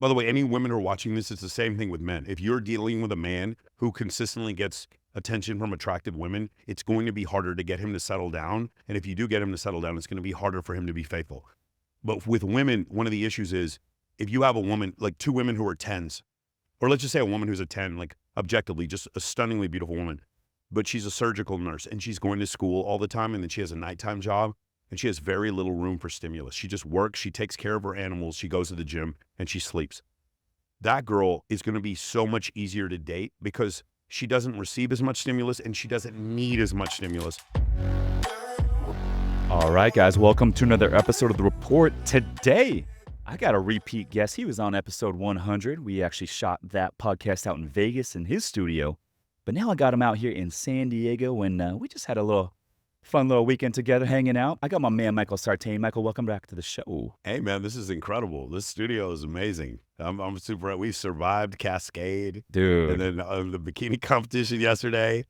By the way, any women who are watching this, it's the same thing with men. If you're dealing with a man who consistently gets attention from attractive women, it's going to be harder to get him to settle down. And if you do get him to settle down, it's going to be harder for him to be faithful. But with women, one of the issues is if you have a woman, like two women who are 10s, or let's just say a woman who's a 10, like objectively, just a stunningly beautiful woman, but she's a surgical nurse and she's going to school all the time and then she has a nighttime job and she has very little room for stimulus. She just works, she takes care of her animals, she goes to the gym and she sleeps. That girl is going to be so much easier to date because she doesn't receive as much stimulus and she doesn't need as much stimulus. All right, guys, welcome to another episode of The Report. Today, I got a repeat guest. He was on episode 100. We actually shot that podcast out in Vegas in his studio. But now I got him out here in San Diego, and we just had a fun little weekend together hanging out. I got my man, Michael Sartain. Michael, welcome back to the show. Hey, man, this is incredible. This studio is amazing. I'm super. We survived Cascade. Dude. And then the bikini competition yesterday.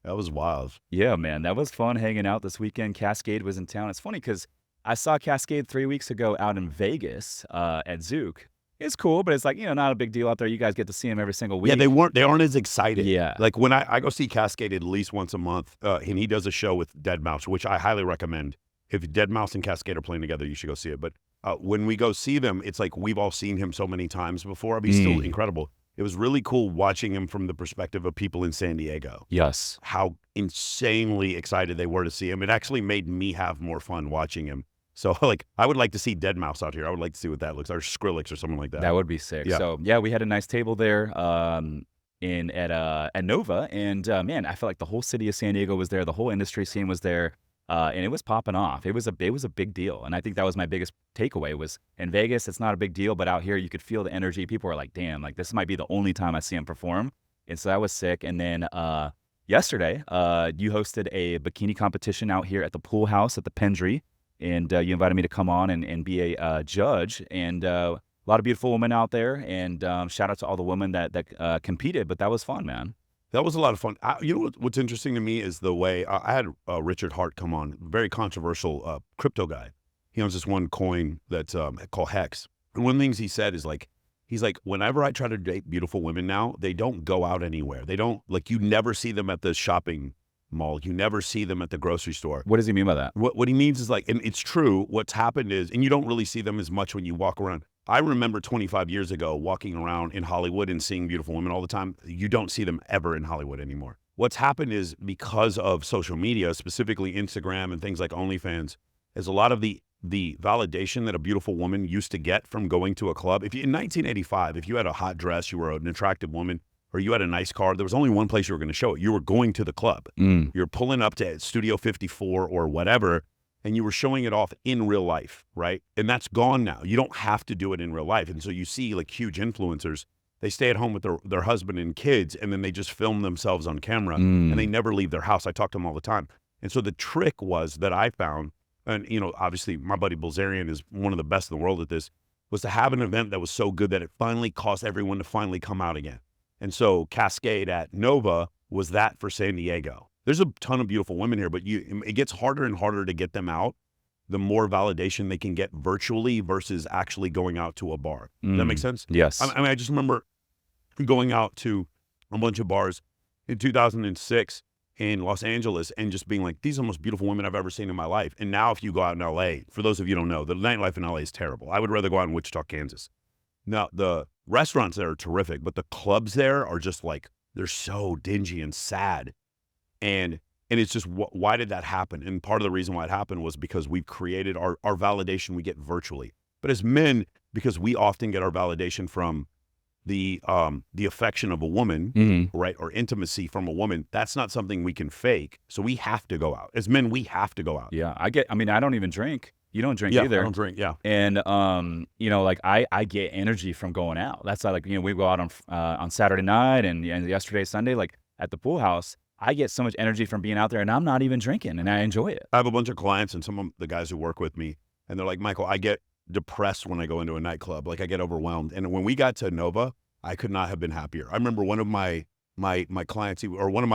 That was wild. Yeah, man, that was fun hanging out this weekend. Cascade was in town. It's funny because I saw Cascade 3 weeks ago out in Vegas at Zook. It's cool, but it's like, not a big deal out there. You guys get to see him every single week. Yeah, they aren't as excited. Yeah. Like when I go see Cascade at least once a month, and he does a show with Deadmau5, which I highly recommend. If Deadmau5 and Cascade are playing together, you should go see it. But when we go see them, it's like we've all seen him so many times before. But he's still incredible. It was really cool watching him from the perspective of people in San Diego. Yes. How insanely excited they were to see him. It actually made me have more fun watching him. So, like, I would like to see Deadmau5 out here. I would like to see what that looks like, or Skrillex or something like that. That would be sick. Yeah. So, yeah, we had a nice table there at Nova, and man, I felt like the whole city of San Diego was there. The whole industry scene was there, and it was popping off. It was a big deal, and I think that was my biggest takeaway. Was in Vegas, it's not a big deal, but out here, you could feel the energy. People were like, "Damn, like this might be the only time I see him perform," and so that was sick. And then yesterday, you hosted a bikini competition out here at the pool house at the Pendry. And you invited me to come on and be a judge, and a lot of beautiful women out there. And shout out to all the women that competed, but that was fun, man. That was a lot of fun. You know what's interesting to me is the way I had Richard Hart come on, very controversial crypto guy. He owns this one coin that's called Hex. And one of the things he said is he's like, whenever I try to date beautiful women now, they don't go out anywhere. They don't, like, you never see them at the shopping mall. You never see them at the grocery store. What does he mean by that? What he means is and it's true, what's happened is, and you don't really see them as much when you walk around. I remember 25 years ago walking around in Hollywood and seeing beautiful women all the time. You don't see them ever in Hollywood anymore. What's happened is because of social media, specifically Instagram and things like OnlyFans, is a lot of the validation that a beautiful woman used to get from going to a club. In 1985, if you had a hot dress, you were an attractive woman, or you had a nice car, there was only one place you were going to show it. You were going to the club. You're pulling up to Studio 54 or whatever, and you were showing it off in real life, right? And that's gone now. You don't have to do it in real life. And so you see like huge influencers, they stay at home with their husband and kids, and then they just film themselves on camera, and they never leave their house. I talk to them all the time. And so the trick was that I found, and obviously my buddy Bilzerian is one of the best in the world at this, was to have an event that was so good that it finally caused everyone to finally come out again. And so Cascade at Nova was that for San Diego. There's a ton of beautiful women here, but it gets harder and harder to get them out the more validation they can get virtually versus actually going out to a bar. Does that make sense? Yes. I mean, I just remember going out to a bunch of bars in 2006 in Los Angeles and just being like, these are the most beautiful women I've ever seen in my life. And now if you go out in LA, for those of you who don't know, the nightlife in LA is terrible. I would rather go out in Wichita, Kansas. Now, the restaurants there are terrific, but the clubs there are just like, they're so dingy and sad. And it's just, why did that happen? And part of the reason why it happened was because we've created our validation we get virtually. But as men, because we often get our validation from the affection of a woman, right, or intimacy from a woman, that's not something we can fake. So we have to go out. As men, we have to go out. Yeah, I don't even drink. You don't drink either. I don't drink, yeah. And, like I get energy from going out. That's like, we go out on Saturday night and yesterday, Sunday, like at the pool house, I get so much energy from being out there and I'm not even drinking and I enjoy it. I have a bunch of clients and some of the guys who work with me, and they're like, Michael, I get depressed when I go into a nightclub. Like I get overwhelmed. And when we got to Nova, I could not have been happier. I remember one of my clients, one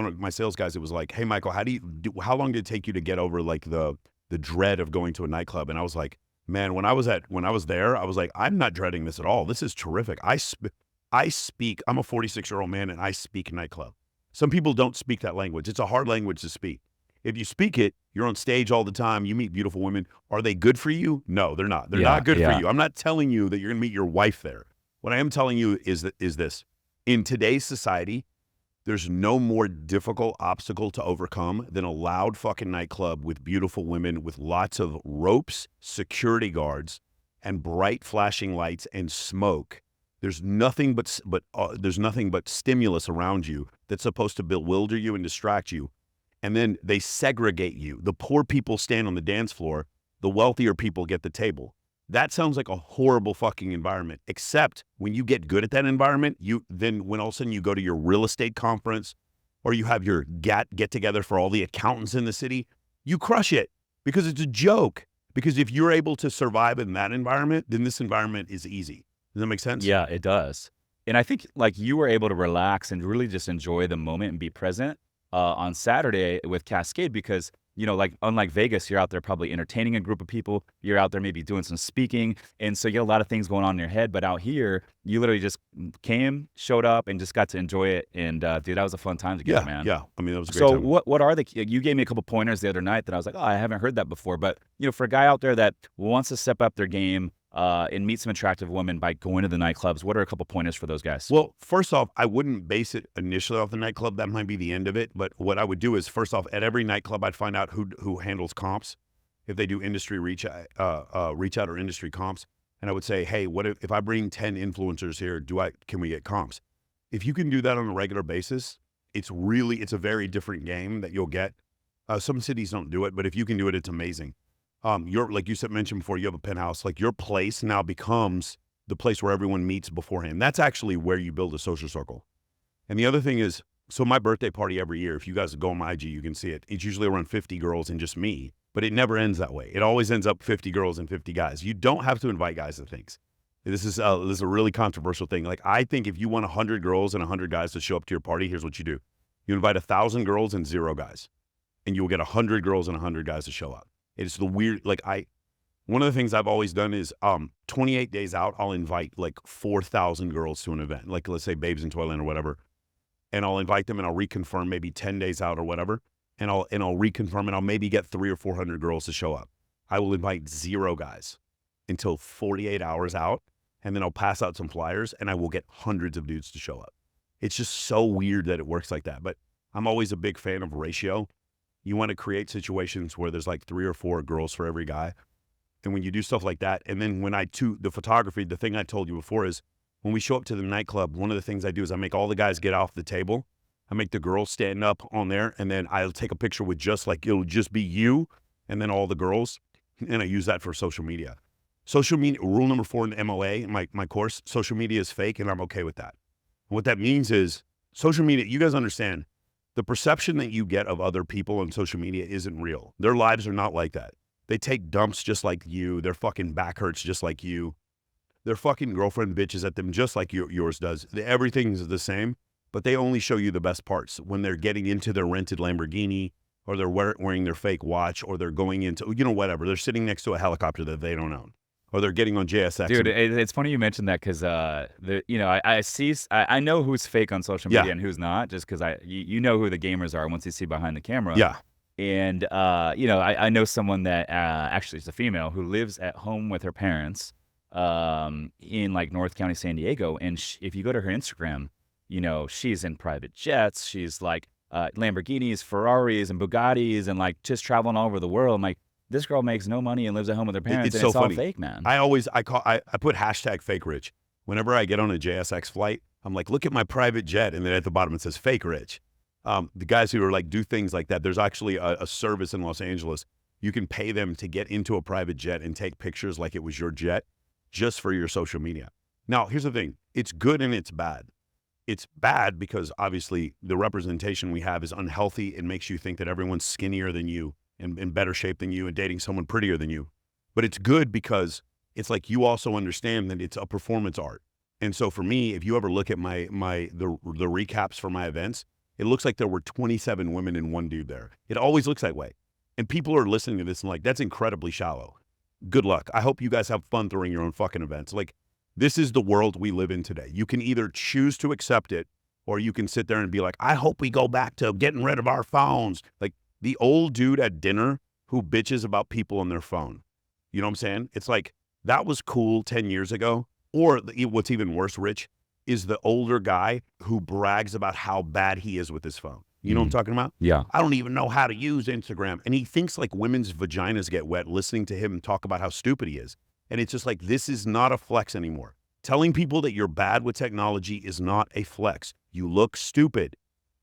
of my sales guys, it was like, hey, Michael, how long did it take you to get over like the dread of going to a nightclub? And I was like, Man, when I was there, I was like, I'm not dreading this at all. This is terrific. I speak. I'm a 46-year-old man, and I speak nightclub. Some people don't speak that language. It's a hard language to speak. If you speak it, you're on stage all the time. You meet beautiful women. Are they good for you? No, they're not. They're Yeah, not good for yeah. you. I'm not telling you that you're going to meet your wife there. What I am telling you is this: in today's society, there's no more difficult obstacle to overcome than a loud fucking nightclub with beautiful women with lots of ropes, security guards, and bright flashing lights and smoke. There's nothing but stimulus around you that's supposed to bewilder you and distract you. And then they segregate you. The poor people stand on the dance floor. The wealthier people get the table. That sounds like a horrible fucking environment, except when you get good at that environment, then when all of a sudden you go to your real estate conference or you have your get together for all the accountants in the city, you crush it because it's a joke. Because if you're able to survive in that environment, then this environment is easy. Does that make sense? Yeah, it does. And I think like you were able to relax and really just enjoy the moment and be present on Saturday with Cascade because, you know, like unlike Vegas, you're out there probably entertaining a group of people. You're out there maybe doing some speaking. And so you get a lot of things going on in your head. But out here, you literally just came, showed up, and just got to enjoy it. And dude, that was a fun time together, man. Yeah. I mean, that was a great So time. what are you gave me a couple pointers the other night that I was like, oh, I haven't heard that before. But, you know, for a guy out there that wants to step up their game and meet some attractive women by going to the nightclubs, what are a couple pointers for those guys? Well, first off, I wouldn't base it initially off the nightclub. That might be the end of it. But what I would do is, first off, at every nightclub, I'd find out who handles comps, if they do industry reach out or industry comps, and I would say, hey, what if I bring 10 influencers here? Can we get comps? If you can do that on a regular basis, it's a very different game that you'll get. Some cities don't do it, but if you can do it, it's amazing. Like you mentioned before, you have a penthouse. Like your place now becomes the place where everyone meets beforehand. That's actually where you build a social circle. And the other thing is, so my birthday party every year, if you guys go on my IG, you can see it. It's usually around 50 girls and just me, but it never ends that way. It always ends up 50 girls and 50 guys. You don't have to invite guys to things. This is a really controversial thing. Like I think if you want 100 girls and 100 guys to show up to your party, here's what you do. You invite 1,000 girls and 0 guys, and you will get 100 girls and 100 guys to show up. It's the weird, one of the things I've always done is 28 days out, I'll invite like 4,000 girls to an event, like let's say Babes in Toyland or whatever. And I'll invite them and I'll reconfirm maybe 10 days out or whatever. And I'll reconfirm and I'll maybe get 300 or 400 girls to show up. I will invite 0 guys until 48 hours out. And then I'll pass out some flyers and I will get hundreds of dudes to show up. It's just so weird that it works like that. But I'm always a big fan of ratio. You want to create situations where there's like 3 or 4 girls for every guy. And when you do stuff like that, and then when the photography, the thing I told you before is when we show up to the nightclub, one of the things I do is I make all the guys get off the table. I make the girls stand up on there, and then I'll take a picture with it'll just be you and then all the girls. And I use that for social media. Social media, rule number 4 in the MLA, my course, social media is fake, and I'm okay with that. And what that means is social media, you guys understand, the perception that you get of other people on social media isn't real. Their lives are not like that. They take dumps just like you. Their fucking back hurts just like you. Their fucking girlfriend bitches at them just like yours does. Everything's the same, but they only show you the best parts when they're getting into their rented Lamborghini or they're wearing their fake watch or they're going into, whatever. They're sitting next to a helicopter that they don't own. Or they're getting on JSX. Dude, it's funny you mentioned that because I know who's fake on social media and who's not, just because you know who the gamers are once you see behind the camera. Yeah. And I know someone that actually is a female who lives at home with her parents in like North County, San Diego. And if you go to her Instagram, she's in private jets. She's like Lamborghinis, Ferraris, and Bugattis, and like just traveling all over the world. I'm like, this girl makes no money and lives at home with her parents. It's so funny. All fake, man. I put hashtag fake rich. Whenever I get on a JSX flight, I'm like, look at my private jet. And then at the bottom, it says fake rich. The guys who are like, do things like that. There's actually a service in Los Angeles. You can pay them to get into a private jet and take pictures like it was your jet just for your social media. Now, here's the thing. It's good and it's bad. It's bad because obviously the representation we have is unhealthy. It makes you think that everyone's skinnier than you and in better shape than you and dating someone prettier than you. But it's good because it's like you also understand that it's a performance art. And so for me, if you ever look at the recaps for my events, it looks like there were 27 women and 1 dude there. It always looks that way. And people are listening to this and like, that's incredibly shallow. good luck. I hope you guys have fun throwing your own fucking events. Like, this is the world we live in today. You can either choose to accept it, or you can sit there and be like, I hope we go back to getting rid of our phones. Like the old dude at dinner who bitches about people on their phone. You know what I'm saying? It's like, that was cool 10 years ago. Or what's even worse, Rich, is the older guy who brags about how bad he is with his phone. You know what I'm talking about? Yeah. I don't even know how to use Instagram. And he thinks like women's vaginas get wet listening to him talk about how stupid he is. And it's just like, this is not a flex anymore. Telling people that you're bad with technology is not a flex. You look stupid.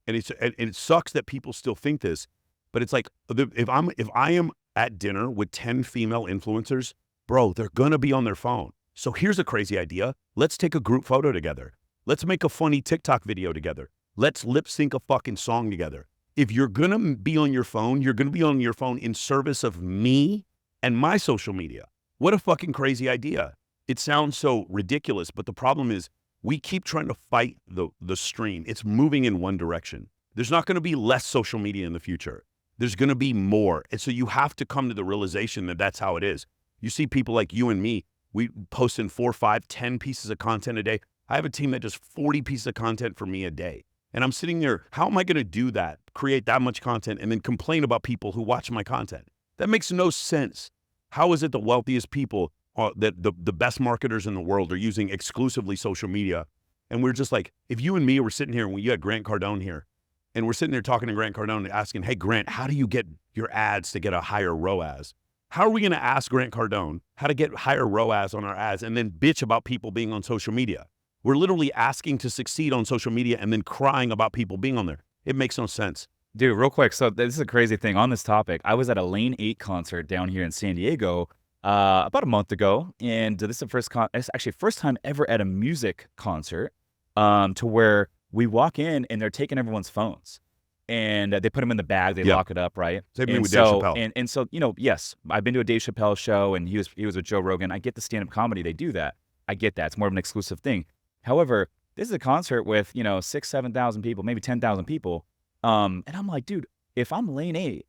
And it sucks that people still think this, but it's like, if I am at dinner with 10 female influencers, bro, they're going to be on their phone. So here's a crazy idea. Let's take a group photo together. Let's make a funny TikTok video together. Let's lip sync a fucking song together. If you're going to be on your phone, you're going to be on your phone in service of me and my social media. What a fucking crazy idea. It sounds so ridiculous, but the problem is we keep trying to fight the stream. It's moving in one direction. There's not going to be less social media in the future. There's going to be more. And so you have to come to the realization that that's how it is. You see people like you and me, we post in 4, 5, 10 pieces of content a day. I have a team that does 40 pieces of content for me a day. And I'm sitting there, how am I going to do that, create that much content, and then complain about people who watch my content? That makes no sense. How is it the wealthiest people, that the best marketers in the world are using exclusively social media? And we're just like, if you and me were sitting here, when you had Grant Cardone here, and we're sitting there talking to Grant Cardone and asking, hey, Grant, how do you get your ads to get a higher ROAS? How are we going to ask Grant Cardone how to get higher ROAS on our ads and then bitch about people being on social media? We're literally asking to succeed on social media and then crying about people being on there. It makes no sense. Dude, real quick. So this is a crazy thing on this topic. I was at a Lane 8 concert down here in San Diego about a month ago. And this is it's actually first time ever at a music concert to where we walk in and they're taking everyone's phones. And they put them in the bag, they lock it up, right? Same thing with Dave Chappelle. And so, you know, yes, I've been to a Dave Chappelle show and he was with Joe Rogan. I get the stand-up comedy, they do that. I get that. It's more of an exclusive thing. However, this is a concert with, 6,000, 7,000 people, maybe 10,000 people. And I'm like, dude, if I'm Lane 8,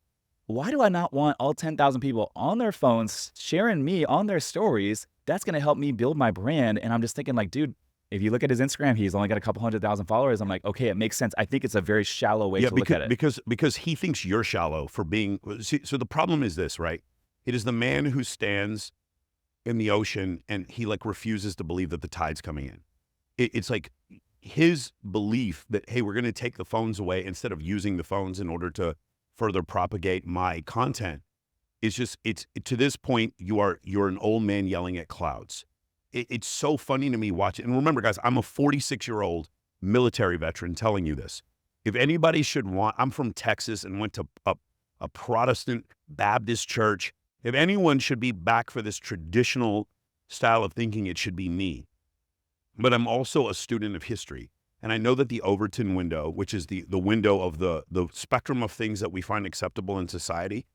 why do I not want all 10,000 people on their phones sharing me on their stories? That's going to help me build my brand. And I'm just thinking like, dude, if you look at his Instagram, he's only got a couple 100,000 followers. I'm like, okay, it makes sense. I think it's a very shallow way to look at it. Because he thinks you're shallow for being, so the problem is this, right? It is the man who stands in the ocean and he like refuses to believe that the tide's coming in. It's like his belief that, hey, we're going to take the phones away instead of using the phones in order to further propagate my content. It's just, to this point, you're an old man yelling at clouds. It's so funny to me watching. And remember, guys, I'm a 46-year-old military veteran telling you this. If anybody should want, I'm from Texas and went to a Protestant Baptist church. If anyone should be back for this traditional style of thinking, it should be me. But I'm also a student of history. And I know that the Overton window, which is the window of the spectrum of things that we find acceptable in society,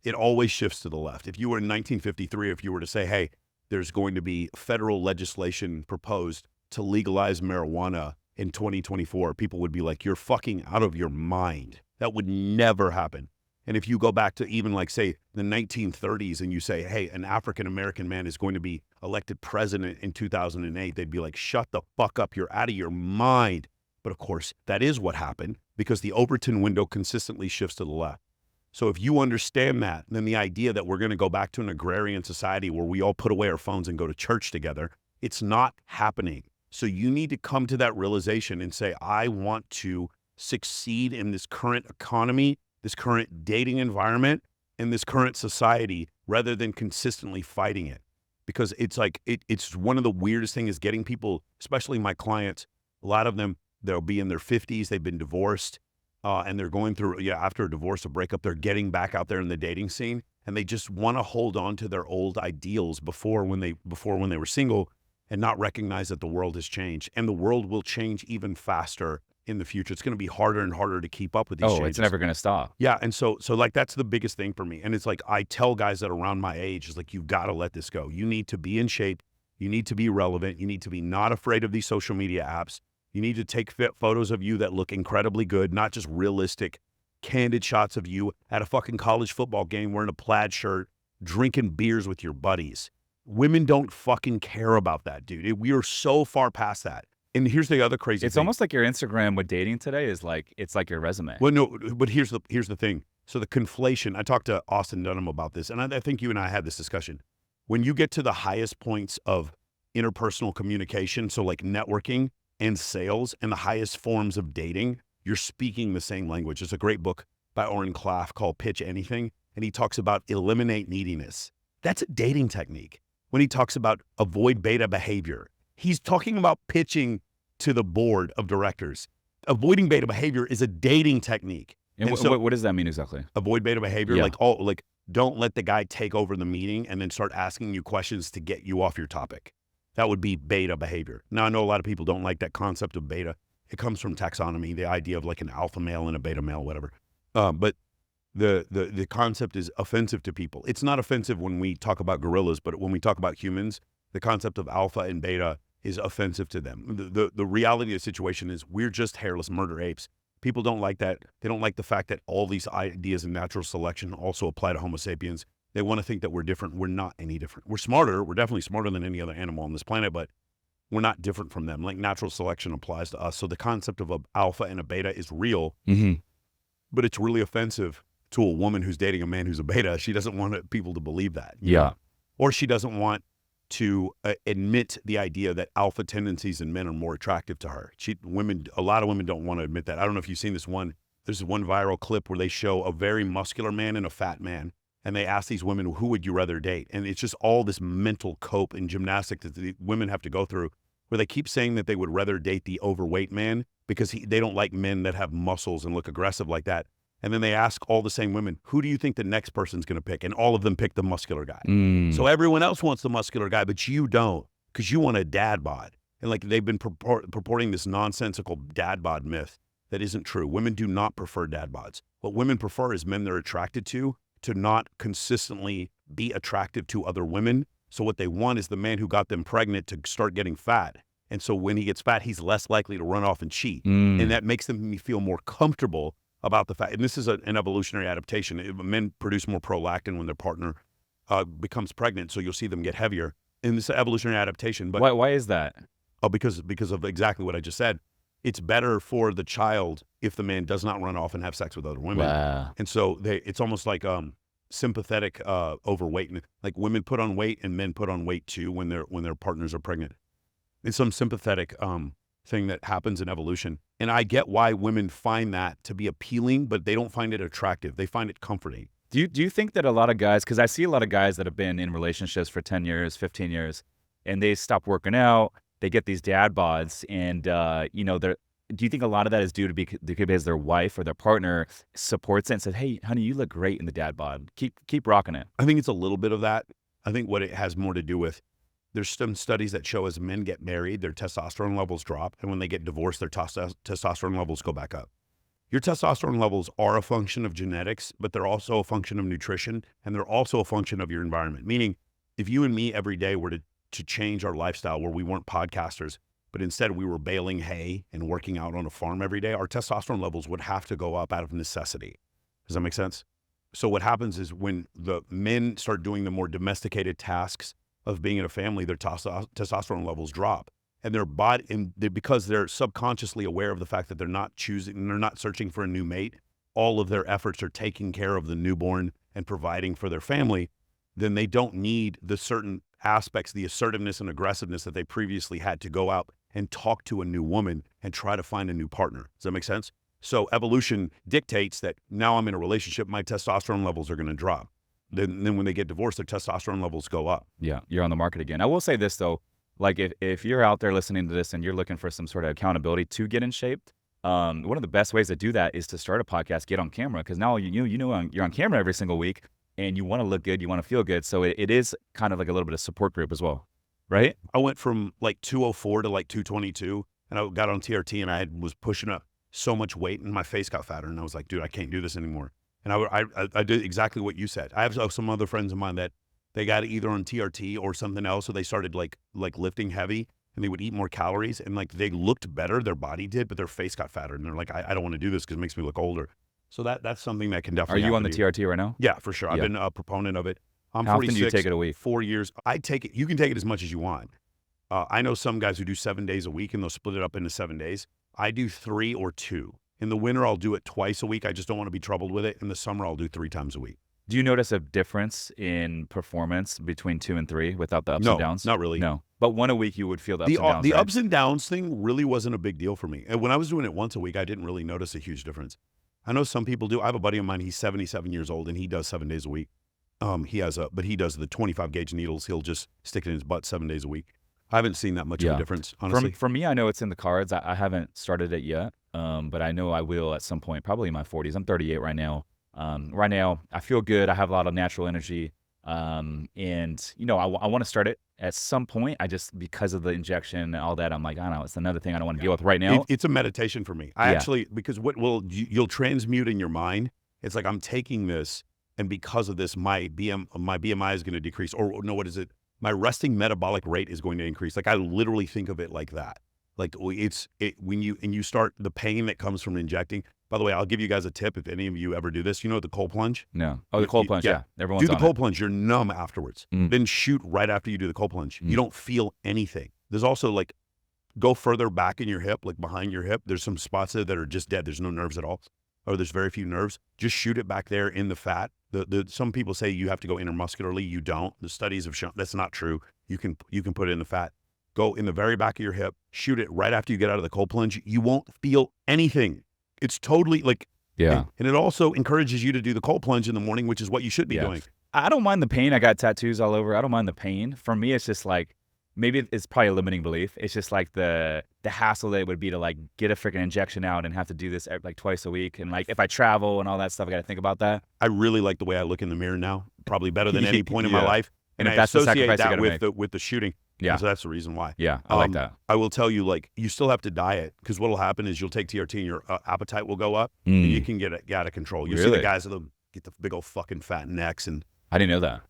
it always shifts to the left. If you were in 1953, if you were to say, hey, there's going to be federal legislation proposed to legalize marijuana in 2024, people would be like, you're fucking out of your mind. That would never happen. And if you go back to even like, say, the 1930s and you say, hey, an African-American man is going to be elected president in 2008, they'd be like, shut the fuck up. You're out of your mind. But of course, that is what happened because the Overton window consistently shifts to the left. So if you understand that, then the idea that we're going to go back to an agrarian society where we all put away our phones and go to church together, it's not happening. So you need to come to that realization and say, I want to succeed in this current economy, this current dating environment, and this current society rather than consistently fighting it. Because it's like, it's one of the weirdest things is getting people, especially my clients, a lot of them, they'll be in their 50s, they've been divorced, and they're going through, after a divorce or breakup, they're getting back out there in the dating scene, and they just want to hold on to their old ideals before when they were single and not recognize that the world has changed. And the world will change even faster in the future. It's going to be harder and harder to keep up with these changes. It's never going to stop. Yeah. And so like, that's the biggest thing for me. And it's like, I tell guys that are around my age, is like, you've got to let this go. You need to be in shape. You need to be relevant. You need to be not afraid of these social media apps. You need to take photos of you that look incredibly good, not just realistic, candid shots of you at a fucking college football game wearing a plaid shirt drinking beers with your buddies. Women don't fucking care about that, dude. We are so far past that. And here's the other crazy It's thing. almost like your Instagram with dating today is like, it's like your resume. Well, no, but here's the thing. So the conflation, I talked to Austin Dunham about this, and I think you and I had this discussion. When you get to the highest points of interpersonal communication, so like networking and sales and the highest forms of dating, you're speaking the same language. There's a great book by Oren Klaff called Pitch Anything, and he talks about eliminate neediness. That's a dating technique. When he talks about avoid beta behavior, he's talking about pitching to the board of directors. Avoiding beta behavior is a dating technique. And so, what does that mean exactly? Avoid beta behavior, Yeah. like don't let the guy take over the meeting and then start asking you questions to get you off your topic. That would be beta behavior. Now, I know a lot of people don't like that concept of beta. It comes from taxonomy, the idea of like an alpha male and a beta male, whatever. But the concept is offensive to people. It's not offensive when we talk about gorillas, but when we talk about humans, the concept of alpha and beta is offensive to them. The reality of the situation is we're just hairless murder apes. People don't like that. They don't like the fact that all these ideas in natural selection also apply to Homo sapiens. They want to think that we're different. We're not any different. We're smarter. We're definitely smarter than any other animal on this planet, but we're not different from them. Like natural selection applies to us. So the concept of an alpha and a beta is real, but it's really offensive to a woman who's dating a man who's a beta. She doesn't want people to believe that. Yeah. Or she doesn't want to admit the idea that alpha tendencies in men are more attractive to her. A lot of women don't want to admit that. I don't know if you've seen this one. There's one viral clip where they show a very muscular man and a fat man, and they ask these women, who would you rather date? And it's just all this mental cope and gymnastic that the women have to go through, where they keep saying that they would rather date the overweight man because they don't like men that have muscles and look aggressive like that. And then they ask all the same women, who do you think the next person's going to pick? And all of them pick the muscular guy. So everyone else wants the muscular guy, but you don't, because you want a dad bod. And like they've been purporting this nonsensical dad bod myth that isn't true. Women do not prefer dad bods. What women prefer is men they're attracted to not consistently be attractive to other women. So what they want is the man who got them pregnant to start getting fat. And so when he gets fat, he's less likely to run off and cheat. And that makes them feel more comfortable about the fact, and this is an evolutionary adaptation. Men produce more prolactin when their partner becomes pregnant, so you'll see them get heavier. And this is evolutionary adaptation. But why is that? Because of exactly what I just said. It's better for the child if the man does not run off and have sex with other women. Wow. And so it's almost like sympathetic overweight. Like women put on weight and men put on weight too when their partners are pregnant. It's some sympathetic thing that happens in evolution. And I get why women find that to be appealing, but they don't find it attractive. They find it comforting. Do you think that a lot of guys, because I see a lot of guys that have been in relationships for 10 years, 15 years, and they stop working out, they get these dad bods, and do you think a lot of that is due to because their wife or their partner supports it and says, hey, honey, you look great in the dad bod. Keep rocking it. I think it's a little bit of that. I think what it has more to do with, there's some studies that show as men get married, their testosterone levels drop. And when they get divorced, their testosterone levels go back up. Your testosterone levels are a function of genetics, but they're also a function of nutrition. And they're also a function of your environment. Meaning, if you and me every day were to change our lifestyle where we weren't podcasters, but instead we were baling hay and working out on a farm every day, our testosterone levels would have to go up out of necessity. Does that make sense? So what happens is when the men start doing the more domesticated tasks of being in a family, their testosterone levels drop, and their body, because they're subconsciously aware of the fact that they're not searching for a new mate, all of their efforts are taking care of the newborn and providing for their family, then they don't need the certain aspects, the assertiveness and aggressiveness that they previously had to go out and talk to a new woman and try to find a new partner. Does that make sense? So evolution dictates that now I'm in a relationship, my testosterone levels are going to drop. Then when they get divorced, their testosterone levels go up. Yeah, you're on the market again. I will say this though, like if you're out there listening to this and you're looking for some sort of accountability to get in shape, one of the best ways to do that is to start a podcast, get on camera, because now you're on camera every single week and you want to look good, you want to feel good. So it is kind of like a little bit of support group as well, right? I went from like 204 to like 222, and I got on TRT and I was pushing up so much weight and my face got fatter, and I was like, dude, I can't do this anymore. And I did exactly what you said. I have some other friends of mine that they got either on TRT or something else, so they started like lifting heavy, and they would eat more calories, and like they looked better, their body did, but their face got fatter, and they're like, I don't want to do this because it makes me look older. So that's something that can definitely Are you on the happen to TRT right now? Yeah, for sure. I've Yeah. been a proponent of it. I'm How often 46. do you take it a week? 4 years. I take it. You can take it as much as you want. I know some guys who do 7 days a week and they'll split it up into 7 days. I do 3 or 2. In the winter, I'll do it twice a week. I just don't want to be troubled with it. In the summer, I'll do 3 times a week. Do you notice a difference in performance between 2 and 3 without the ups and downs? Not really. No. But one a week, you would feel the ups and downs, The right? ups and downs thing really wasn't a big deal for me. And when I was doing it once a week, I didn't really notice a huge difference. I know some people do. I have a buddy of mine. He's 77 years old and he does 7 days a week. But he does the 25 gauge needles. He'll just stick it in his butt 7 days a week. I haven't seen that much of a difference, honestly. For me, I know it's in the cards. I haven't started it yet, but I know I will at some point, probably in my 40s. I'm 38 right now. Right now, I feel good. I have a lot of natural energy. And, I want to start it at some point. Because of the injection and all that, I'm like, I don't know, it's another thing I don't want to deal with right now. It's a meditation for me. Because you'll transmute in your mind. It's like I'm taking this, and because of this, my BMI is going to decrease. Or no, what is it? My resting metabolic rate is going to increase. Like I literally think of it like that. Like when you start the pain that comes from injecting. By the way, I'll give you guys a tip if any of you ever do this. You know the cold plunge? No. Oh, the cold plunge. Yeah. Everyone's do the on cold plunge. You're numb afterwards. Mm. Then shoot right after you do the cold plunge. You don't feel anything. There's also like go further back in your hip, like behind your hip. There's some spots there that are just dead. There's no nerves at all, or there's very few nerves. Just shoot it back there in the fat. Some people say you have to go intermuscularly. You don't. The studies have shown that's not true. You can put it in the fat. Go in the very back of your hip. Shoot it right after you get out of the cold plunge. You won't feel anything. It's totally like. Yeah. And it also encourages you to do the cold plunge in the morning, which is what you should be doing. I don't mind the pain. I got tattoos all over. I don't mind the pain. For me, it's just like, maybe it's probably a limiting belief. It's just like the hassle that it would be to like get a freaking injection out and have to do this like twice a week. And like if I travel and all that stuff, I got to think about that. I really like the way I look in the mirror now, probably better than any point in my life. And I that's the associate sacrifice you that gotta with the shooting. Yeah. And so that's the reason why. Yeah, I like that. I will tell you, like, you still have to diet because what will happen is you'll take TRT and your appetite will go up and you can get out of control. You'll see the guys that'll get the big old fucking fat necks. And I didn't know that.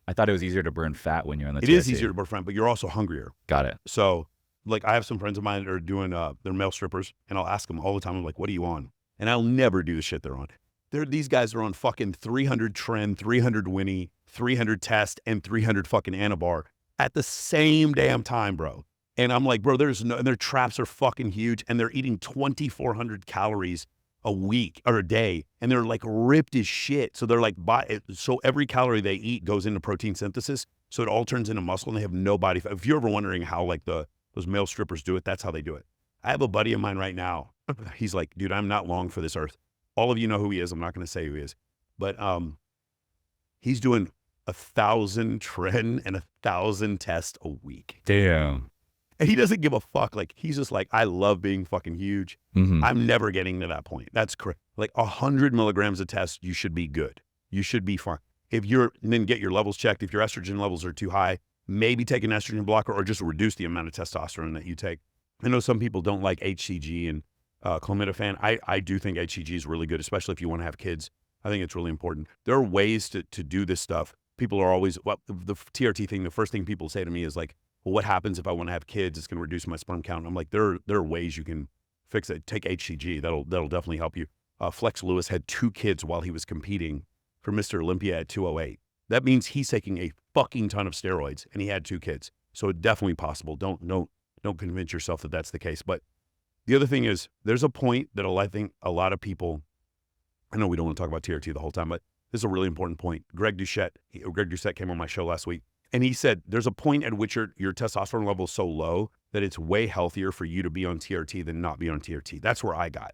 I thought it was easier to burn fat when you're on the TRT. It is easier to burn fat, but you're also hungrier. Got it. So, like, I have some friends of mine that are doing, they're male strippers, and I'll ask them all the time, I'm like, what are you on? And I'll never do the shit they're on. These guys are on fucking 300 Tren, 300 Winnie, 300 Test, and 300 fucking Anabar at the same damn time, bro. And I'm like, bro, and their traps are fucking huge, and they're eating 2,400 calories a week or a day, and they're like ripped as shit. So they're like, so every calorie they eat goes into protein synthesis, so it all turns into muscle, and they have no body fat. If you're ever wondering how like those male strippers do it, that's how they do it. I have a buddy of mine right now. He's like, dude, I'm not long for this earth. All of you know who he is. I'm not going to say who he is, but he's doing 1,000 Tren and 1,000 Test a week. Damn. And he doesn't give a fuck. Like, he's just like, I love being fucking huge. I'm never getting to that point. That's correct. Like 100 milligrams of Test, you should be good. You should be fine. And then get your levels checked. If your estrogen levels are too high, maybe take an estrogen blocker or just reduce the amount of testosterone that you take. I know some people don't like HCG and clomidophan. I do think HCG is really good, especially if you want to have kids. I think it's really important. There are ways to do this stuff. People are always, the TRT thing, the first thing people say to me is like, well, what happens if I want to have kids? It's going to reduce my sperm count. I'm like, there are ways you can fix it. Take HCG. That'll definitely help you. Flex Lewis had 2 kids while he was competing for Mr. Olympia at 208. That means he's taking a fucking ton of steroids, and he had 2 kids. So it's definitely possible. Don't convince yourself that that's the case. But the other thing is, there's a point that I think a lot of people, I know we don't want to talk about TRT the whole time, but this is a really important point. Greg Doucette came on my show last week, and he said there's a point at which your testosterone level is so low that it's way healthier for you to be on TRT than not be on TRT. That's where I got.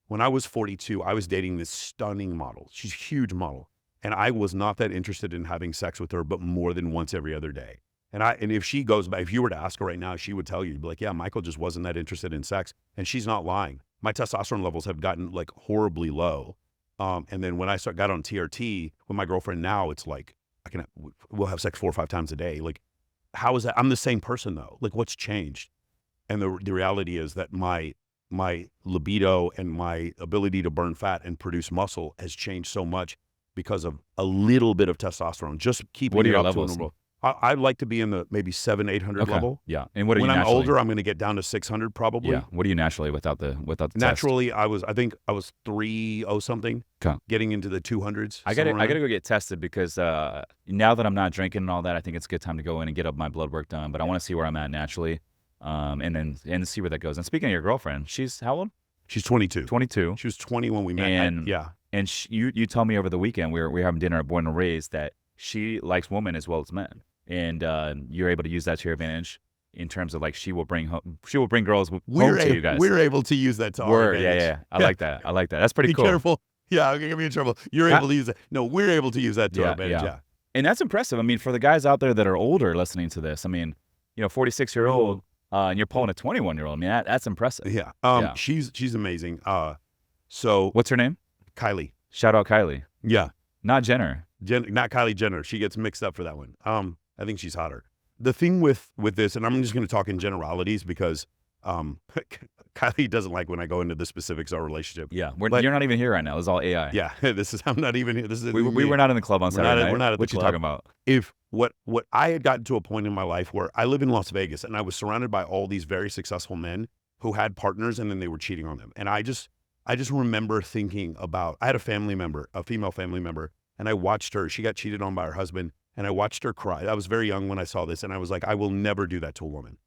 When I was 42, I was dating this stunning model. She's a huge model. And I was not that interested in having sex with her, but more than once every other day. And if she goes back, if you were to ask her right now, she would tell you, you'd be like, yeah, Michael just wasn't that interested in sex. And she's not lying. My testosterone levels have gotten like horribly low. And then when I got on TRT with my girlfriend now, it's like, we'll have sex 4 or 5 times a day. Like, how is that? I'm the same person though. Like, what's changed? And the reality is that my libido and my ability to burn fat and produce muscle has changed so much because of a little bit of testosterone. Just keeping What are it your up levels? to a normal. I'd like to be in the maybe 700-800 level. Yeah. And what are you When I'm naturally? older, I'm going to get down to 600 probably. Yeah. What are you naturally without the test? Naturally, I think I was 3.0 something, Okay. getting into the 200s. I gotta go get tested because now that I'm not drinking and all that, I think it's a good time to go in and get up my blood work done. But I want to see where I'm at naturally, and see where that goes. And speaking of your girlfriend, she's how old? She's 22. 22. She was 20 when we met. And yeah. And you told me over the weekend we were having dinner at Born and Raised that she likes women as well as men, and you're able to use that to your advantage in terms of like she will bring girls home to you guys. We're able to use that to our advantage. Yeah. I like that. That's pretty cool. Be careful. Yeah, I'm gonna be in trouble. You're able to use it. No, we're able to use that to our advantage. Yeah. And that's impressive. I mean, for the guys out there that are older listening to this, I mean, 46-year-old, and you're pulling a 21-year-old. I mean, that's impressive. Yeah. She's amazing. So what's her name? Kylie. Shout out Kylie. Yeah. Not Jenner. Not Kylie Jenner. She gets mixed up for that one. I think she's hotter. The thing with this, and I'm just going to talk in generalities because Kylie doesn't like when I go into the specifics of our relationship. Yeah, you're not even here right now. It's all AI. Yeah, I'm not even here. We were not in the club on Saturday night. We're not at what the you club. talking about? If what I had gotten to a point in my life where I live in Las Vegas and I was surrounded by all these very successful men who had partners and then they were cheating on them. And I just remember thinking about, I had a female family member, and I watched her. She got cheated on by her husband, and I watched her cry. I was very young when I saw this, and I was like, I will never do that to a woman.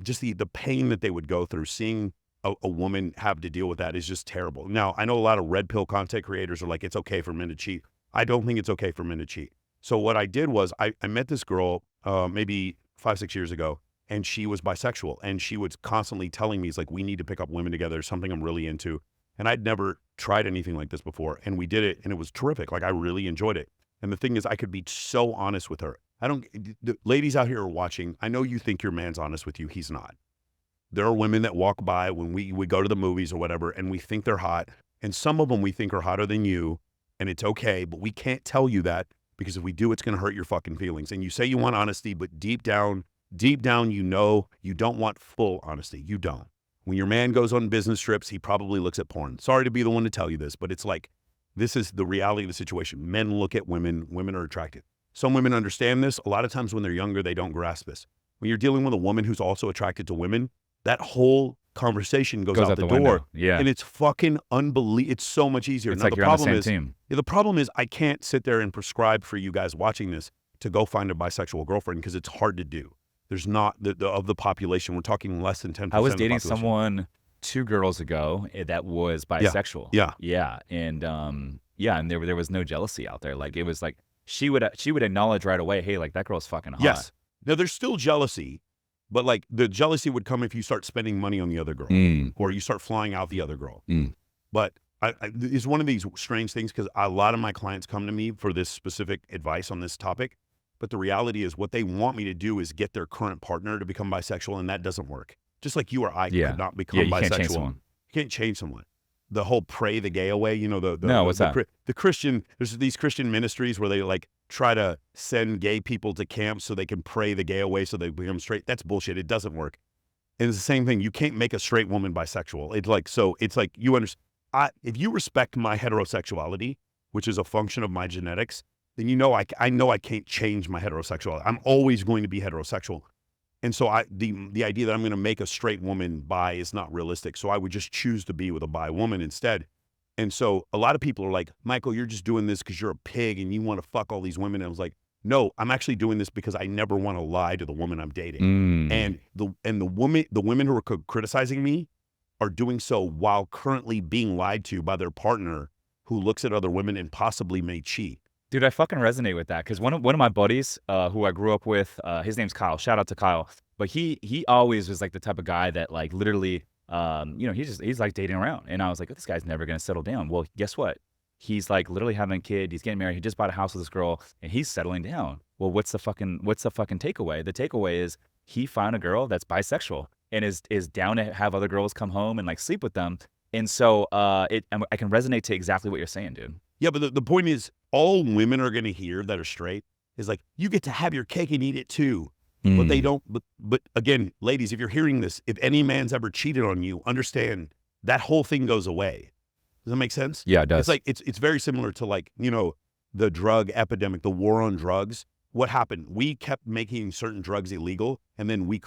Just the pain that they would go through, seeing a woman have to deal with that is just terrible. Now, I know a lot of red pill content creators are like, it's okay for men to cheat. I don't think it's okay for men to cheat. So what I did was I met this girl maybe 5-6 years ago, and she was bisexual, and she was constantly telling me, it's like, we need to pick up women together, something I'm really into. And I'd never tried anything like this before. And we did it, and it was terrific. Like, I really enjoyed it. And the thing is, I could be so honest with her. The ladies out here are watching. I know you think your man's honest with you. He's not. There are women that walk by when we go to the movies or whatever, and we think they're hot. And some of them we think are hotter than you, and it's okay. But we can't tell you that, because if we do, it's going to hurt your fucking feelings. And you say you want honesty, but deep down, you don't want full honesty. You don't. When your man goes on business trips, he probably looks at porn. Sorry to be the one to tell you this, but it's like, this is the reality of the situation. Men look at women. Women are attracted. Some women understand this. A lot of times when they're younger, they don't grasp this. When you're dealing with a woman who's also attracted to women, that whole conversation goes out the door. Window. Yeah. And it's fucking unbelievable. It's so much easier. It's now, like you're on the same team. Yeah, the problem is I can't sit there and prescribe for you guys watching this to go find a bisexual girlfriend, because it's hard to do. There's not, of the population, we're talking less than 10%. I was dating someone 2 girls ago that was bisexual. Yeah. And and there was no jealousy out there. Like, it was like she would acknowledge right away, hey, like, that girl's fucking hot. Yes. Now, there's still jealousy, but like the jealousy would come if you start spending money on the other girl, or you start flying out the other girl. But it's one of these strange things, because a lot of my clients come to me for this specific advice on this topic. But the reality is, what they want me to do is get their current partner to become bisexual, and that doesn't work. Just like you or I could not become bisexual. Can't change someone. You can't change someone. The whole pray the gay away, what's that? The Christian, there's these Christian ministries where they like try to send gay people to camps so they can pray the gay away so they become straight. That's bullshit. It doesn't work. And it's the same thing. You can't make a straight woman bisexual. It's like you understand. If you respect my heterosexuality, which is a function of my genetics, then I know I can't change my heterosexuality. I'm always going to be heterosexual. And so the idea that I'm going to make a straight woman bi is not realistic. So I would just choose to be with a bi woman instead. And so a lot of people are like, Michael, you're just doing this because you're a pig and you want to fuck all these women. And I was like, no, I'm actually doing this because I never want to lie to the woman I'm dating. And the women who are criticizing me are doing so while currently being lied to by their partner, who looks at other women and possibly may cheat. Dude, I fucking resonate with that, because one of my buddies who I grew up with, his name's Kyle. Shout out to Kyle. But he always was like the type of guy that like literally, he's like dating around. And I was like, oh, this guy's never gonna settle down. Well, guess what? He's like literally having a kid. He's getting married. He just bought a house with this girl, and he's settling down. Well, what's the fucking takeaway? The takeaway is he found a girl that's bisexual and is down to have other girls come home and like sleep with them. And so I can resonate to exactly what you're saying, dude. Yeah, but the point is, all women are going to hear that are straight is like, you get to have your cake and eat it too. But they don't. But again, ladies, if you're hearing this, if any man's ever cheated on you, understand that whole thing goes away. Does that make sense? Yeah, it does. It's like it's very similar to like, the drug epidemic, the war on drugs. what happened? We kept making certain drugs illegal, and then we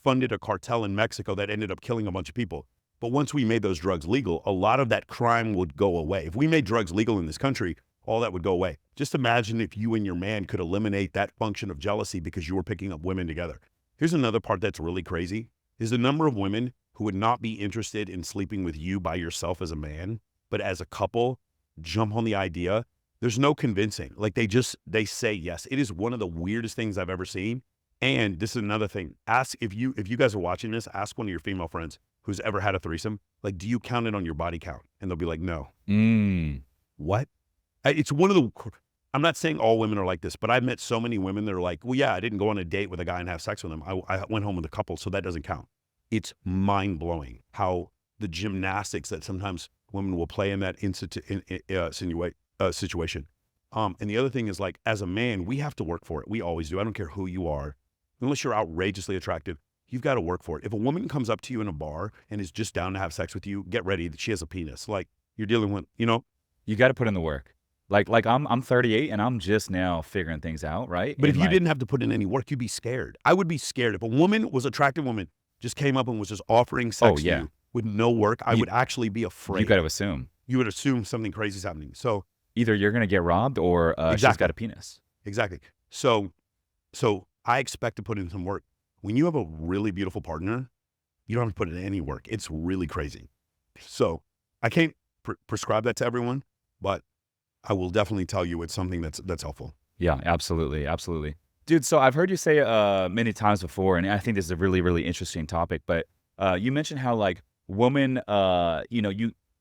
funded a cartel in Mexico that ended up killing a bunch of people. But once we made those drugs legal, a lot of that crime would go away. If we made drugs legal in this country, all that would go away. Just imagine if you and your man could eliminate that function of jealousy because you were picking up women together. Here's another part that's really crazy, is the number of women who would not be interested in sleeping with you by yourself as a man, but as a couple, jump on the idea. There's no convincing. Like they say yes. It is one of the weirdest things I've ever seen. And this is another thing. Ask if you guys are watching this, ask one of your female friends who's ever had a threesome, like, do you count it on your body count? And they'll be like, no. What? It's one of the, I'm not saying all women are like this, but I've met so many women that are like, well, yeah, I didn't go on a date with a guy and have sex with him. I went home with a couple, so that doesn't count. It's mind-blowing how the gymnastics that sometimes women will play in that situation. And the other thing is, like, as a man, we have to work for it. We always do. I don't care who you are. Unless you're outrageously attractive, you've got to work for it. If a woman comes up to you in a bar and is just down to have sex with you, get ready. She has a penis. Like, you're dealing with, you know? You got to put in the work. Like I'm 38 and I'm just now figuring things out, right? But and if you didn't have to put in any work, you'd be scared. I would be scared. If a woman was an attractive woman, just came up and was just offering sex to you with no work, I would actually be afraid. You got to assume. You would assume something crazy is happening. So either you're going to get robbed or she's got a penis. Exactly. So I expect to put in some work. When you have a really beautiful partner, you don't have to put in any work. It's really crazy. So I can't prescribe that to everyone, but I will definitely tell you it's something that's helpful. Yeah, absolutely. Absolutely. Dude, so I've heard you say many times before, and I think this is a really, really interesting topic, but you mentioned how, like, women, the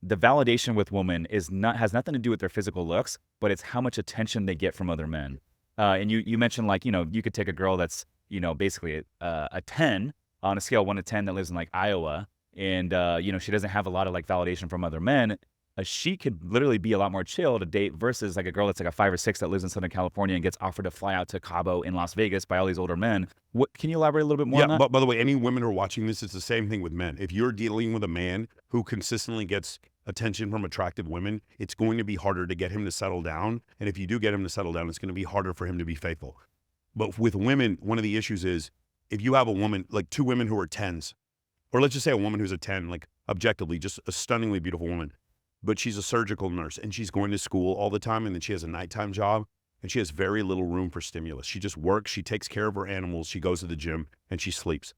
validation with women has nothing to do with their physical looks, but it's how much attention they get from other men. And you mentioned, like, you could take a girl that's, basically a 10 on a scale 1 to 10 that lives in, like, Iowa, and, she doesn't have a lot of, like, validation from other men. She could literally be a lot more chill to date versus, like, a girl that's like a 5 or 6 that lives in Southern California and gets offered to fly out to Cabo in Las Vegas by all these older men. Can you elaborate a little bit more on that? Yeah, but by the way, any women who are watching this, it's the same thing with men. If you're dealing with a man who consistently gets attention from attractive women, it's going to be harder to get him to settle down. And if you do get him to settle down, it's going to be harder for him to be faithful. But with women, one of the issues is if you have a woman, like 2 women who are 10s, or let's just say a woman who's a 10, like objectively, just a stunningly beautiful woman, but she's a surgical nurse and she's going to school all the time, and then she has a nighttime job and she has very little room for stimulus. She just works, she takes care of her animals, she goes to the gym, and she sleeps.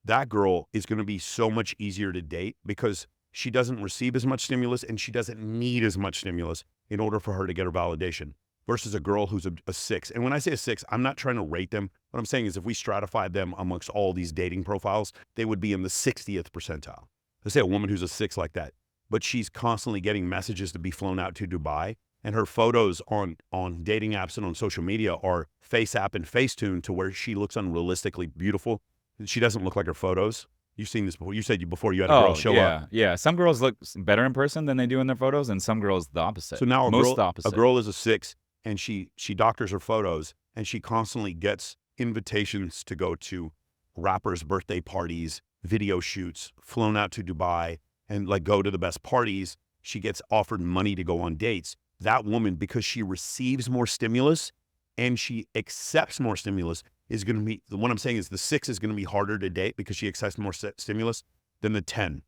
That girl is going to be so much easier to date because she doesn't receive as much stimulus and she doesn't need as much stimulus in order for her to get her validation, versus a girl who's a 6. And when I say a 6, I'm not trying to rate them. What I'm saying is if we stratified them amongst all these dating profiles, they would be in the 60th percentile. Let's say a woman who's a 6 like that, but she's constantly getting messages to be flown out to Dubai, and her photos on dating apps and on social media are FaceApp and Facetune to where she looks unrealistically beautiful. She doesn't look like her photos. You've seen this before. You said before you had a girl show up. Yeah. Some girls look better in person than they do in their photos, and some girls the opposite. So now the a girl is a 6, and she doctors her photos, and she constantly gets invitations to go to rappers' birthday parties, video shoots, flown out to Dubai, and like go to the best parties. She gets offered money to go on dates. That woman, because she receives more stimulus and she accepts more stimulus, is going to be, what I'm saying is the 6 is going to be harder to date because she accepts more stimulus than the 10.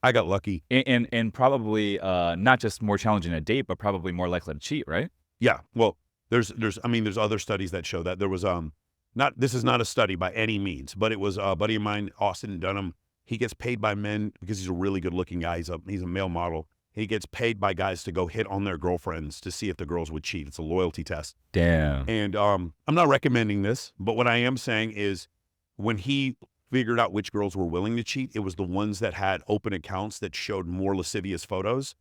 I got lucky. And probably not just more challenging to date, but probably more likely to cheat, right? Yeah. Well, there's other studies that show that. There was, this is not a study by any means, but it was a buddy of mine, Austin Dunham. He gets paid by men because he's a really good looking guy. He's a male model. He gets paid by guys to go hit on their girlfriends to see if the girls would cheat. It's a loyalty test. Damn. And I'm not recommending this, but what I am saying is when he figured out which girls were willing to cheat, it was the ones that had open accounts that showed more lascivious photos.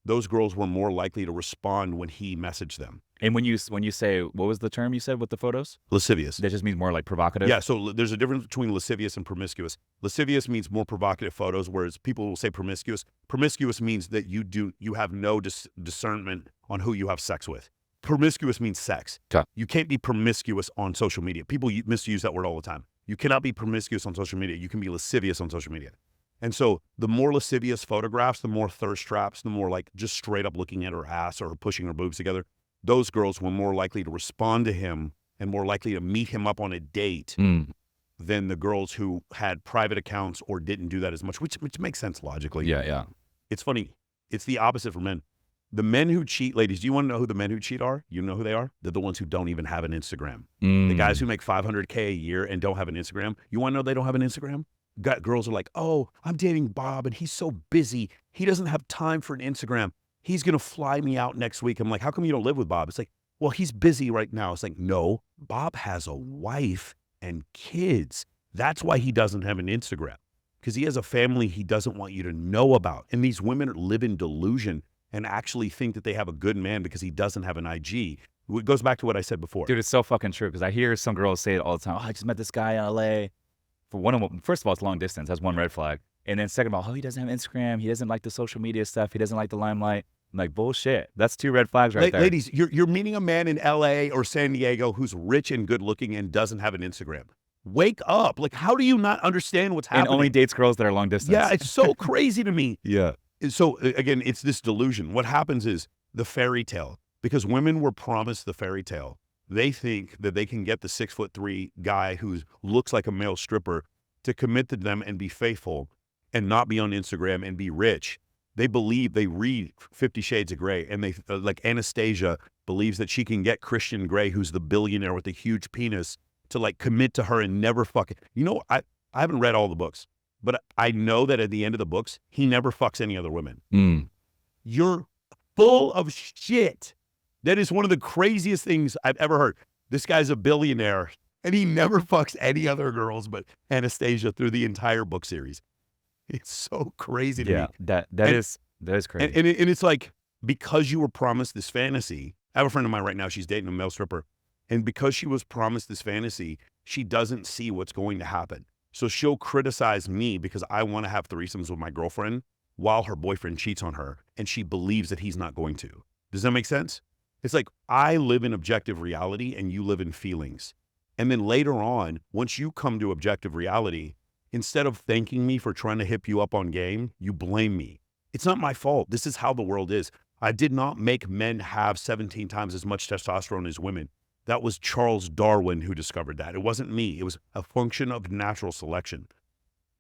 Those girls were more likely to respond when he messaged them. And when you say, what was the term you said with the photos? Lascivious. That just means more like provocative? Yeah, so there's a difference between lascivious and promiscuous. Lascivious means more provocative photos, whereas people will say promiscuous. Promiscuous means that you have no discernment on who you have sex with. Promiscuous means sex. Okay. You can't be promiscuous on social media. People misuse that word all the time. You cannot be promiscuous on social media. You can be lascivious on social media. And so the more lascivious photographs, the more thirst traps, the more like just straight up looking at her ass or pushing her boobs together, those girls were more likely to respond to him and more likely to meet him up on a date than the girls who had private accounts or didn't do that as much, which makes sense logically. Yeah. It's funny. It's the opposite for men. The men who cheat, ladies, do you want to know who the men who cheat are? You know who they are? They're the ones who don't even have an Instagram. The guys who make $500K a year and don't have an Instagram. You want to know they don't have an Instagram? Girls are like, oh, I'm dating Bob and he's so busy. He doesn't have time for an Instagram. He's going to fly me out next week. I'm like, how come you don't live with Bob? It's like, well, he's busy right now. It's like, no, Bob has a wife and kids. That's why he doesn't have an Instagram, because he has a family he doesn't want you to know about. And these women live in delusion and actually think that they have a good man because he doesn't have an IG. It goes back to what I said before. Dude, it's so fucking true, because I hear some girls say it all the time. Oh, I just met this guy in LA. For one of them, first of all, it's long distance. That's one red flag. And then second of all, oh, he doesn't have Instagram. He doesn't like the social media stuff. He doesn't like the limelight. I'm like, bullshit. That's 2 red flags right there. Ladies, you're meeting a man in LA or San Diego who's rich and good looking and doesn't have an Instagram. Wake up. Like, how do you not understand what's happening? And only dates girls that are long distance. Yeah, it's so crazy to me. Yeah. So again, it's this delusion. What happens is the fairy tale, because women were promised the fairy tale. They think that they can get the 6'3" guy who looks like a male stripper to commit to them and be faithful and not be on Instagram and be rich. They read 50 Shades of Grey, and they like Anastasia believes that she can get Christian Grey, who's the billionaire with the huge penis, to like commit to her and never fuck it. You know, I haven't read all the books, but I know that at the end of the books, he never fucks any other women. You're full of shit. That is one of the craziest things I've ever heard. This guy's a billionaire and he never fucks any other girls but Anastasia through the entire book series. It's so crazy to me. That is crazy. And it's like, because you were promised this fantasy. I have a friend of mine right now, she's dating a male stripper. And because she was promised this fantasy, she doesn't see what's going to happen. So she'll criticize me because I want to have threesomes with my girlfriend while her boyfriend cheats on her. And she believes that he's not going to. Does that make sense? It's like, I live in objective reality and you live in feelings. And then later on, once you come to objective reality, instead of thanking me for trying to hip you up on game, you blame me. It's not my fault. This is how the world is. I did not make men have 17 times as much testosterone as women. That was Charles Darwin who discovered that. It wasn't me. It was a function of natural selection.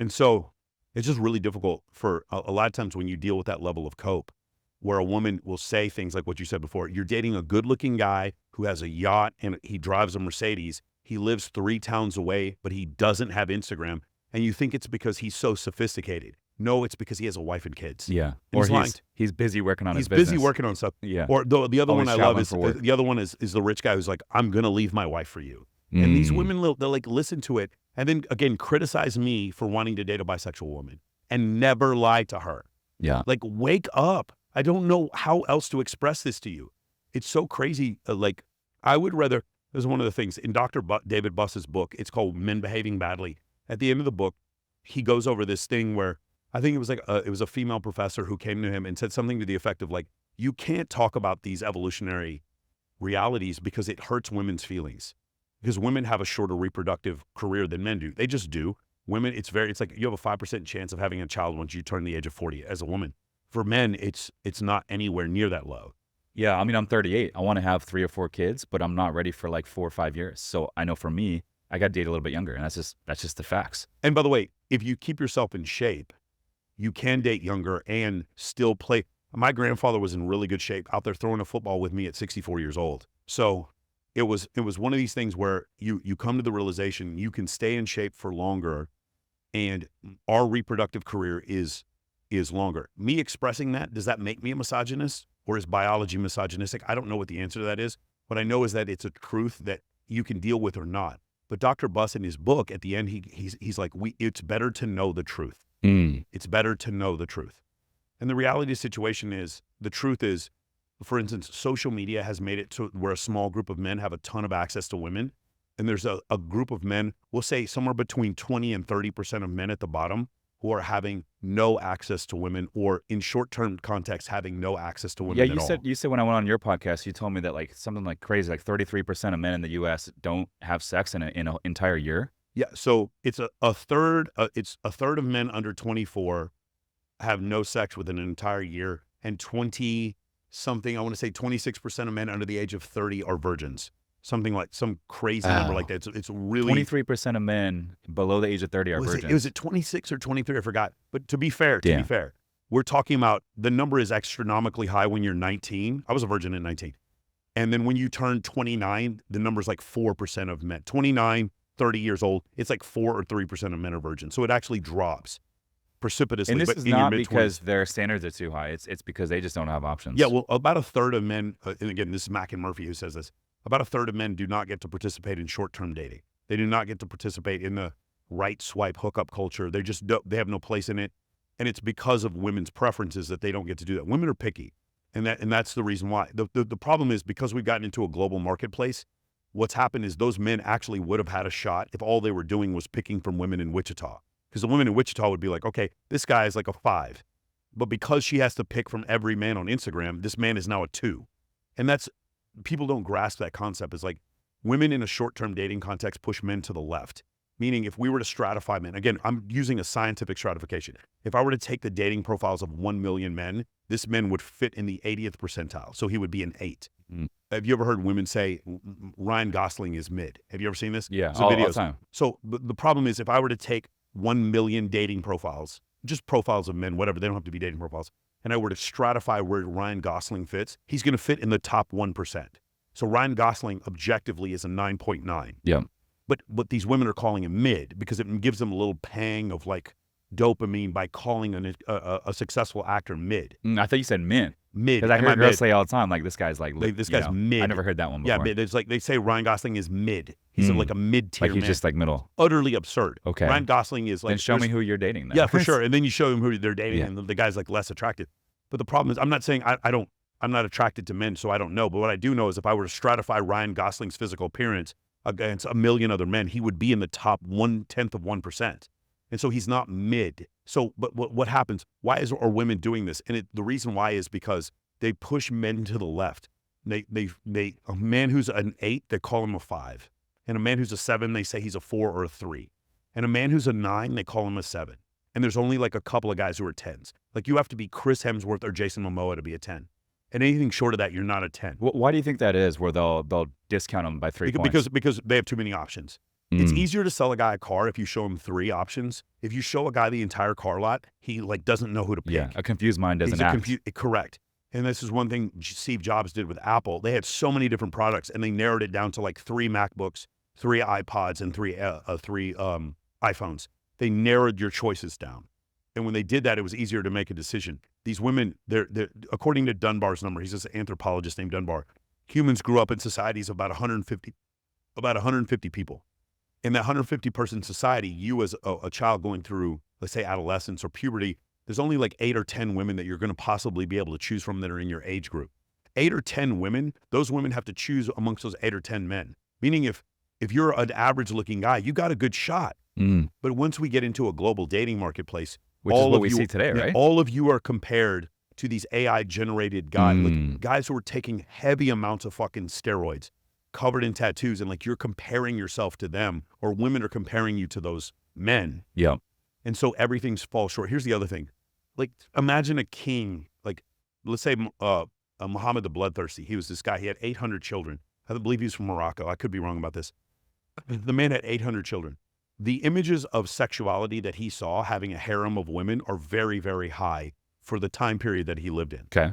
And so it's just really difficult for a lot of times when you deal with that level of cope, where a woman will say things like what you said before. You're dating a good-looking guy who has a yacht and he drives a Mercedes. He lives 3 towns away, but he doesn't have Instagram. And you think it's because he's so sophisticated. No, it's because he has a wife and kids. Yeah. And Or he's busy working on his business. He's busy working on stuff. Yeah. Or the other Always one I love is traveling for work. the other one is the rich guy who's like, I'm going to leave my wife for you. And these women, they'll like listen to it and then again, criticize me for wanting to date a bisexual woman and never lie to her. Yeah. Like, wake up. I don't know how else to express this to you. It's so crazy. Like, I would rather, this is one of the things in Dr. David Buss's book, it's called Men Behaving Badly. At the end of the book, he goes over this thing where I think it was like, it was a female professor who came to him and said something to the effect of like, you can't talk about these evolutionary realities because it hurts women's feelings. Because women have a shorter reproductive career than men do. They just do. Women, it's like you have a 5% chance of having a child once you turn the age of 40 as a woman. For men, it's not anywhere near that low. Yeah, I mean, I'm 38. I want to have 3 or 4 kids, but I'm not ready for like 4 or 5 years. So I know for me, I got to date a little bit younger, and that's just the facts. And by the way, if you keep yourself in shape, you can date younger and still play. My grandfather was in really good shape, out there throwing a football with me at 64 years old. So it was one of these things where you come to the realization you can stay in shape for longer, and our reproductive career is longer. Me expressing that, does that make me a misogynist, or is biology misogynistic? I don't know what the answer to that is. What I know is that it's a truth that you can deal with or not. But Dr. Buss in his book, at the end, he's like, it's better to know the truth. It's better to know the truth. And the reality of the situation is, the truth is, for instance, social media has made it to where a small group of men have a ton of access to women. And there's a group of men, we'll say somewhere between 20 and 30% of men at the bottom who are having no access to women, or in short-term context, having no access to women at all. You said when I went on your podcast, you told me that like something like crazy, like 33% of men in the U.S. don't have sex in an entire year. Yeah, so it's a third of men under 24 have no sex within an entire year, and 27% something, I want to say 26% of men under the age of 30 are virgins. Something like some crazy number like that. It's really 23% of men below the age of 30 are virgins. Was it 26 or 23? I forgot. But to be fair, we're talking about the number is astronomically high when you're 19. I was a virgin at 19. And then when you turn 29, the number's like 4% of men. 29, 30 years old, it's like 4 or 3% of men are virgins. So it actually drops precipitously. And this but is in your not mid-20s, because their standards are too high. It's because they just don't have options. Yeah, well, about a third of men, and again, this is Mack and Murphy who says this, about a third of men do not get to participate in short-term dating. They do not get to participate in the right swipe hookup culture. They just don't, they have no place in it. And it's because of women's preferences that they don't get to do that. Women are picky. And that's the reason why. The problem is because we've gotten into a global marketplace, what's happened is those men actually would have had a shot if all they were doing was picking from women in Wichita. Because the women in Wichita would be like, okay, this guy is like a 5. But because she has to pick from every man on Instagram, this man is now a 2. And that's, people don't grasp that concept. It's like women in a short-term dating context push men to the left. Meaning if we were to stratify men, again, I'm using a scientific stratification. If I were to take the dating profiles of 1 million men, this man would fit in the 80th percentile. So he would be an 8. Have you ever heard women say Ryan Gosling is mid? Have you ever seen this? Yeah, all the time. So the problem is if I were to take 1 million dating profiles, just profiles of men, whatever, they don't have to be dating profiles, and I were to stratify where Ryan Gosling fits, he's going to fit in the top 1%. So Ryan Gosling objectively is a 9.9. Yeah. But these women are calling him mid because it gives them a little pang of like dopamine by calling a successful actor mid. I thought you said men. Mid. Because I hear girls say all the time, like, this guy's like, this guy's mid. I never heard that one before. Yeah, mid. It's like they say Ryan Gosling is mid. He's like a mid-tier Like he's man. just like middle. Utterly absurd. Okay. Ryan Gosling is like. Then show me who you're dating then. Yeah, for sure. And then you show him who they're dating, Yeah. and the guy's like less attractive. But the problem is, I'm not saying I'm not attracted to men, so I don't know. But what I do know is if I were to stratify Ryan Gosling's physical appearance against a million other men, he would be in the top 1/10 of 1%. And so he's not mid. So, but what happens? Why are women doing this? And the reason why is because they push men to the left. A man who's an 8, they call him a 5. And a man who's a 7, they say he's a 4 or a 3. And a man who's a 9, they call him a 7. And there's only like a couple of guys who are 10s. Like you have to be Chris Hemsworth or Jason Momoa to be a 10. And anything short of that, you're not a 10. Why do you think that is, where they'll discount them by 3 points? Because they have too many options. It's easier to sell a guy a car if you show him 3 options. If you show a guy the entire car lot, he like doesn't know who to pick. Yeah, a confused mind doesn't act. Correct. And this is one thing Steve Jobs did with Apple. They had so many different products, and they narrowed it down to like 3 MacBooks, 3 iPods, and 3 iPhones. They narrowed your choices down. And when they did that, it was easier to make a decision. These women, they're according to Dunbar's number, he's just an anthropologist named Dunbar, humans grew up in societies of about 150 people. In that 150-person society, you as a child going through, let's say, adolescence or puberty, there's only like 8 or 10 women that you're going to possibly be able to choose from that are in your age group. 8 or 10 women, those women have to choose amongst those 8 or 10 men. Meaning if you're an average-looking guy, you got a good shot. But once we get into a global dating marketplace, which is what we see today, right? All of you are compared to these AI-generated guys, like guys who are taking heavy amounts of fucking steroids, covered in tattoos, and like you're comparing yourself to them, or women are comparing you to those men. Yeah. And so everything's falls short. Here's the other thing. Like imagine a king, like let's say Muhammad the Bloodthirsty. He was this guy. He had 800 children. I believe he was from Morocco. I could be wrong about this. The man had 800 children. The images of sexuality that he saw having a harem of women are very, very high for the time period that he lived in. Okay.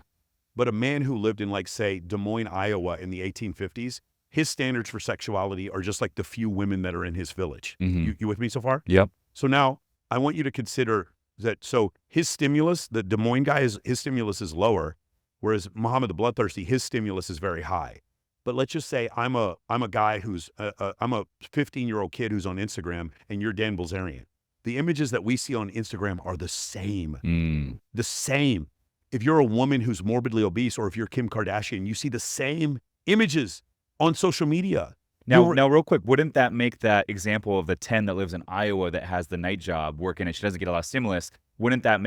But a man who lived in like, say, Des Moines, Iowa in the 1850s, his standards for sexuality are just like the few women that are in his village. You with me so far? Yep. So now I want you to consider that. So his stimulus, the Des Moines guy, his stimulus is lower, whereas Muhammad the Bloodthirsty, his stimulus is very high. But let's just say I'm a guy who's I'm a 15-year-old kid who's on Instagram, and you're Dan Bilzerian. The images that we see on Instagram are the same. The same. If you're a woman who's morbidly obese, or if you're Kim Kardashian, you see the same images on social media. Now, real quick, wouldn't that make that example of the 10 that lives in Iowa that has the night job working and she doesn't get a lot of stimulus, wouldn't that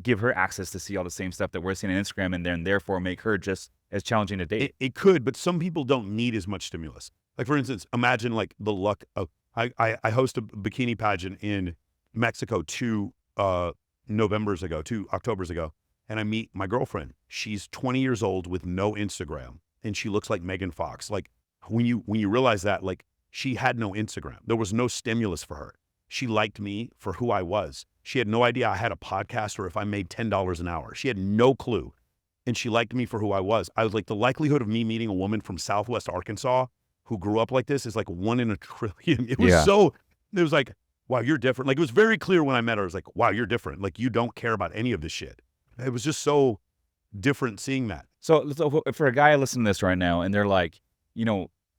give her access to see all the same stuff that we're seeing on Instagram, and then therefore make her just as challenging to date? It could, but some people don't need as much stimulus. Like for instance, imagine like the luck of, I host a bikini pageant in Mexico 2 Octobers ago. and I meet my girlfriend. She's 20 years old with no Instagram, and she looks like Megan Fox. Like when you realize that, like she had no Instagram. There was no stimulus for her. She liked me for who I was. She had no idea I had a podcast or if I made $10 an hour. She had no clue. And she liked me for who I was. I was like, the likelihood of me meeting a woman from Southwest Arkansas who grew up like this is like 1 in a trillion. It was like, wow, you're different. Like it was very clear when I met her. I was like, wow, you're different. Like you don't care about any of this shit. It was just so different seeing that. So for a guy listening to this right now and they're like,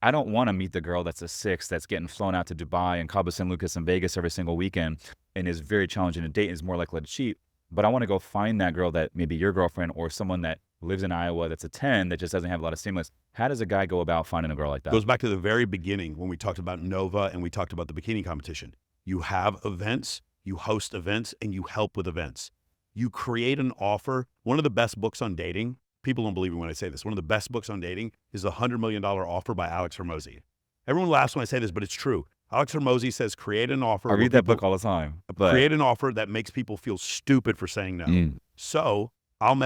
I don't want to meet the girl that's a 6 that's getting flown out to Dubai and Cabo San Lucas and Vegas every single weekend and is very challenging to date and is more likely to cheat. But I want to go find that girl that maybe your girlfriend or someone that lives in Iowa that's a 10 that just doesn't have a lot of stimulus. How does a guy go about finding a girl like that? Goes back to the very beginning when we talked about Nova and we talked about the bikini competition. You have events, you host events, and you help with events. You create an offer. One of the best books on dating, people don't believe me when I say this, one of the best books on dating is the $100 Million Offer by Alex Hormozi. Everyone laughs when I say this, but it's true. Alex Hormozi says, create an offer. I read that book all the time. Create an offer that makes people feel stupid for saying no. So I'll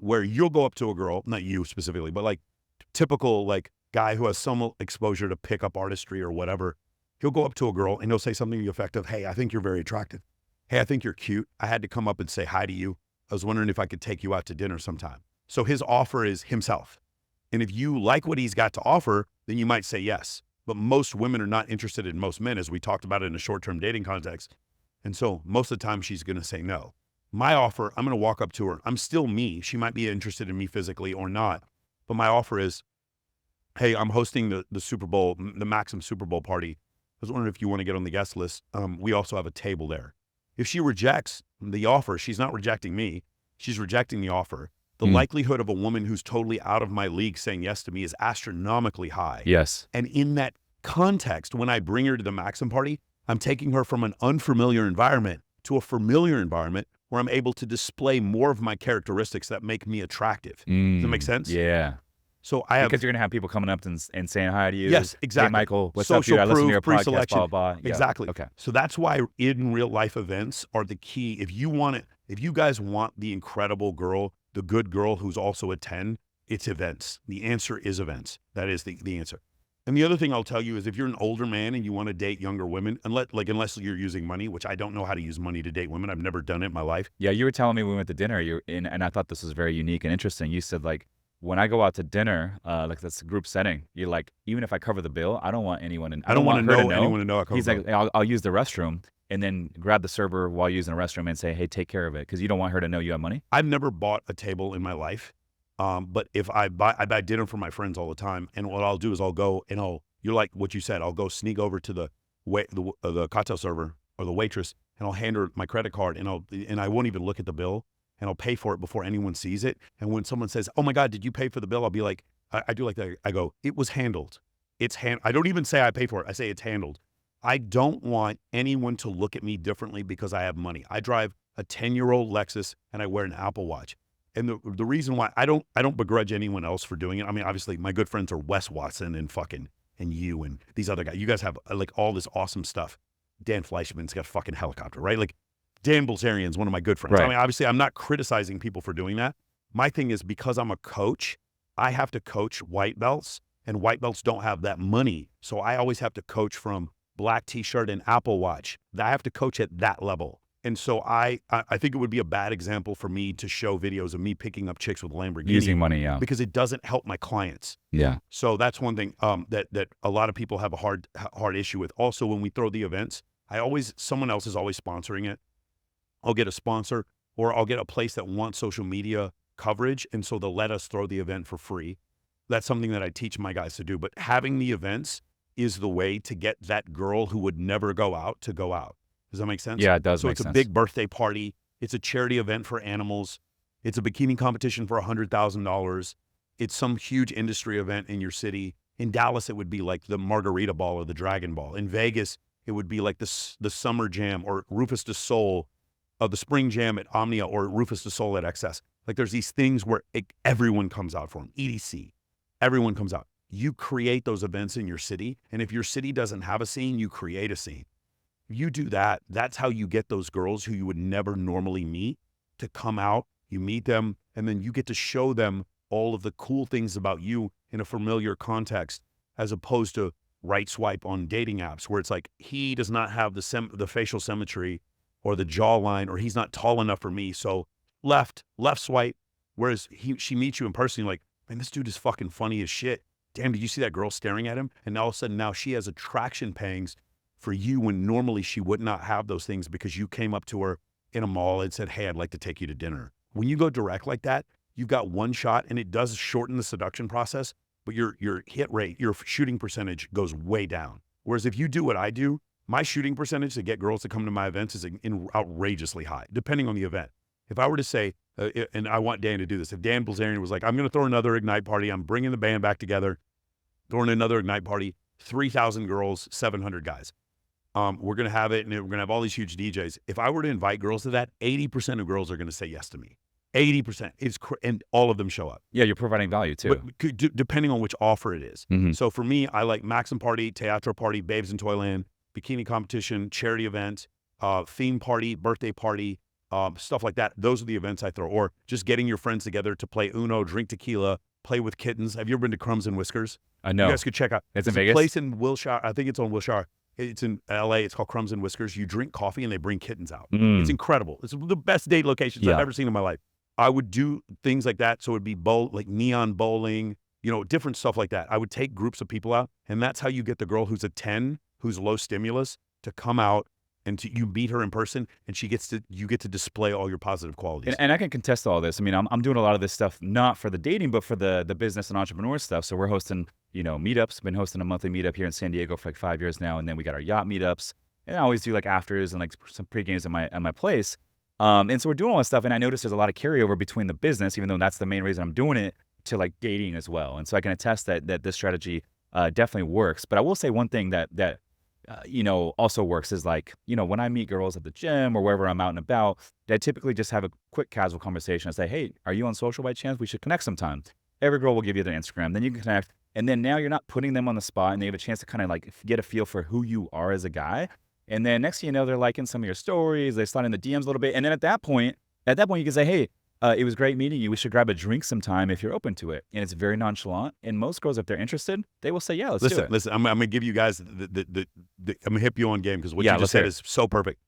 where you'll go up to a girl, not you specifically, but like typical like guy who has some exposure to pickup artistry or whatever. He'll go up to a girl and he'll say something to the effect of, hey, I think you're very attractive. Hey, I think you're cute. I had to come up and say hi to you. I was wondering if I could take you out to dinner sometime. So his offer is himself. And if you like what he's got to offer, then you might say yes. But most women are not interested in most men, as we talked about it in a short-term dating context. And so most of the time she's going to say no. My offer, I'm going to walk up to her. I'm still me. She might be interested in me physically or not. But my offer is, hey, I'm hosting the Super Bowl, the Maxim Super Bowl party. I was wondering if you want to get on the guest list. We also have a table there. If she rejects the offer, she's not rejecting me. She's rejecting the offer. The likelihood of a woman who's totally out of my league saying yes to me is astronomically high. Yes. And in that context, when I bring her to the Maxim party, I'm taking her from an unfamiliar environment to a familiar environment where I'm able to display more of my characteristics that make me attractive. Does that make sense? Yeah. So I have, because you're going to have people coming up and saying hi to you. Yes, exactly. Hey, Michael, what's Social up, dude? I listen to your proof, podcast, pre-selection. blah, blah, blah. Yeah. Exactly. Okay. So that's why in real life events are the key. If you want it, if you guys want the incredible girl, the good girl who's also a 10, it's events. The answer is events. That is the answer. And the other thing I'll tell you is if you're an older man and you want to date younger women, unless you're using money, which I don't know how to use money to date women. I've never done it in my life. Yeah, you were telling me when we went to dinner, and I thought this was very unique and interesting. You said like, when I go out to dinner, like that's a group setting, you're like, even if I cover the bill, I don't want anyone I don't want her to know. Anyone to know I cover He's the like, bill. I'll use the restroom and then grab the server while using the restroom and say, hey, take care of it. Because you don't want her to know you have money. I've never bought a table in my life. But if I buy dinner for my friends all the time. And what I'll do is I'll go and you're like what you said, I'll go sneak over to the cocktail server or the waitress and I'll hand her my credit card and I won't even look at the bill and I'll pay for it before anyone sees it. And when someone says, oh my God, did you pay for the bill? I'll be like, I do like that. I go, it was handled. I don't even say I pay for it. I say it's handled. I don't want anyone to look at me differently because I have money. I drive a 10-year-old Lexus and I wear an Apple Watch. And the reason why I don't begrudge anyone else for doing it. I mean, obviously my good friends are Wes Watson and you and these other guys. You guys have like all this awesome stuff. Dan Fleischman's got a fucking helicopter, right? Like Dan Bilzerian's one of my good friends. Right. I mean, obviously I'm not criticizing people for doing that. My thing is because I'm a coach, I have to coach white belts and white belts don't have that money. So I always have to coach from black t-shirt and Apple Watch. I have to coach at that level. And so I think it would be a bad example for me to show videos of me picking up chicks with Lamborghini. Using money, yeah. Because it doesn't help my clients. Yeah. So that's one thing that a lot of people have a hard issue with. Also, when we throw the events, someone else is always sponsoring it. I'll get a sponsor or I'll get a place that wants social media coverage. And so they'll let us throw the event for free. That's something that I teach my guys to do. But having the events is the way to get that girl who would never go out to go out. Does that make sense? Yeah, it does. So it's a big birthday party. It's a charity event for animals. It's a bikini competition for $100,000. It's some huge industry event in your city. In Dallas, it would be like the Margarita Ball or the Dragon Ball. In Vegas, it would be like the Summer Jam or Rufus du Sol, the Spring Jam at Omnia or Rufus du Sol at XS. Like there's these things where everyone comes out for them. EDC, everyone comes out. You create those events in your city. And if your city doesn't have a scene, you create a scene. You do that, that's how you get those girls who you would never normally meet to come out. you meet them, and then you get to show them all of the cool things about you in a familiar context, as opposed to right swipe on dating apps where it's like, he does not have the facial symmetry or the jawline, or he's not tall enough for me. So left swipe. Whereas she meets you in person, you're like, man, this dude is fucking funny as shit. Damn, did you see that girl staring at him? And all of a sudden now she has attraction pangs for you when normally she would not have those things because you came up to her in a mall and said, hey, I'd like to take you to dinner. When you go direct like that, you've got one shot, and it does shorten the seduction process, but your hit rate, your shooting percentage goes way down. Whereas if you do what I do, my shooting percentage to get girls to come to my events is outrageously high, depending on the event. If I were to say, and I want Dan to do this, if Dan Bilzerian was like, I'm going to throw another Ignite party, I'm bringing the band back together, throwing another Ignite party, 3,000 girls, 700 guys. We're going to have it, and we're going to have all these huge DJs. If I were to invite girls to that, 80% of girls are going to say yes to me. 80% and all of them show up. Yeah, you're providing value too. But depending on which offer it is. Mm-hmm. So for me, I like Maxim Party, Teatro Party, Babes in Toyland, Bikini Competition, Charity Event, Theme Party, Birthday Party, stuff like that. Those are the events I throw. Or just getting your friends together to play Uno, drink tequila, play with kittens. Have you ever been to Crumbs and Whiskers? I know. You guys could check out. It's in Vegas? A place in Wilshire. I think it's on Wilshire. It's in LA. It's called Crumbs and Whiskers. You drink coffee and they bring kittens out. It's incredible. It's the best date locations I've ever seen in my life. I would do things like that. So it'd be like neon bowling, different stuff like that. I would take groups of people out, and that's how you get the girl who's a 10, who's low stimulus, to come out, and you meet her in person, and you get to display all your positive qualities. And I can contest all this. I mean, I'm doing a lot of this stuff, not for the dating, but for the business and entrepreneur stuff. So we're hosting, meetups. Been hosting a monthly meetup here in San Diego for like 5 years now. And then we got our yacht meetups, and I always do like afters and like some pre-games at my place. And so we're doing all this stuff, and I noticed there's a lot of carryover between the business, even though that's the main reason I'm doing it, to like dating as well. And so I can attest that this strategy definitely works. But I will say one thing that also works is like, when I meet girls at the gym or wherever I'm out and about, I typically just have a quick casual conversation and say, hey, are you on social by chance? We should connect sometime. Every girl will give you their Instagram. Then you can connect. And then now you're not putting them on the spot, and they have a chance to kind of like get a feel for who you are as a guy. And then next thing you know, they're liking some of your stories. They slide in the DMs a little bit. And then at that point, you can say, hey, it was great meeting you. We should grab a drink sometime if you're open to it. And it's very nonchalant. And most girls, if they're interested, they will say, yeah, let's do it. Listen, I'm going to give you guys I'm going to hip you on game, because what you just said is so perfect.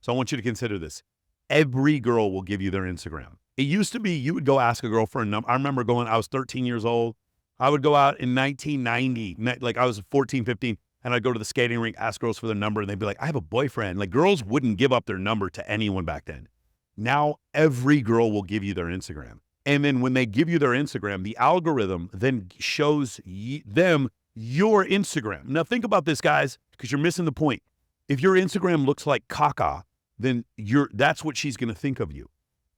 So I want you to consider this. Every girl will give you their Instagram. It used to be you would go ask a girl for a number. I remember I was 13 years old. I would go out in 1990, like I was 14, 15. And I'd go to the skating rink, ask girls for their number, and they'd be like, I have a boyfriend. Like, girls wouldn't give up their number to anyone back then. Now, every girl will give you their Instagram. And then when they give you their Instagram, the algorithm then shows them your Instagram. Now, think about this, guys, because you're missing the point. If your Instagram looks like caca, then that's what she's going to think of you.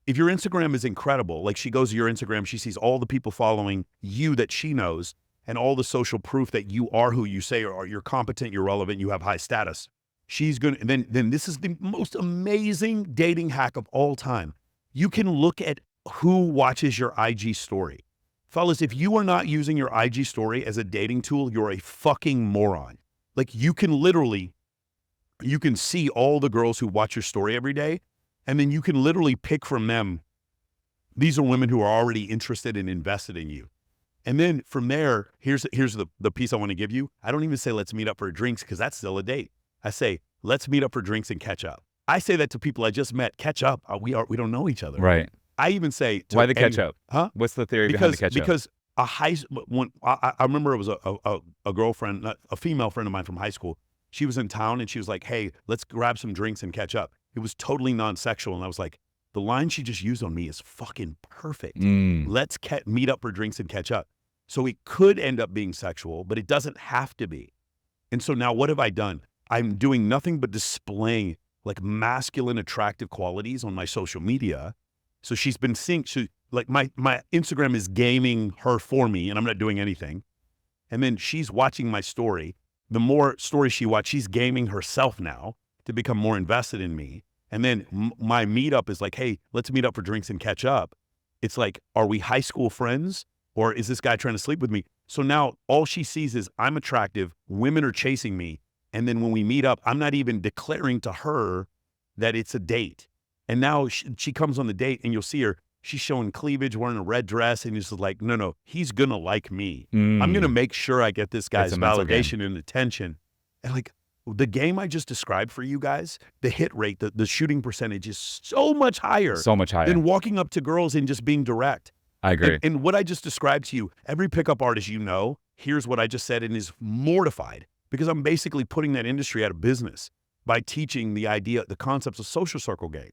If your Instagram is incredible, like she goes to your Instagram, she sees all the people following you that she knows, and all the social proof that you are who you say are, you're competent, you're relevant, you have high status. She's going to, then this is the most amazing dating hack of all time. You can look at who watches your IG story. Fellas, if you are not using your IG story as a dating tool, you're a fucking moron. Like you can see all the girls who watch your story every day, and then you can literally pick from them. These are women who are already interested and invested in you. And then from there, here's the piece I want to give you. I don't even say, let's meet up for drinks, because that's still a date. I say, let's meet up for drinks and catch up. I say that to people I just met. Catch up. We don't know each other. Right. I even say, why the catch up? Huh? What's the theory behind the catch up? Because I remember it was a girlfriend, a female friend of mine from high school. She was in town and she was like, hey, let's grab some drinks and catch up. It was totally non-sexual. And I was like, the line she just used on me is fucking perfect. Let's meet up for drinks and catch up. So it could end up being sexual, but it doesn't have to be. And so now what have I done? I'm doing nothing but displaying like masculine attractive qualities on my social media. So she's been seeing, like my Instagram is gaming her for me, and I'm not doing anything. And then she's watching my story. The more stories she watches, she's gaming herself now to become more invested in me. And then my meetup is like, hey, let's meet up for drinks and catch up. It's like, are we high school friends, or is this guy trying to sleep with me? So now all she sees is I'm attractive, women are chasing me. And then when we meet up, I'm not even declaring to her that it's a date. And now she comes on the date, and you'll see her, She's showing cleavage, wearing a red dress, and he's just like, no, he's gonna like me. I'm Mm. gonna make sure I get this It's guy's a mental game. validation and attention. And like the game I just described for you guys, the hit rate, the shooting percentage is so much higher So much higher. than walking up to girls and just being direct. I agree. And what I just described to you, every pickup artist hears what I just said and is mortified because I'm basically putting that industry out of business by teaching the concepts of social circle game.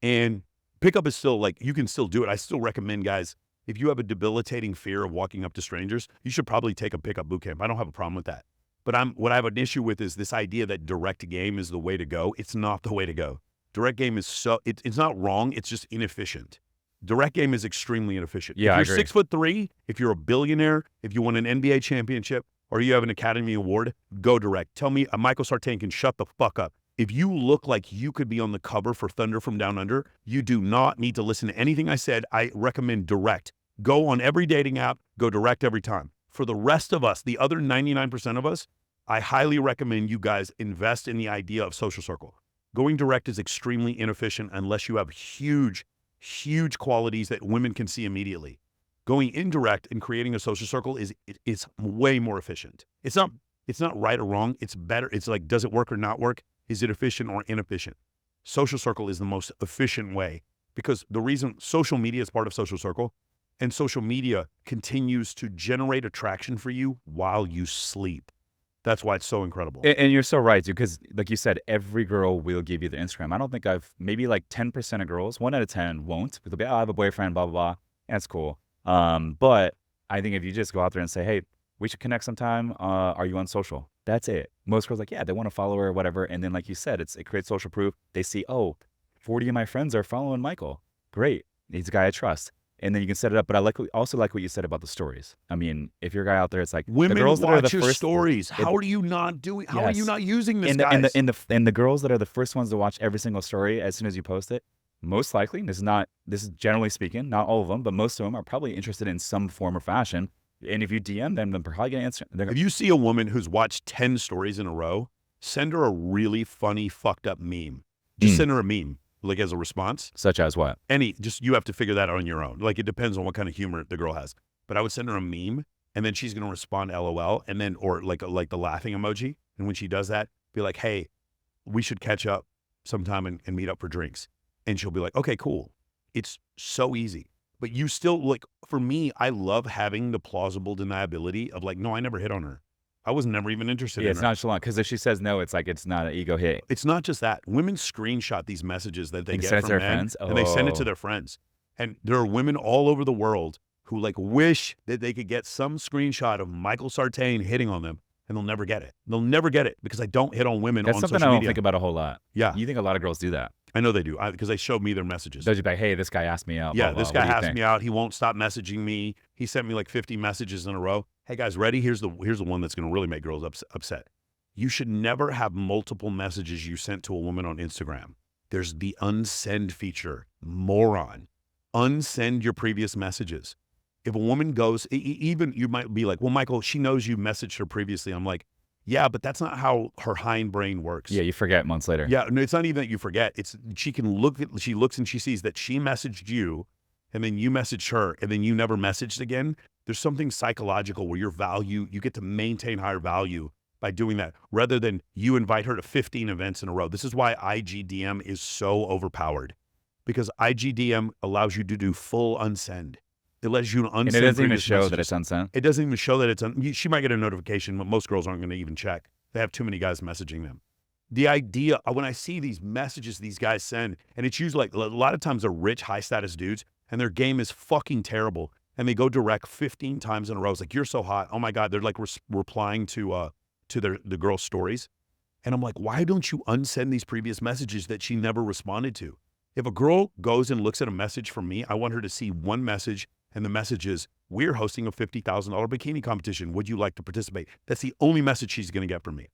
And pickup is still like, you can still do it. I still recommend guys, if you have a debilitating fear of walking up to strangers, you should probably take a pickup boot camp. I don't have a problem with that. But what I have an issue with is this idea that direct game is the way to go. It's not the way to go. Direct game is it's not wrong. It's just inefficient. Direct game is extremely inefficient. Yeah, if you're 6'3", if you're a billionaire, if you won an NBA championship, or you have an Academy Award, go direct. Tell me, Michael Sartain can shut the fuck up. If you look like you could be on the cover for Thunder from Down Under, you do not need to listen to anything I said. I recommend direct. Go on every dating app, go direct every time. For the rest of us, the other 99% of us, I highly recommend you guys invest in the idea of social circle. Going direct is extremely inefficient unless you have huge qualities that women can see immediately. Going indirect and creating a social circle is way more efficient. It's not right or wrong. It's better. It's like, does it work or not work? Is it efficient or inefficient? Social circle is the most efficient way because the reason social media is part of social circle and social media continues to generate attraction for you while you sleep. That's why it's so incredible. And you're so right, dude, because like you said, every girl will give you the Instagram. I don't think maybe like 10% of girls, 1 out of 10 won't. They'll be, oh, I have a boyfriend, blah, blah, blah. That's cool. But I think if you just go out there and say, hey, we should connect sometime. Are you on social? That's it. Most girls like, yeah, they want to follow her or whatever. And then like you said, it creates social proof. They see, oh, 40 of my friends are following Michael. Great. He's a guy I trust. And then you can set it up. But I also like what you said about the stories. I mean, if you're a guy out there, it's like women the girls that are watch the your first stories. How are you not doing? How are you not using this, guys? And the girls that are the first ones to watch every single story as soon as you post it, most likely, this is generally speaking, not all of them, but most of them are probably interested in some form or fashion. And if you DM them, they're probably going to answer. If you see a woman who's watched 10 stories in a row, send her a really funny, fucked up meme. Just send her a meme, like as a response. Such as what? You have to figure that out on your own. Like it depends on what kind of humor the girl has. But I would send her a meme and then she's going to respond LOL and then, or like the laughing emoji. And when she does that, be like, hey, we should catch up sometime and meet up for drinks. And she'll be like, okay, cool. It's so easy. But you still, like, for me, I love having the plausible deniability of like, no, I never hit on her. I was never even interested in her. It's nonchalant because if she says no, it's like it's not an ego hit. It's not just that. Women screenshot these messages that they get from their men, friends? and they send it to their friends. And there are women all over the world who like wish that they could get some screenshot of Michael Sartain hitting on them, and they'll never get it. They'll never get it because I don't hit on women That's on something social I don't media. think about a whole lot. Yeah. You think a lot of girls do that? I know they do because they showed me their messages. They'll just be like, hey, this guy asked me out. Yeah, blah, this blah. guy What do you asked think? me out. He won't stop messaging me. He sent me like 50 messages in a row. Hey guys, ready? Here's the one that's going to really make girls upset. You should never have multiple messages you sent to a woman on Instagram. There's the unsend feature. Moron. Unsend your previous messages. If a woman goes, even you might be like, well, Michael, she knows you messaged her previously. I'm like, yeah, but that's not how her hindbrain works. Yeah, you forget months later. Yeah, no, it's not even that you forget. It's she looks and she sees that she messaged you and then you messaged her and then you never messaged again. There's something psychological where you get to maintain higher value by doing that rather than you invite her to 15 events in a row. This is why IGDM is so overpowered because IGDM allows you to do full unsend. It lets you unsend. And it doesn't even previous show messages. that it's unsent. It doesn't even show that it's she might get a notification, but most girls aren't going to even check. They have too many guys messaging them. The idea, when I see these messages these guys send, and it's usually like a lot of times they're rich, high status dudes, and their game is fucking terrible. And they go direct 15 times in a row. It's like, you're so hot. Oh my God. They're like replying to the girl's stories. And I'm like, why don't you unsend these previous messages that she never responded to? If a girl goes and looks at a message from me, I want her to see one message. And the message is, we're hosting a $50,000 bikini competition. Would you like to participate? That's the only message she's going to get from me.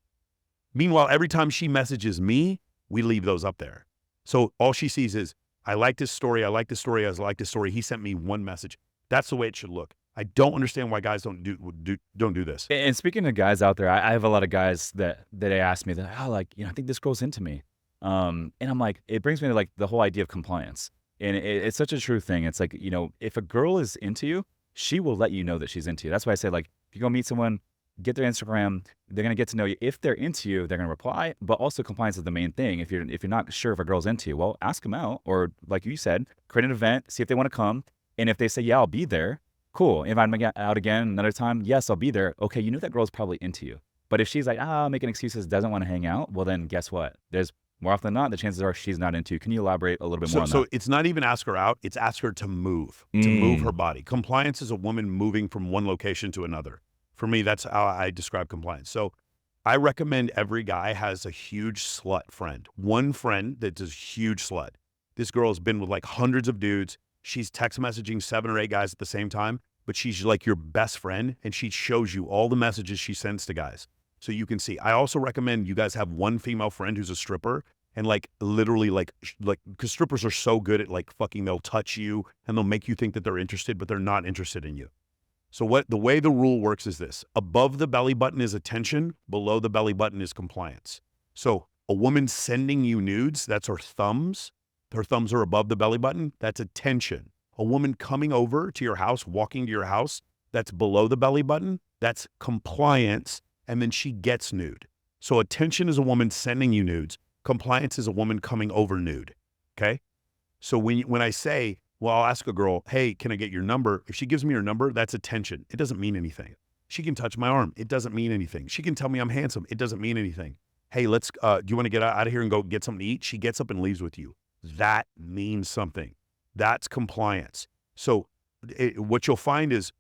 Meanwhile, every time she messages me, we leave those up there. So all she sees is, I like this story. I like this story. I like this story. He sent me one message. That's the way it should look. I don't understand why guys don't do this. And speaking of guys out there, I have a lot of guys that they ask me that, I think this girl's into me. And I'm like, it brings me to like the whole idea of compliance. And it's such a true thing. It's like, if a girl is into you, she will let you know that she's into you. That's why I say, like, if you go meet someone, get their Instagram, they're going to get to know you. If they're into you, they're going to reply, but also compliance is the main thing. If you're not sure if a girl's into you, well, ask them out, or like you said, create an event, see if they want to come. And if they say, yeah, I'll be there, cool. Invite them out again another time. Yes, I'll be there. Okay, you know that girl's probably into you. But if she's like, making excuses, doesn't want to hang out, well, then guess what? There's more often than not, the chances are she's not into you. Can you elaborate a little bit more on that? So it's not even ask her out, it's ask her to move her body. Compliance is a woman moving from one location to another. For me, that's how I describe compliance. So I recommend every guy has a huge slut friend. One friend that's a huge slut. This girl has been with like hundreds of dudes. She's text messaging 7 or 8 guys at the same time, but she's like your best friend, and she shows you all the messages she sends to guys. So you can see. I also recommend you guys have one female friend who's a stripper, and like literally like because strippers are so good at like fucking, they'll touch you and they'll make you think that they're interested, but they're not interested in you. So the way the rule works is this: above the belly button is attention, below the belly button is compliance. So a woman sending you nudes, that's her thumbs. Her thumbs are above the belly button, that's attention. A woman coming over to your house, walking to your house, that's below the belly button, that's compliance. And then she gets nude. So attention is a woman sending you nudes. Compliance is a woman coming over nude, okay? So when I say, well, I'll ask a girl, hey, can I get your number? If she gives me her number, that's attention. It doesn't mean anything. She can touch my arm. It doesn't mean anything. She can tell me I'm handsome. It doesn't mean anything. Hey, do you want to get out of here and go get something to eat? She gets up and leaves with you. That means something. That's compliance. So what you'll find is,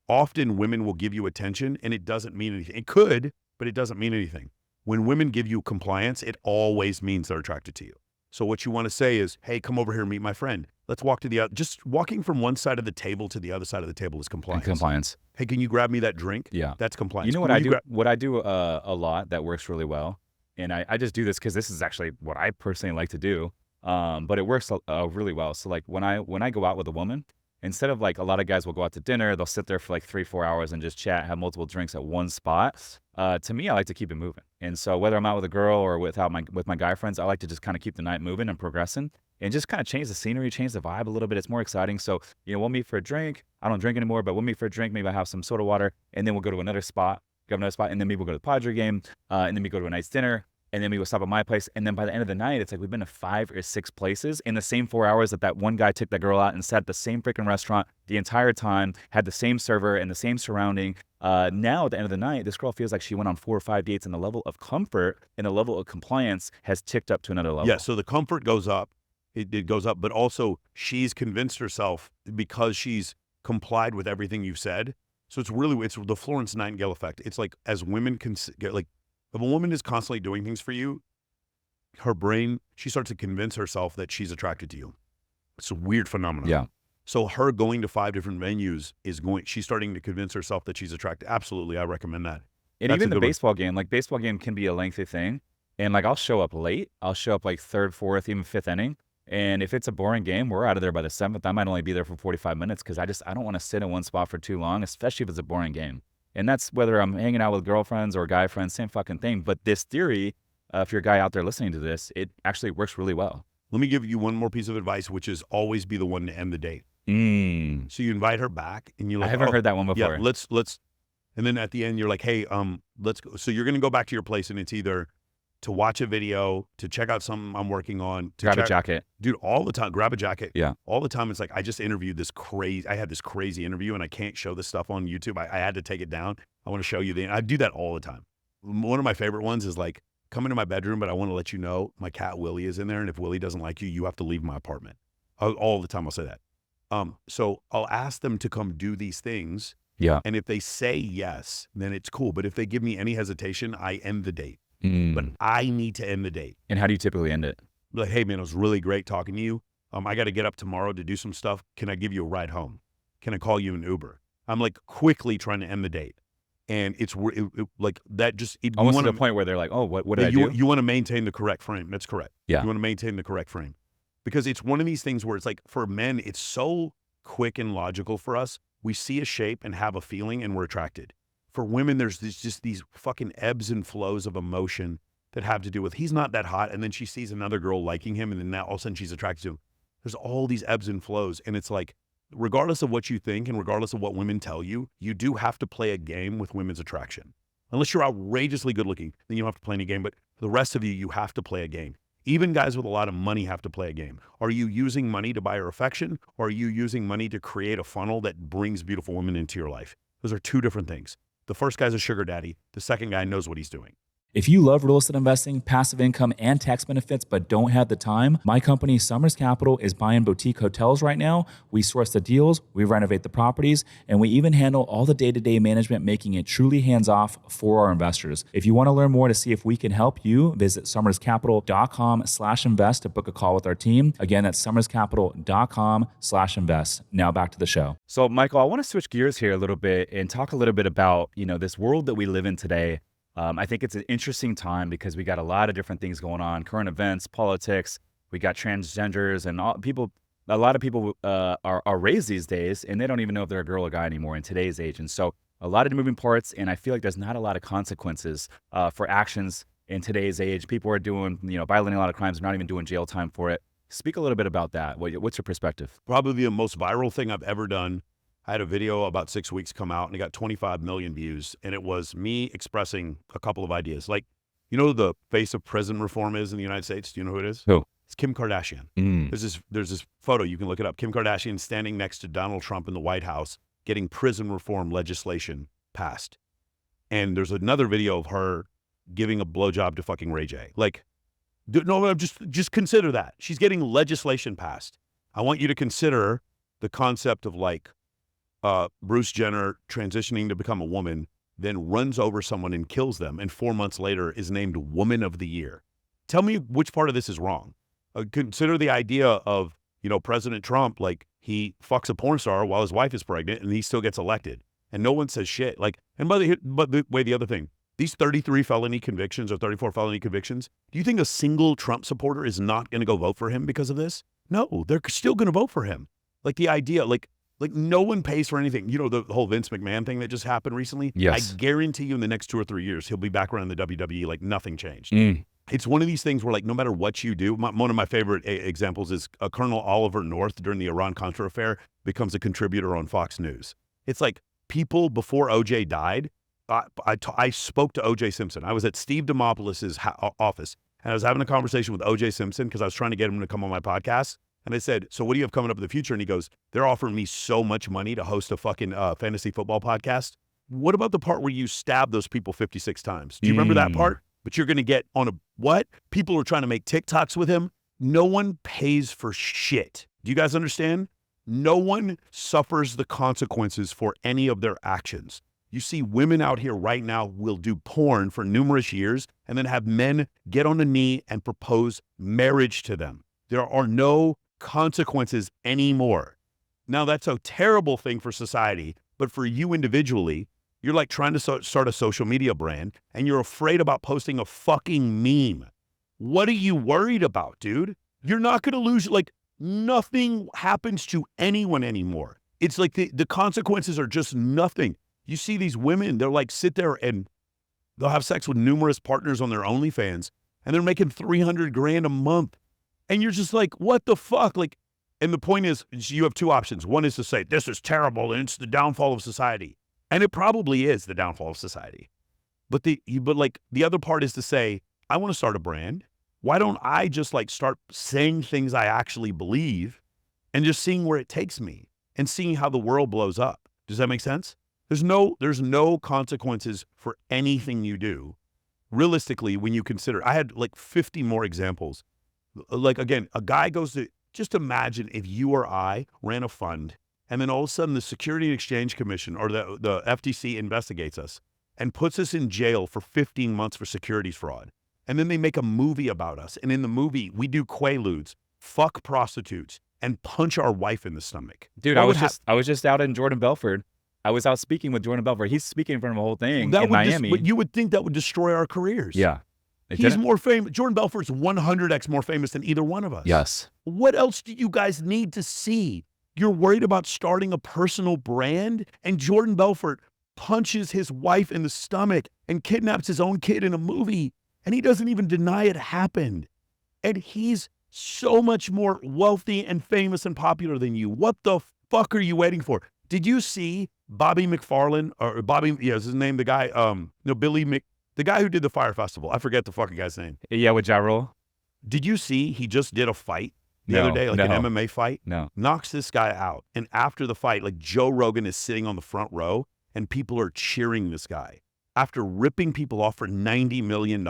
often women will give you attention and it doesn't mean anything. It could, but it doesn't mean anything. When women give you compliance, it always means they're attracted to you. So what you want to say is, hey, come over here and meet my friend. Let's walk to the other. Just walking from one side of the table to the other side of the table is compliance. And compliance. Hey, can you grab me that drink? Yeah. That's compliance. You know what I do? What I do a lot that works really well, and I just do this because this is actually what I personally like to do, but it works really well. So like when I go out with a woman, instead of like a lot of guys will go out to dinner, they'll sit there for like 3-4 hours and just chat, have multiple drinks at one spot. To me, I like to keep it moving. And so whether I'm out with a girl or with my guy friends, I like to just kind of keep the night moving and progressing and just kind of change the scenery, change the vibe a little bit. It's more exciting. So, we'll meet for a drink. I don't drink anymore, but we'll meet for a drink. Maybe I have some soda water, and then we'll go to another spot, and then maybe we'll go to the Padre game, and then we go to a nice dinner. And then we will stop at my place. And then by the end of the night, it's like we've been to 5 or 6 places in the same 4 hours that one guy took that girl out and sat at the same freaking restaurant the entire time, had the same server and the same surrounding. Now at the end of the night, this girl feels like she went on 4 or 5 dates, and the level of comfort and the level of compliance has ticked up to another level. Yeah, so the comfort goes up. It goes up, but also she's convinced herself because she's complied with everything you've said. So it's the Florence Nightingale effect. It's like, as women can get like, if a woman is constantly doing things for you, her brain, she starts to convince herself that she's attracted to you. It's a weird phenomenon. Yeah. So her going to 5 different venues she's starting to convince herself that she's attracted. Absolutely. I recommend that. And even the baseball game, like baseball game can be a lengthy thing. And like I'll show up late. I'll show up like 3rd, 4th, even 5th inning. And if it's a boring game, we're out of there by the 7th. I might only be there for 45 minutes because I don't want to sit in one spot for too long, especially if it's a boring game. And that's whether I'm hanging out with girlfriends or guy friends, same fucking thing. But this theory, if you're a guy out there listening to this, it actually works really well. Let me give you one more piece of advice, which is always be the one to end the date. So you invite her back and you're like, I haven't heard that one before. Yeah, let's, and then at the end you're like, hey, let's go. So you're going to go back to your place, and it's either to watch a video, to check out something I'm working on, to grab a jacket. Dude, all the time, grab a jacket. Yeah. All the time. It's like, I just interviewed I had this crazy interview, and I can't show this stuff on YouTube. I had to take it down. I want to show you I do that all the time. One of my favorite ones is like, come into my bedroom, but I want to let you know my cat Willie is in there. And if Willie doesn't like you, you have to leave my apartment. All the time I'll say that. So I'll ask them to come do these things. Yeah. And if they say yes, then it's cool. But if they give me any hesitation, I end the date. But I need to end the date. And how do you typically end it? Like, hey man, it was really great talking to you. I got to get up tomorrow to do some stuff. Can I give you a ride home? Can I call you an Uber? I'm like quickly trying to end the date. And it's like that almost to the point where they're like, oh, what did I do? You want to maintain the correct frame. That's correct. Yeah. You want to maintain the correct frame. Because it's one of these things where it's like, for men, it's so quick and logical for us. We see a shape and have a feeling and we're attracted. For women, there's just these fucking ebbs and flows of emotion that have to do with, he's not that hot, and then she sees another girl liking him, and then now all of a sudden she's attracted to him. There's all these ebbs and flows. And it's like, regardless of what you think and regardless of what women tell you, you do have to play a game with women's attraction. Unless you're outrageously good looking, then you don't have to play any game. But for the rest of you have to play a game. Even guys with a lot of money have to play a game. Are you using money to buy her affection, or are you using money to create a funnel that brings beautiful women into your life? Those are two different things. The first guy's a sugar daddy. The second guy knows what he's doing. If you love real estate investing, passive income, and tax benefits, but don't have the time, my company, Summers Capital, is buying boutique hotels right now. We source the deals, we renovate the properties, and we even handle all the day-to-day management, making it truly hands-off for our investors. If you want to learn more to see if we can help you, visit summerscapital.com/invest to book a call with our team. Again, that's summerscapital.com/invest. Now back to the show. So, Michael, I want to switch gears here a little bit and talk a little bit about, this world that we live in today. I think it's an interesting time because we got a lot of different things going on, current events, politics, we got transgenders, and a lot of people are raised these days, and they don't even know if they're a girl or guy anymore in today's age. And so a lot of moving parts, and I feel like there's not a lot of consequences for actions in today's age. People are doing, violating a lot of crimes, not even doing jail time for it. Speak a little bit about that. What's your perspective? Probably the most viral thing I've ever done. I had a video about 6 weeks come out and it got 25 million views. And it was me expressing a couple of ideas. Like, who the face of prison reform is in the United States? Do you know who it is? Who? It's Kim Kardashian. There's this photo, you can look it up. Kim Kardashian standing next to Donald Trump in the White House getting prison reform legislation passed. And there's another video of her giving a blowjob to fucking Ray J. Like, no, just consider that. She's getting legislation passed. I want you to consider the concept of like, Bruce Jenner transitioning to become a woman, then runs over someone and kills them, and 4 months later is named Woman of the Year. Tell me which part of this is wrong. Consider the idea of, President Trump, like he fucks a porn star while his wife is pregnant and he still gets elected and no one says shit. Like, and by the way, the other thing, these 33 felony convictions or 34 felony convictions, do you think a single Trump supporter is not going to go vote for him because of this? No, they're still going to vote for him. Like the idea, like no one pays for anything. The whole Vince McMahon thing that just happened recently? Yes. I guarantee you in the next 2 or 3 years, he'll be back around the WWE like nothing changed. It's one of these things where like no matter what you do, one of my favorite examples is Colonel Oliver North during the Iran-Contra affair becomes a contributor on Fox News. It's like people before OJ died, I spoke to OJ Simpson. I was at Steve Demopoulos' office and I was having a conversation with OJ Simpson because I was trying to get him to come on my podcast. And I said, so what do you have coming up in the future? And he goes, they're offering me so much money to host a fucking fantasy football podcast. What about the part where you stab those people 56 times? Do you remember that part? But you're going to get on a what? People are trying to make TikToks with him. No one pays for shit. Do you guys understand? No one suffers the consequences for any of their actions. You see women out here right now will do porn for numerous years and then have men get on a knee and propose marriage to them. There are no consequences anymore. Now that's a terrible thing for society, but for you individually, you're like trying to start a social media brand and you're afraid about posting a fucking meme. What are you worried about, dude? You're not going to lose, like nothing happens to anyone anymore. It's like the consequences are just nothing. You see these women, they're like sit there and they'll have sex with numerous partners on their OnlyFans and they're making $300,000 a month. And you're just like, what the fuck? Like, and the point is you have two options. One is to say, this is terrible and it's the downfall of society. And it probably is the downfall of society. But the other part is to say, I want to start a brand. Why don't I just like start saying things I actually believe and just seeing where it takes me and seeing how the world blows up? Does that make sense? There's no consequences for anything you do. Realistically, when you consider, I had like 50 more examples. Like, again, a guy goes to, just imagine if you or I ran a fund and then all of a sudden the Security and Exchange Commission or the FTC investigates us and puts us in jail for 15 months for securities fraud. And then they make a movie about us. And in the movie, we do quaaludes, fuck prostitutes, and punch our wife in the stomach. Dude, I was just out in Jordan Belfort. I was out speaking with Jordan Belfort. He's speaking in front of a whole thing in Miami. But you would think that would destroy our careers. Yeah. He's more famous. Jordan Belfort's 100x more famous than either one of us. Yes. What else do you guys need to see? You're worried about starting a personal brand, and Jordan Belfort punches his wife in the stomach and kidnaps his own kid in a movie, and he doesn't even deny it happened. And he's so much more wealthy and famous and popular than you. What the fuck are you waiting for? Did you see Bobby McFarlane or Bobby? Yeah, is his name the guy? No, the guy who did the Fire Festival. I forget the fucking guy's name. Yeah, with Ja Rule. Did you see he just did a fight the other day, like an MMA fight? No. Knocks this guy out, and after the fight, like Joe Rogan is sitting on the front row, and people are cheering this guy after ripping people off for $90 million.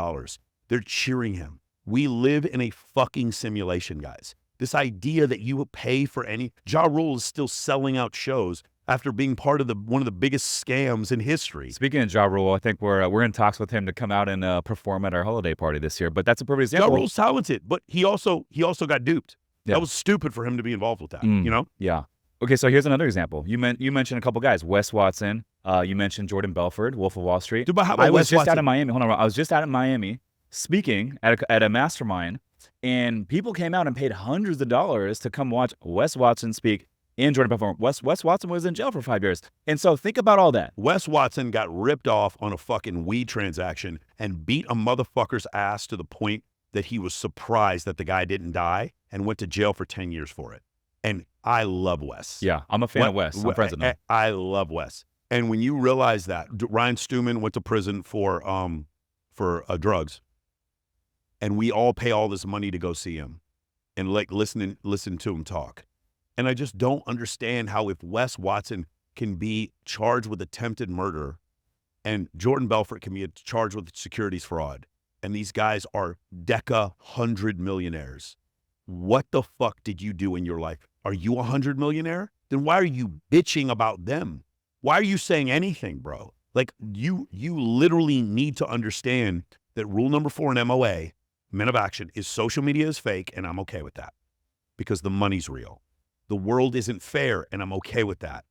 They're cheering him. We live in a fucking simulation, guys. This idea that you would pay for any... Ja Rule is still selling out shows after being part of one of the biggest scams in history. Speaking of Ja Rule, I think we're in talks with him to come out and perform at our holiday party this year. But that's a perfect example. Ja Rule's talented, but he also got duped. Yeah. That was stupid for him to be involved with that, you know? Yeah. Okay, so here's another example. You mentioned a couple guys, Wes Watson. You mentioned Jordan Belfort, Wolf of Wall Street. Dude, but how about I was Wes just Watson? out of Miami. Hold on, I was just out of Miami speaking at a mastermind, and people came out and paid hundreds of dollars to come watch Wes Watson speak and Jordan Belfort. Wes Watson was in jail for 5 years. And so think about all that. Wes Watson got ripped off on a fucking weed transaction and beat a motherfucker's ass to the point that he was surprised that the guy didn't die and went to jail for 10 years for it. And I love Wes. Yeah, I'm a fan of Wes. I'm friends with him. I love Wes. And when you realize that Ryan Stewman went to prison for drugs, and we all pay all this money to go see him and like listen to him talk. And I just don't understand how if Wes Watson can be charged with attempted murder and Jordan Belfort can be charged with securities fraud, and these guys are $100 millionaires. What the fuck did you do in your life? Are you $100 millionaire? Then why are you bitching about them? Why are you saying anything, bro? Like you literally need to understand that rule number 4 in MOA, Men of Action, is social media is fake, and I'm okay with that because the money's real. The world isn't fair, and I'm okay with that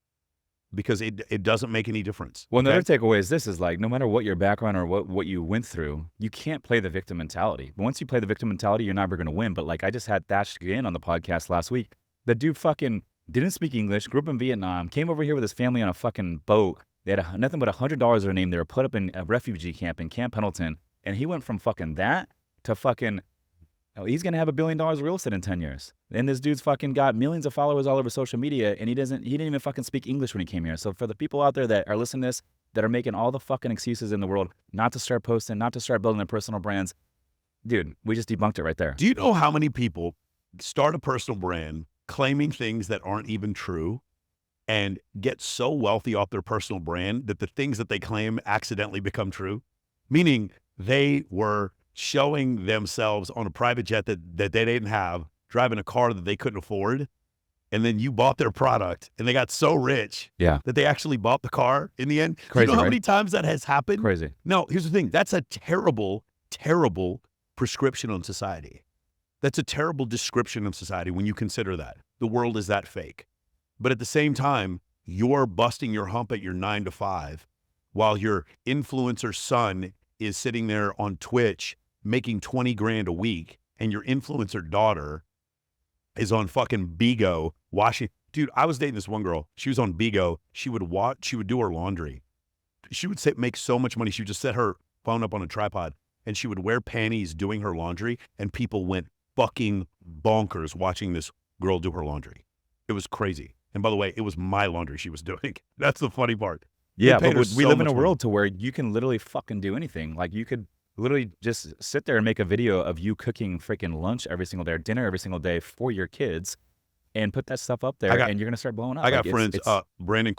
because it doesn't make any difference. Well, another takeaway is this is like, no matter what your background or what you went through, you can't play the victim mentality. But once you play the victim mentality, you're never going to win. But like I just had Thatch again on the podcast last week. The dude fucking didn't speak English, grew up in Vietnam, came over here with his family on a fucking boat. They had nothing but $100 their name. They were put up in a refugee camp in Camp Pendleton. And he went from fucking that to fucking... Oh, he's going to have $1 billion of real estate in 10 years. And this dude's fucking got millions of followers all over social media, and he didn't even fucking speak English when he came here. So for the people out there that are listening to this, that are making all the fucking excuses in the world not to start posting, not to start building their personal brands, dude, we just debunked it right there. Do you know how many people start a personal brand claiming things that aren't even true and get so wealthy off their personal brand that the things that they claim accidentally become true? Meaning they were showing themselves on a private jet that they didn't have, driving a car that they couldn't afford, and then you bought their product, and they got so rich that they actually bought the car in the end. Crazy, you know how right? many times that has happened? Crazy. No, here's the thing. That's a terrible, terrible prescription on society. That's a terrible description of society when you consider that. The world is that fake. But at the same time, you're busting your hump at your 9 to 5 while your influencer son is sitting there on Twitch making 20 grand a week, and your influencer daughter is on fucking Bigo washing. Dude, I was dating this one girl. She was on Bigo. She would do her laundry. She would make so much money. She would just set her phone up on a tripod, and she would wear panties doing her laundry, and people went fucking bonkers watching this girl do her laundry. It was crazy. And by the way, it was my laundry she was doing. That's the funny part. Yeah, but we live in a much world to where you can literally fucking do anything. Like you could literally just sit there and make a video of you cooking freaking lunch every single day or dinner every single day for your kids and put that stuff up there, and you're going to start blowing up. I got friends, Brandon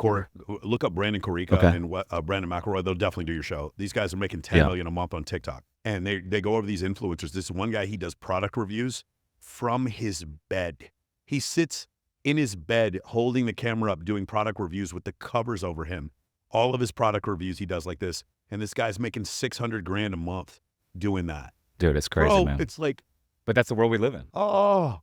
look up Brandon Corica and Brandon McElroy. They'll definitely do your show. These guys are making $10 million a month on TikTok. And they go over these influencers. This one guy, he does product reviews from his bed. He sits in his bed holding the camera up doing product reviews with the covers over him. All of his product reviews he does like this. And this guy's making 600 grand a month doing that. Dude, it's crazy, Bro, man. It's like, but that's the world we live in. oh,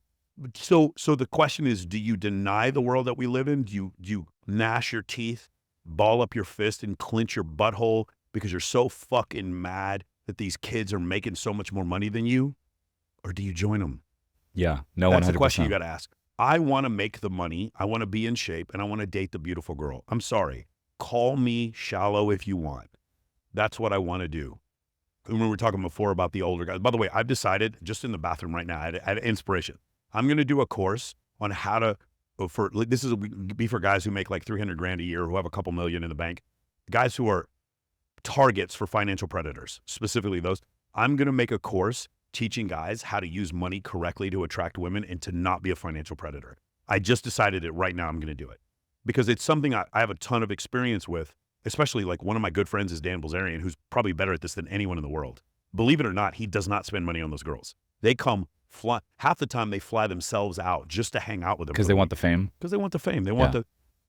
so the question is, do you deny the world that we live in? Do you gnash your teeth, ball up your fist, and clench your butthole because you're so fucking mad that these kids are making so much more money than you? Or do you join them? Yeah, no, That's 100%. the question you got to ask. I want to make the money. I want to be in shape, and I want to date the beautiful girl. I'm sorry. Call me shallow if you want. That's what I want to do. when we were talking before about the older guys. By the way, I've decided just in the bathroom right now, I had inspiration. I'm going to do a course on how to, this is be for guys who make like 300 grand a year, who have a couple million in the bank, guys who are targets for financial predators, specifically those. I'm going to make a course teaching guys how to use money correctly to attract women and to not be a financial predator. I just decided it right now. I'm going to do it because it's something I have a ton of experience with, especially like one of my good friends is Dan Bilzerian, who's probably better at this than anyone in the world. Believe it or not, he does not spend money on those girls. They come half the time they fly themselves out just to hang out with them. Because they want the fame? Because they want the fame. They want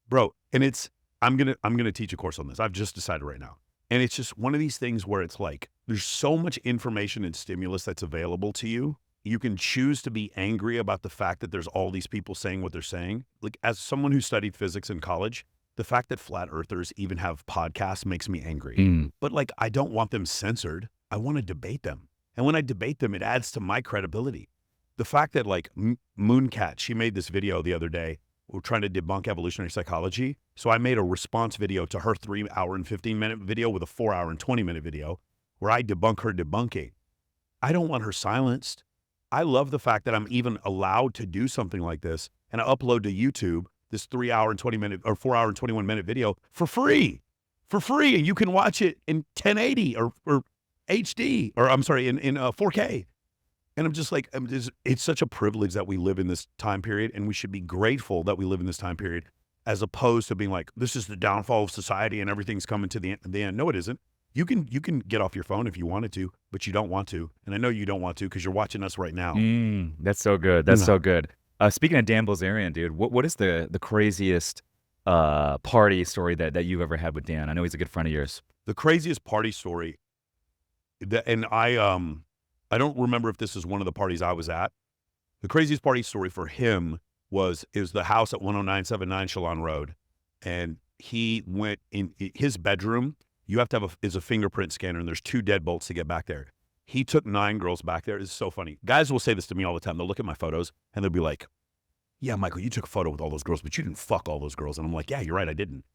bro. And I'm going to teach a course on this. I've just decided right now. And it's just one of these things where it's like, there's so much information and stimulus that's available to you. You can choose to be angry about the fact that there's all these people saying what they're saying. Like as someone who studied physics in college, the fact that flat earthers even have podcasts makes me angry. But like, I don't want them censored. I want to debate them. And when I debate them, it adds to my credibility. The fact that like Mooncat, she made this video the other day. We're trying to debunk evolutionary psychology. So I made a response video to her 3 hour and 15-minute video with a 4 hour and 20-minute video where I debunk her debunking. I don't want her silenced. I love the fact that I'm even allowed to do something like this and I upload to YouTube this 3 hour and 20-minute or 4 hour and 21-minute video for free. And you can watch it in 1080 or HD, or I'm sorry, in 4K. And I'm just like, it's such a privilege that we live in this time period, and we should be grateful that we live in this time period, as opposed to being like, this is the downfall of society and everything's coming to the end. No, it isn't. You can get off your phone if you wanted to, but you don't want to. And I know you don't want to because you're watching us right now. That's so good. That's so good. Speaking of Dan Bilzerian, dude, what is the craziest party story that you've ever had with Dan? I know he's a good friend of yours. The craziest party story, and I don't remember if this is one of the parties I was at. The craziest party story for him is the house at 10979 Shalon Road. And he went in his bedroom. You have to have is a fingerprint scanner, and there's 2 deadbolts to get back there. He took 9 girls back there. It's so funny. Guys will say this to me all the time. They'll look at my photos and they'll be like, yeah, Michael, you took a photo with all those girls, but you didn't fuck all those girls. And I'm like, yeah, you're right, I didn't.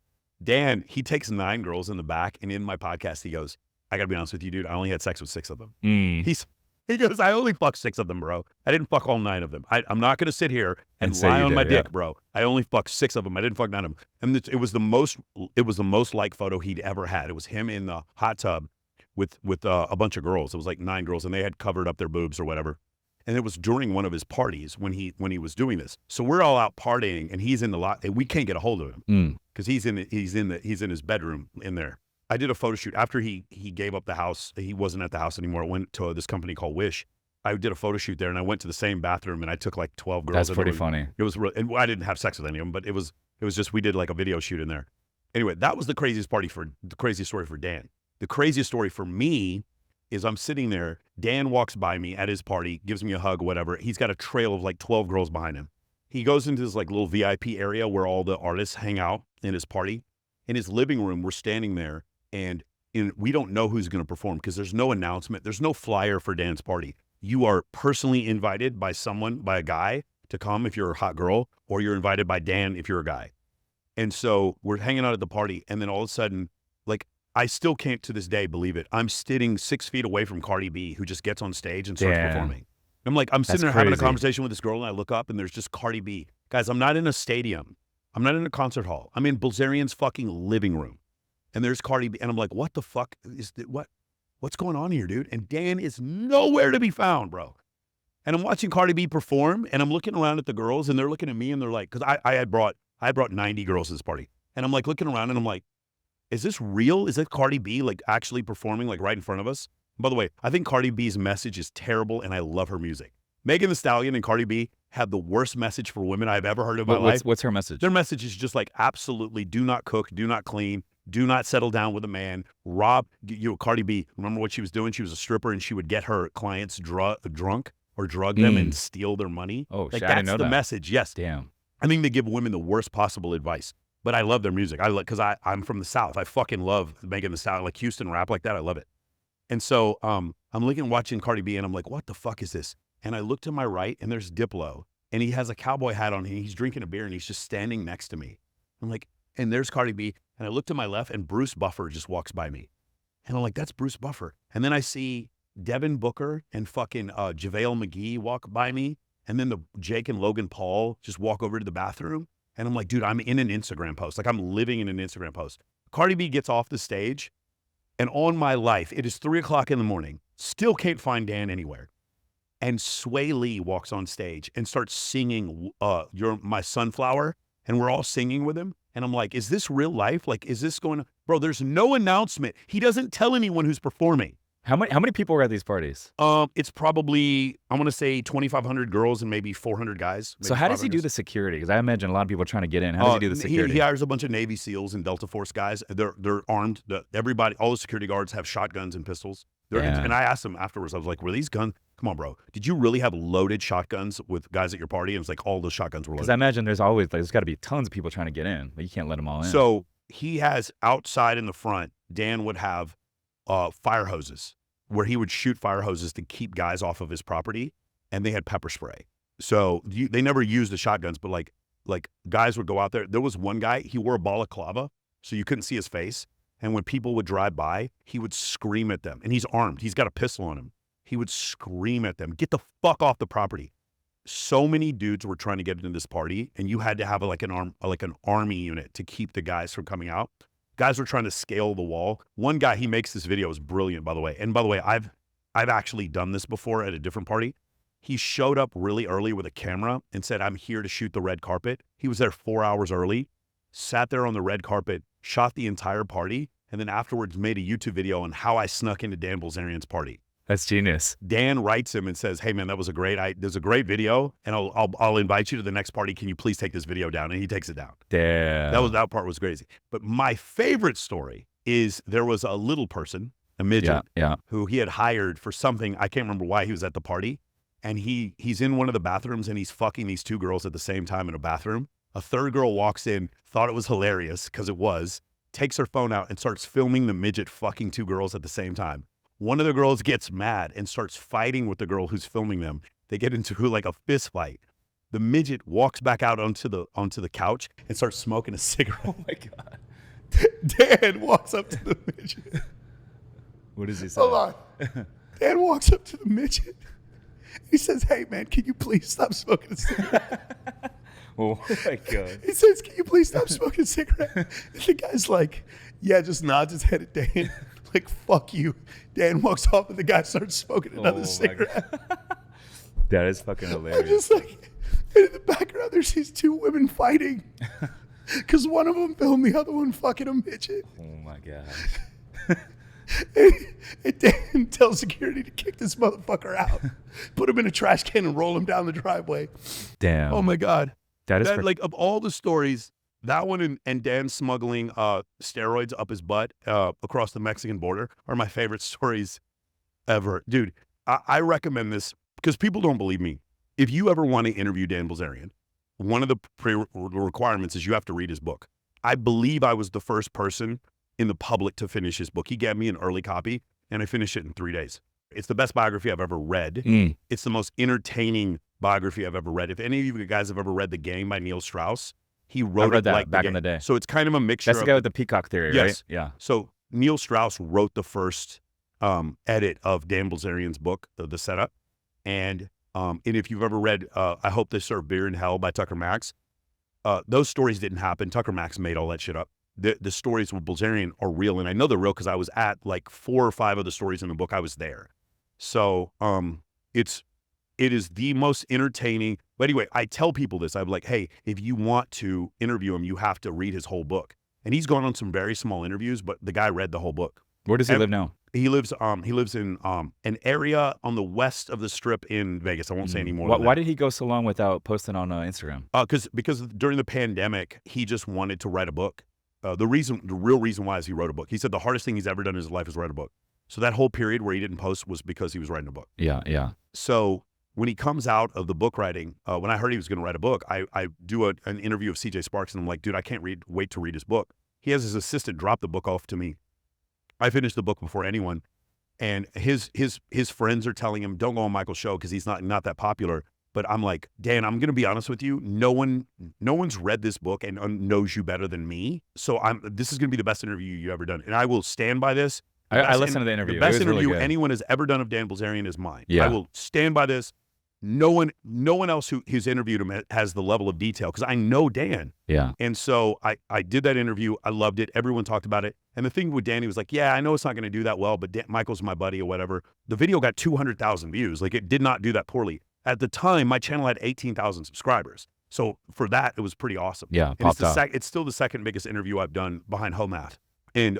Dan, he takes 9 girls in the back, and in my podcast, he goes, I gotta be honest with you, dude, I only had sex with 6 of them. He goes, I only fucked 6 of them, bro. I didn't fuck all 9 of them. I'm not going to sit here and lie on my dick, bro. I only fucked 6 of them. I didn't fuck 9 of them. And it was the most liked photo he'd ever had. It was him in the hot tub with a bunch of girls. It was like 9 girls, and they had covered up their boobs or whatever. And it was during one of his parties when he was doing this. So we're all out partying, and he's in the lot, and we can't get a hold of him because he's in his bedroom in there. I did a photo shoot after he gave up the house. He wasn't at the house anymore. I went to this company called Wish. I did a photo shoot there, and I went to the same bathroom, and I took like 12 girls. That's pretty funny. It was, and I didn't have sex with any of them, but it was just, we did like a video shoot in there. Anyway, that was the craziest story for Dan. The craziest story for me is I'm sitting there. Dan walks by me at his party, gives me a hug, whatever. He's got a trail of like 12 girls behind him. He goes into this like little VIP area where all the artists hang out in his party. In his living room, we're standing there. And we don't know who's going to perform because there's no announcement. There's no flyer for Dan's party. You are personally invited by a guy to come if you're a hot girl, or you're invited by Dan if you're a guy. And so we're hanging out at the party. And then all of a sudden, like, I still can't to this day believe it. I'm sitting 6 feet away from Cardi B, who just gets on stage and starts performing. I'm like, I'm sitting there having a conversation with this girl, and I look up and there's just Cardi B. Guys, I'm not in a stadium. I'm not in a concert hall. I'm in Bilzerian's fucking living room. And there's Cardi B, and I'm like, what the fuck what's going on here, dude? And Dan is nowhere to be found, bro. And I'm watching Cardi B perform, and I'm looking around at the girls, and they're looking at me, and they're like, because I brought 90 girls to this party, and I'm like looking around, and I'm like, is this real? Is it Cardi B like actually performing like right in front of us? By the way, I think Cardi B's message is terrible, and I love her music. Megan Thee Stallion and Cardi B have the worst message for women I've ever heard in my life. What's her message? Their message is just like, absolutely do not cook, do not clean, do not settle down with a man. Cardi B, remember what she was doing? She was a stripper, and she would get her clients drunk or drug them and steal their money. Oh, like, shit, I didn't know that's the that. message. Yes. Damn. I think they give women the worst possible advice, but I love their music. Because I'm from the South. I fucking love Megan Thee Stallion, like Houston rap like that. I love it. And so I'm watching Cardi B, and I'm like, what the fuck is this? And I look to my right, and there's Diplo, and he has a cowboy hat on, and he's drinking a beer, and he's just standing next to me. I'm like, and there's Cardi B, and I look to my left, and Bruce Buffer just walks by me. And I'm like, that's Bruce Buffer. And then I see Devin Booker and fucking JaVale McGee walk by me. And then the Jake and Logan Paul just walk over to the bathroom. And I'm like, dude, I'm in an Instagram post. Like, I'm living in an Instagram post. Cardi B gets off the stage, and on my life, it is 3 o'clock in the morning. Still can't find Dan anywhere. And Sway Lee walks on stage and starts singing You're My Sunflower. And we're all singing with him. And I'm like, is this real life? Like, is this going to... Bro, there's no announcement. He doesn't tell anyone who's performing. How many people were at these parties? It's probably, I'm going to say 2,500 girls and maybe 400 guys. So how does he do the security? Because I imagine a lot of people are trying to get in. How does he do the security? He hires a bunch of Navy SEALs and Delta Force guys. They're armed. Everybody, all the security guards have shotguns and pistols. And I asked them afterwards, I was like, were these guns? Come on, bro. Did you really have loaded shotguns with guys at your party? And it was like all the shotguns were loaded. Because I imagine there's got to be tons of people trying to get in, but you can't let them all in. So he has outside in the front, Dan would have fire hoses, where he would shoot fire hoses to keep guys off of his property, and they had pepper spray. So they never used the shotguns, but like guys would go out there. There was one guy, he wore a balaclava, so you couldn't see his face. And when people would drive by, he would scream at them. And he's armed. He's got a pistol on him. He would scream at them, get the fuck off the property. So many dudes were trying to get into this party, and you had to have like an army unit to keep the guys from coming out. Guys were trying to scale the wall. One guy, he makes this video, is brilliant, by the way. And by the way, I've actually done this before at a different party. He showed up really early with a camera and said, I'm here to shoot the red carpet. He was there 4 hours early, sat there on the red carpet, shot the entire party, and then afterwards made a YouTube video on how I snuck into Dan Bilzerian's party. That's genius. Dan writes him and says, hey man, that was there's a great video, and I'll invite you to the next party. Can you please take this video down? And he takes it down. Damn. That part was crazy. But my favorite story is there was a little person, a midget, who he had hired for something. I can't remember why he was at the party. And he's in one of the bathrooms and he's fucking these two girls at the same time in a bathroom. A third girl walks in, thought it was hilarious because it was, takes her phone out and starts filming the midget fucking two girls at the same time. One of the girls gets mad and starts fighting with the girl who's filming them. They get into like a fist fight. The midget walks back out onto the couch and starts smoking a cigarette. Oh my God. Dan walks up to the midget. What does he say? Hold on. Dan walks up to the midget. He says, hey man, can you please stop smoking a cigarette? Oh my God. He says, can you please stop smoking a cigarette? And the guy's like, yeah, just nods his head at Dan. Like, fuck you. Dan walks off and the guy starts smoking another cigarette. That is fucking hilarious. I'm just like, and in the background there's these two women fighting. Because one of them filmed the other one fucking a midget. Oh my God. And Dan tells security to kick this motherfucker out. Put him in a trash can and roll him down the driveway. Damn. Oh my God. That is like of all the stories, that one and Dan smuggling steroids up his butt across the Mexican border are my favorite stories ever. Dude, I recommend this because people don't believe me. If you ever want to interview Dan Bilzerian, one of the requirements is you have to read his book. I believe I was the first person in the public to finish his book. He gave me an early copy and I finished it in 3 days. It's the best biography I've ever read. It's the most entertaining biography I've ever read. If any of you guys have ever read The Game by Neil Strauss, he wrote it like back in the day. So it's kind of a mixture. That's the guy with the peacock theory, right? Yeah. So Neil Strauss wrote the first edit of Dan Bilzerian's book, The Setup. And if you've ever read I Hope They Serve Beer in Hell by Tucker Max, those stories didn't happen. Tucker Max made all that shit up. The stories with Bilzerian are real, and I know they're real because I was at like 4 or 5 of the stories in the book. I was there. So it is the most entertaining. But anyway, I tell people this. I'm like, hey, if you want to interview him, you have to read his whole book. And he's gone on some very small interviews, but the guy read the whole book. Where does he live now? He lives in an area on the west of the Strip in Vegas. I won't say any more. Why did he go so long without posting on Instagram? Because during the pandemic, he just wanted to write a book. The real reason why is he wrote a book. He said the hardest thing he's ever done in his life is write a book. So that whole period where he didn't post was because he was writing a book. Yeah. So when he comes out of the book writing, when I heard he was going to write a book, I do an interview of CJ Sparks, and I'm like, dude, I can't wait to read his book. He has his assistant drop the book off to me. I finished the book before anyone, and his friends are telling him, don't go on Michael's show because he's not that popular. But I'm like, Dan, I'm going to be honest with you. No one's read this book and knows you better than me. So this is going to be the best interview you've ever done. And I will stand by this. I listened to the interview. The best It was really interview good. anyone has ever done of Dan Bilzerian is mine. Yeah. I will stand by this. No one else who's interviewed him has the level of detail because I know Dan. Yeah. And so I did that interview. I loved it. Everyone talked about it. And the thing with Dan, he was like, yeah, I know it's not going to do that well, but Michael's my buddy or whatever. The video got 200,000 views. Like, it did not do that poorly. At the time, my channel had 18,000 subscribers. So for that, it was pretty awesome. Yeah. And Popped up. it's still the second biggest interview I've done behind Home Math. And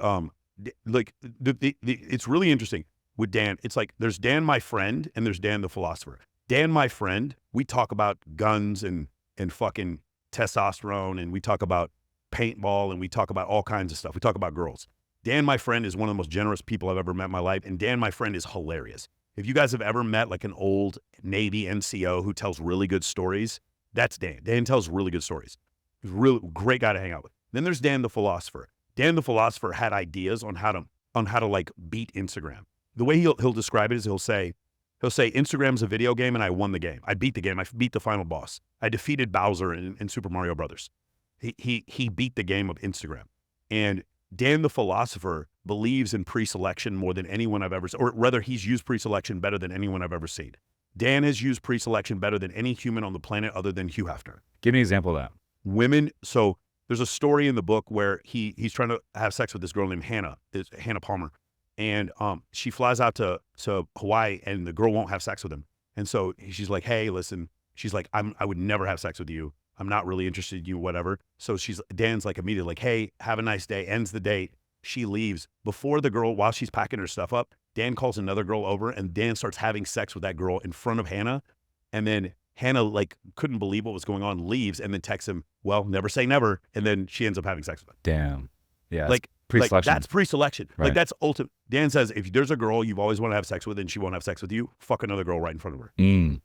like it's really interesting with Dan. It's like there's Dan, my friend, and there's Dan, the philosopher. Dan, my friend, we talk about guns and fucking testosterone, and we talk about paintball, and we talk about all kinds of stuff. We talk about girls. Dan, my friend, is one of the most generous people I've ever met in my life, and Dan, my friend, is hilarious. If you guys have ever met like an old Navy NCO who tells really good stories, that's Dan. Dan tells really good stories. He's a really great guy to hang out with. Then there's Dan, the philosopher. Dan, the philosopher, had ideas on how to like beat Instagram. The way he'll describe it is he'll say Instagram's a video game and I won the game. I beat the game. I beat the final boss. I defeated Bowser in Super Mario Brothers. He beat the game of Instagram. And Dan, the philosopher, believes in pre-selection more than anyone I've ever seen, or rather he's used pre-selection better than anyone I've ever seen. Dan has used pre-selection better than any human on the planet other than Hugh Hefner. Give me an example of that. Women, so there's a story in the book where he's trying to have sex with this girl named Hannah Palmer. And she flies out to Hawaii and the girl won't have sex with him. And so she's like, hey, listen, she's like, I would never have sex with you. I'm not really interested in you, whatever. So Dan's like immediately like, hey, have a nice day, ends the date. She leaves. Before the girl, while she's packing her stuff up, Dan calls another girl over and Dan starts having sex with that girl in front of Hannah. And then Hannah like couldn't believe what was going on, leaves, and then texts him, well, never say never. And then she ends up having sex with him. Damn. Yeah. Like pre-selection. that's pre-selection. Right. Like that's ultimate. Dan says, if there's a girl you've always wanted to have sex with and she won't have sex with you, fuck another girl right in front of her.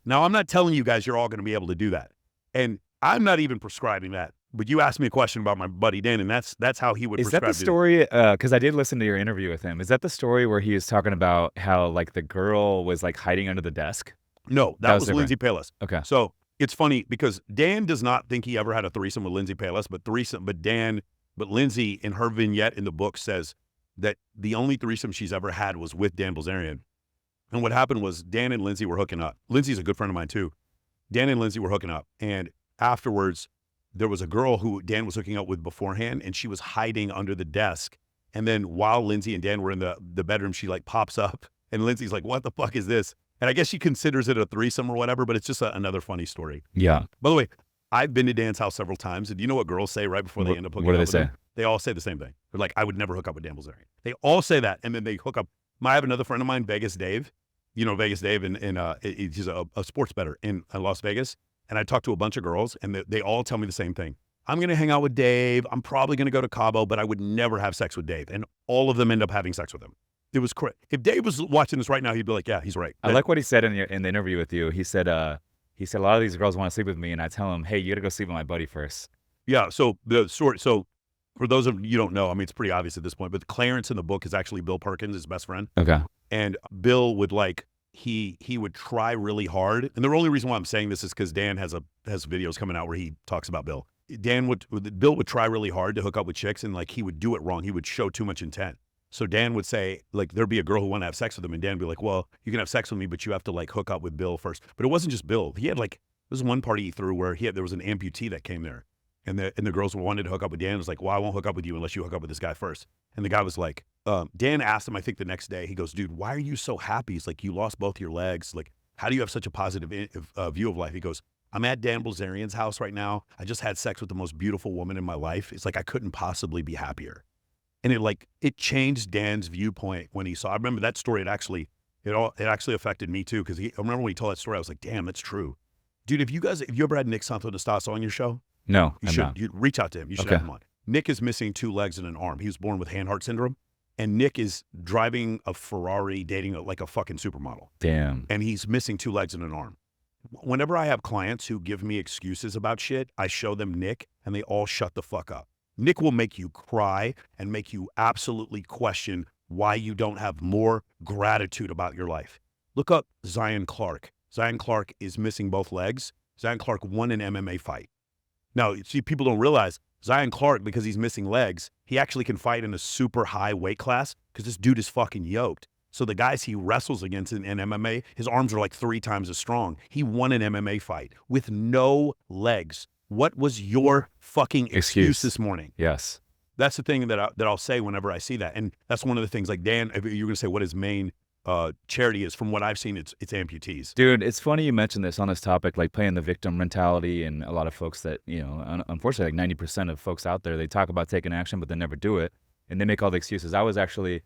Now, I'm not telling you guys you're all going to be able to do that. And I'm not even prescribing that. But you asked me a question about my buddy Dan, and that's how he would prescribe it. Is that the story? Because I did listen to your interview with him. Is that the story where he was talking about how like the girl was like hiding under the desk? No, that was different. Lindsay Palis. Okay. So it's funny because Dan does not think he ever had a threesome with Lindsay Palis, but Lindsay in her vignette in the book says that the only threesome she's ever had was with Dan Bilzerian. And what happened was Dan and Lindsay were hooking up. Lindsay's a good friend of mine too. Dan and Lindsay were hooking up, and afterwards, there was a girl who Dan was hooking up with beforehand, and she was hiding under the desk. And then while Lindsay and Dan were in the bedroom, she like pops up, and Lindsay's like, what the fuck is this? And I guess she considers it a threesome or whatever, but it's just another funny story. Yeah. By the way, I've been to Dan's house several times, and you know what girls say right before they end up hooking up with him? They all say the same thing. They're like, I would never hook up with Dan Bilzerian. They all say that, and then they hook up. I have another friend of mine, Vegas Dave. You know Vegas Dave, and he's a sports bettor in Las Vegas. And I talked to a bunch of girls, and they all tell me the same thing. I'm going to hang out with Dave. I'm probably going to go to Cabo, but I would never have sex with Dave. And all of them end up having sex with him. It was crazy. If Dave was watching this right now, he'd be like, yeah, he's right. I like what he said in the interview with you. He said a lot of these girls want to sleep with me, and I tell them, hey, you got to go sleep with my buddy first. Yeah. So the story. So for those of you don't know, I mean, it's pretty obvious at this point, but Clarence in the book is actually Bill Perkins, his best friend. Okay. And Bill would like, he would try really hard. And the only reason why I'm saying this is because Dan has videos coming out where he talks about Bill. Bill would try really hard to hook up with chicks, and like he would do it wrong. He would show too much intent. So Dan would say, like, there'd be a girl who wanted to have sex with him, and Dan would be like, well, you can have sex with me, but you have to like hook up with Bill first. But it wasn't just Bill. He had like, there was one party he threw where there was an amputee that came there, and the girls wanted to hook up with Dan. It was like, well, I won't hook up with you unless you hook up with this guy first. And the guy was like, Dan asked him, I think the next day, he goes, dude, why are you so happy? He's like, you lost both your legs. Like, how do you have such a positive view of life? He goes, I'm at Dan Bilzerian's house right now. I just had sex with the most beautiful woman in my life. It's like, I couldn't possibly be happier. And it changed Dan's viewpoint when he saw, I remember that story. It actually affected me too. Cause I remember when he told that story, I was like, damn, that's true. Dude, if you ever had Nick Santo-Nastas on your show? No, You reach out to him. You should have him on. Nick is missing 2 legs and an arm. He was born with hand-heart syndrome. And Nick is driving a Ferrari, dating like a fucking supermodel. Damn. And he's missing 2 legs and an arm. Whenever I have clients who give me excuses about shit, I show them Nick, and they all shut the fuck up. Nick will make you cry and make you absolutely question why you don't have more gratitude about your life. Look up Zion Clark. Zion Clark is missing both legs. Zion Clark won an MMA fight. Now, see, people don't realize Zion Clark, because he's missing legs, he actually can fight in a super high weight class because this dude is fucking yoked. So the guys he wrestles against in MMA, his arms are like 3 times as strong. He won an MMA fight with no legs. What was your fucking excuse this morning? Yes. That's the thing that I'll say whenever I see that. And that's one of the things, like, Dan, if you're going to say what his main charity is, from what I've seen, it's amputees. Dude, it's funny you mentioned this on this topic, like playing the victim mentality, and a lot of folks that, unfortunately, like 90% of folks out there, they talk about taking action, but they never do it. And they make all the excuses. I was actually,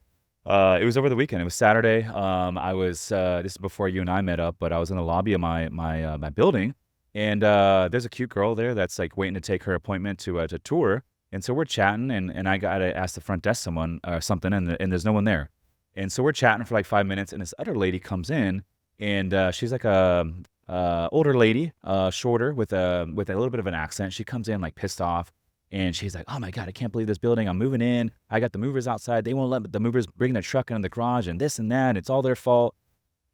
it was over the weekend. It was Saturday. I was, this is before you and I met up, but I was in the lobby of my building. And there's a cute girl there that's like waiting to take her appointment to tour. And so we're chatting, and I got to ask the front desk someone something, and there's no one there. And so we're chatting for like 5 minutes, and this other lady comes in, and she's like a older lady, shorter, with a little bit of an accent. She comes in like pissed off, and she's like, "Oh my God, I can't believe this building. I'm moving in. I got the movers outside. They won't let the movers bring their truck into the garage, and this and that. It's all their fault.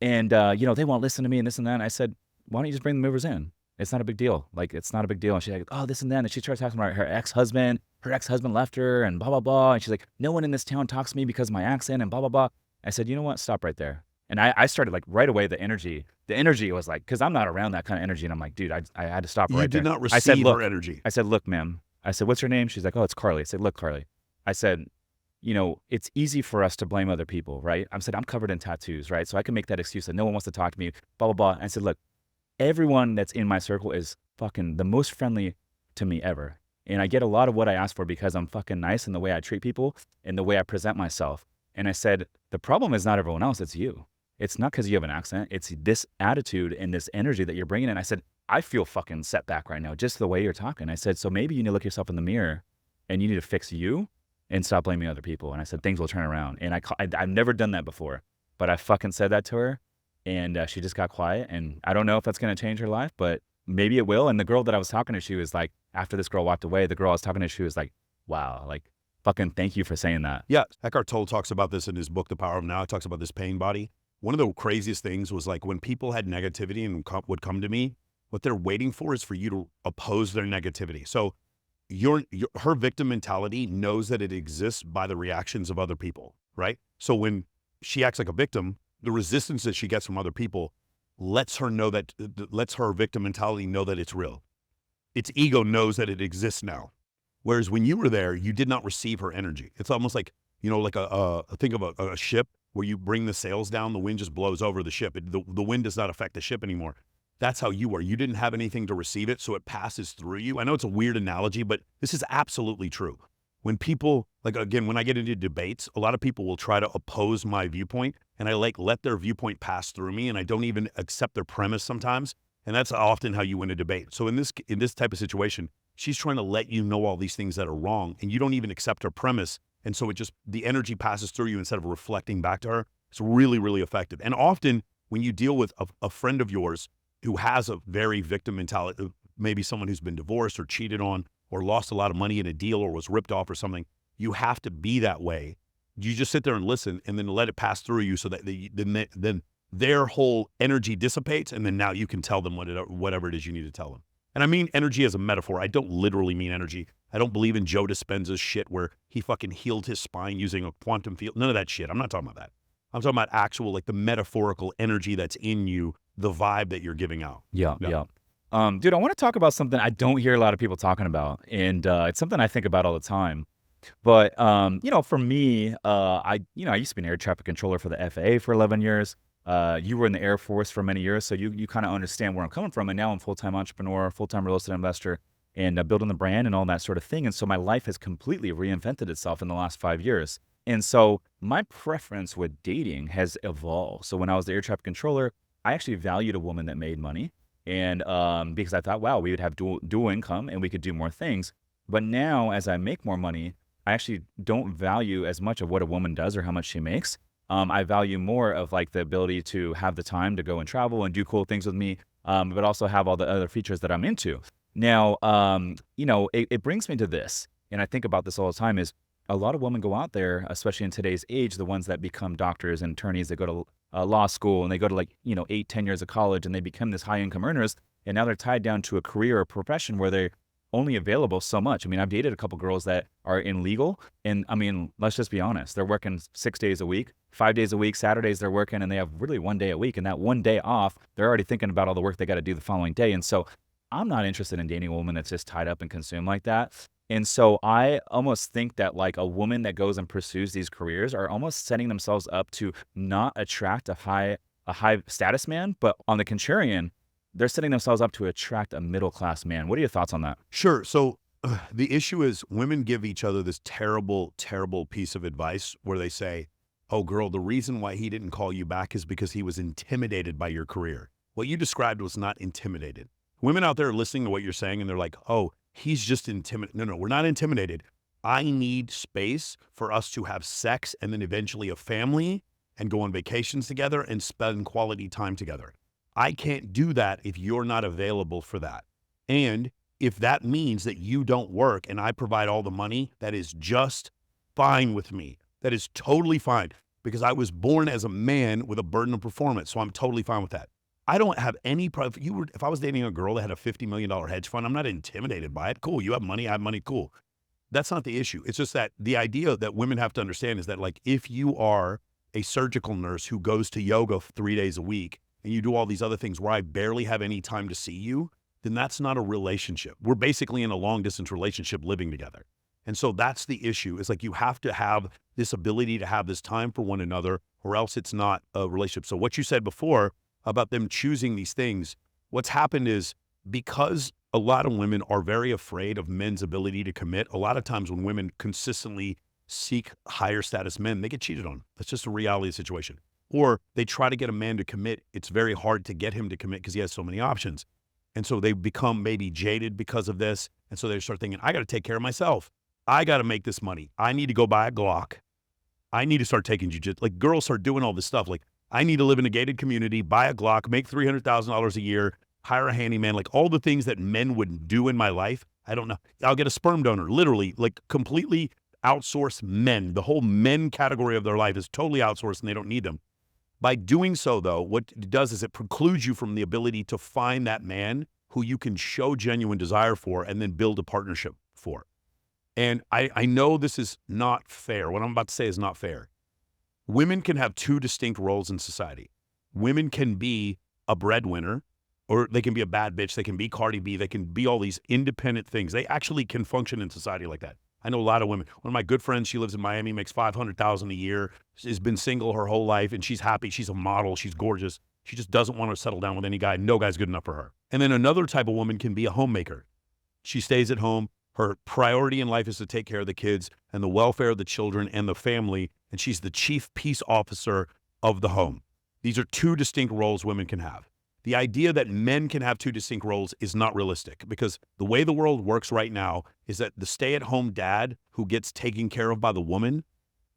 And they won't listen to me, and this and that." And I said, "Why don't you just bring the movers in? It's not a big deal. Like, it's not a big deal." And she's like, "Oh, this and that." And she starts talking about her ex-husband. Her ex-husband left her and blah, blah, blah. And she's like, "No one in this town talks to me because of my accent," and blah, blah, blah. I said, "You know what? Stop right there." And I started like right away, the energy was like, because I'm not around that kind of energy. And I'm like, dude, I had to stop right there. You did not receive I said, "Look," her energy. I said, "Look, ma'am." I said, "What's her name?" She's like, "Oh, it's Carly." I said, "Look, Carly." I said, it's easy for us to blame other people, right? I said, "I'm covered in tattoos, right? So I can make that excuse that no one wants to talk to me, blah, blah, blah." And I said, "Look, everyone that's in my circle is fucking the most friendly to me ever. And I get a lot of what I ask for because I'm fucking nice in the way I treat people and the way I present myself." And I said, "The problem is not everyone else, it's you. It's not because you have an accent. It's this attitude and this energy that you're bringing in." I said, "I feel fucking set back right now, just the way you're talking." I said, "So maybe you need to look yourself in the mirror and you need to fix you and stop blaming other people." And I said, "Things will turn around." And I've never done that before, but I fucking said that to her, and she just got quiet. And I don't know if that's going to change her life, but maybe it will. And the girl that I was talking to, she was like, after this girl walked away, the girl I was talking to, she was like, "Wow, like, fucking thank you for saying that." Yeah, Eckhart Tolle talks about this in his book, The Power of Now. He talks about this pain body. One of the craziest things was, like, when people had negativity and would come to me, what they're waiting for is for you to oppose their negativity. So her victim mentality knows that it exists by the reactions of other people, right? So when she acts like a victim, the resistance that she gets from other people lets her victim mentality know that it's real. Its ego knows that it exists now. Whereas when you were there, you did not receive her energy. It's almost like, like think of a ship where you bring the sails down, the wind just blows over the ship. The wind does not affect the ship anymore. That's how you were. You didn't have anything to receive it, so it passes through you. I know it's a weird analogy, but this is absolutely true. When people, like, again, when I get into debates, a lot of people will try to oppose my viewpoint, and I let their viewpoint pass through me, and I don't even accept their premise sometimes. And that's often how you win a debate. So in this type of situation, she's trying to let you know all these things that are wrong, and you don't even accept her premise. And so the energy passes through you instead of reflecting back to her. It's really, really effective. And often when you deal with a friend of yours who has a very victim mentality, maybe someone who's been divorced or cheated on or lost a lot of money in a deal or was ripped off or something, you have to be that way. You just sit there and listen and then let it pass through you so that then their whole energy dissipates, and then now you can tell them whatever it is you need to tell them. And I mean energy as a metaphor. I don't literally mean energy. I don't believe in Joe Dispenza's shit where he fucking healed his spine using a quantum field. None of that shit. I'm not talking about that. I'm talking about actual, like, the metaphorical energy that's in you, the vibe that you're giving out. Yeah. Dude, I want to talk about something I don't hear a lot of people talking about, and it's something I think about all the time. But for me, I used to be an air traffic controller for the FAA for 11 years. You were in the Air Force for many years, so you kind of understand where I'm coming from. And now I'm full-time entrepreneur, full-time real estate investor, and building the brand and all that sort of thing. And so my life has completely reinvented itself in the last 5 years. And so my preference with dating has evolved. So when I was the air traffic controller, I actually valued a woman that made money. And because I thought, wow, we would have dual income and we could do more things. But now as I make more money, I actually don't value as much of what a woman does or how much she makes. I value more of, like, the ability to have the time to go and travel and do cool things with me, but also have all the other features that I'm into. Now, it brings me to this, and I think about this all the time, is a lot of women go out there, especially in today's age, the ones that become doctors and attorneys, they go to law school and they go to 8-10 years of college and they become this high income earners. And now they're tied down to a career or profession where only available so much. I mean, I've dated a couple girls that are in legal, and I mean, let's just be honest. They're working 6 days a week, 5 days a week. Saturdays they're working, and they have really 1 day a week. And that 1 day off, they're already thinking about all the work they got to do the following day. And so I'm not interested in dating a woman that's just tied up and consumed like that. And so I almost think that like a woman that goes and pursues these careers are almost setting themselves up to not attract a high status man, but on the contrarian, they're setting themselves up to attract a middle class man. What are your thoughts on that? Sure. So the issue is women give each other this terrible, terrible piece of advice where they say, oh, girl, the reason why he didn't call you back is because he was intimidated by your career. What you described was not intimidated. Women out there are listening to what you're saying and they're like, oh, he's just intimidated. No, we're not intimidated. I need space for us to have sex and then eventually a family and go on vacations together and spend quality time together. I can't do that if you're not available for that. And if that means that you don't work and I provide all the money, that is just fine with me. That is totally fine because I was born as a man with a burden of performance. So I'm totally fine with that. I don't have any problem. If I was dating a girl that had a $50 million hedge fund, I'm not intimidated by it. Cool. You have money. I have money. Cool. That's not the issue. It's just that the idea that women have to understand is that like, if you are a surgical nurse who goes to yoga 3 days a week and you do all these other things where I barely have any time to see you, then that's not a relationship. We're basically in a long distance relationship living together. And so that's the issue. It's like you have to have this ability to have this time for one another or else it's not a relationship. So what you said before about them choosing these things, what's happened is because a lot of women are very afraid of men's ability to commit, a lot of times when women consistently seek higher status men, they get cheated on. That's just a reality of the situation. Or they try to get a man to commit. It's very hard to get him to commit because he has so many options. And so they become maybe jaded because of this. And so they start thinking, I got to take care of myself. I got to make this money. I need to go buy a Glock. I need to start taking jujitsu. Like girls start doing all this stuff. Like I need to live in a gated community, buy a Glock, make $300,000 a year, hire a handyman, like all the things that men would do in my life. I don't know. I'll get a sperm donor, literally, like completely outsource men. The whole men category of their life is totally outsourced and they don't need them. By doing so, though, what it does is it precludes you from the ability to find that man who you can show genuine desire for and then build a partnership for. And I know this is not fair. What I'm about to say is not fair. Women can have two distinct roles in society. Women can be a breadwinner, or they can be a bad bitch. They can be Cardi B. They can be all these independent things. They actually can function in society like that. I know a lot of women. One of my good friends, she lives in Miami, makes $500,000 a year, has been single her whole life, and she's happy. She's a model. She's gorgeous. She just doesn't want to settle down with any guy. No guy's good enough for her. And then another type of woman can be a homemaker. She stays at home. Her priority in life is to take care of the kids and the welfare of the children and the family, and she's the chief peace officer of the home. These are two distinct roles women can have. The idea that men can have two distinct roles is not realistic because the way the world works right now is that the stay-at-home dad who gets taken care of by the woman,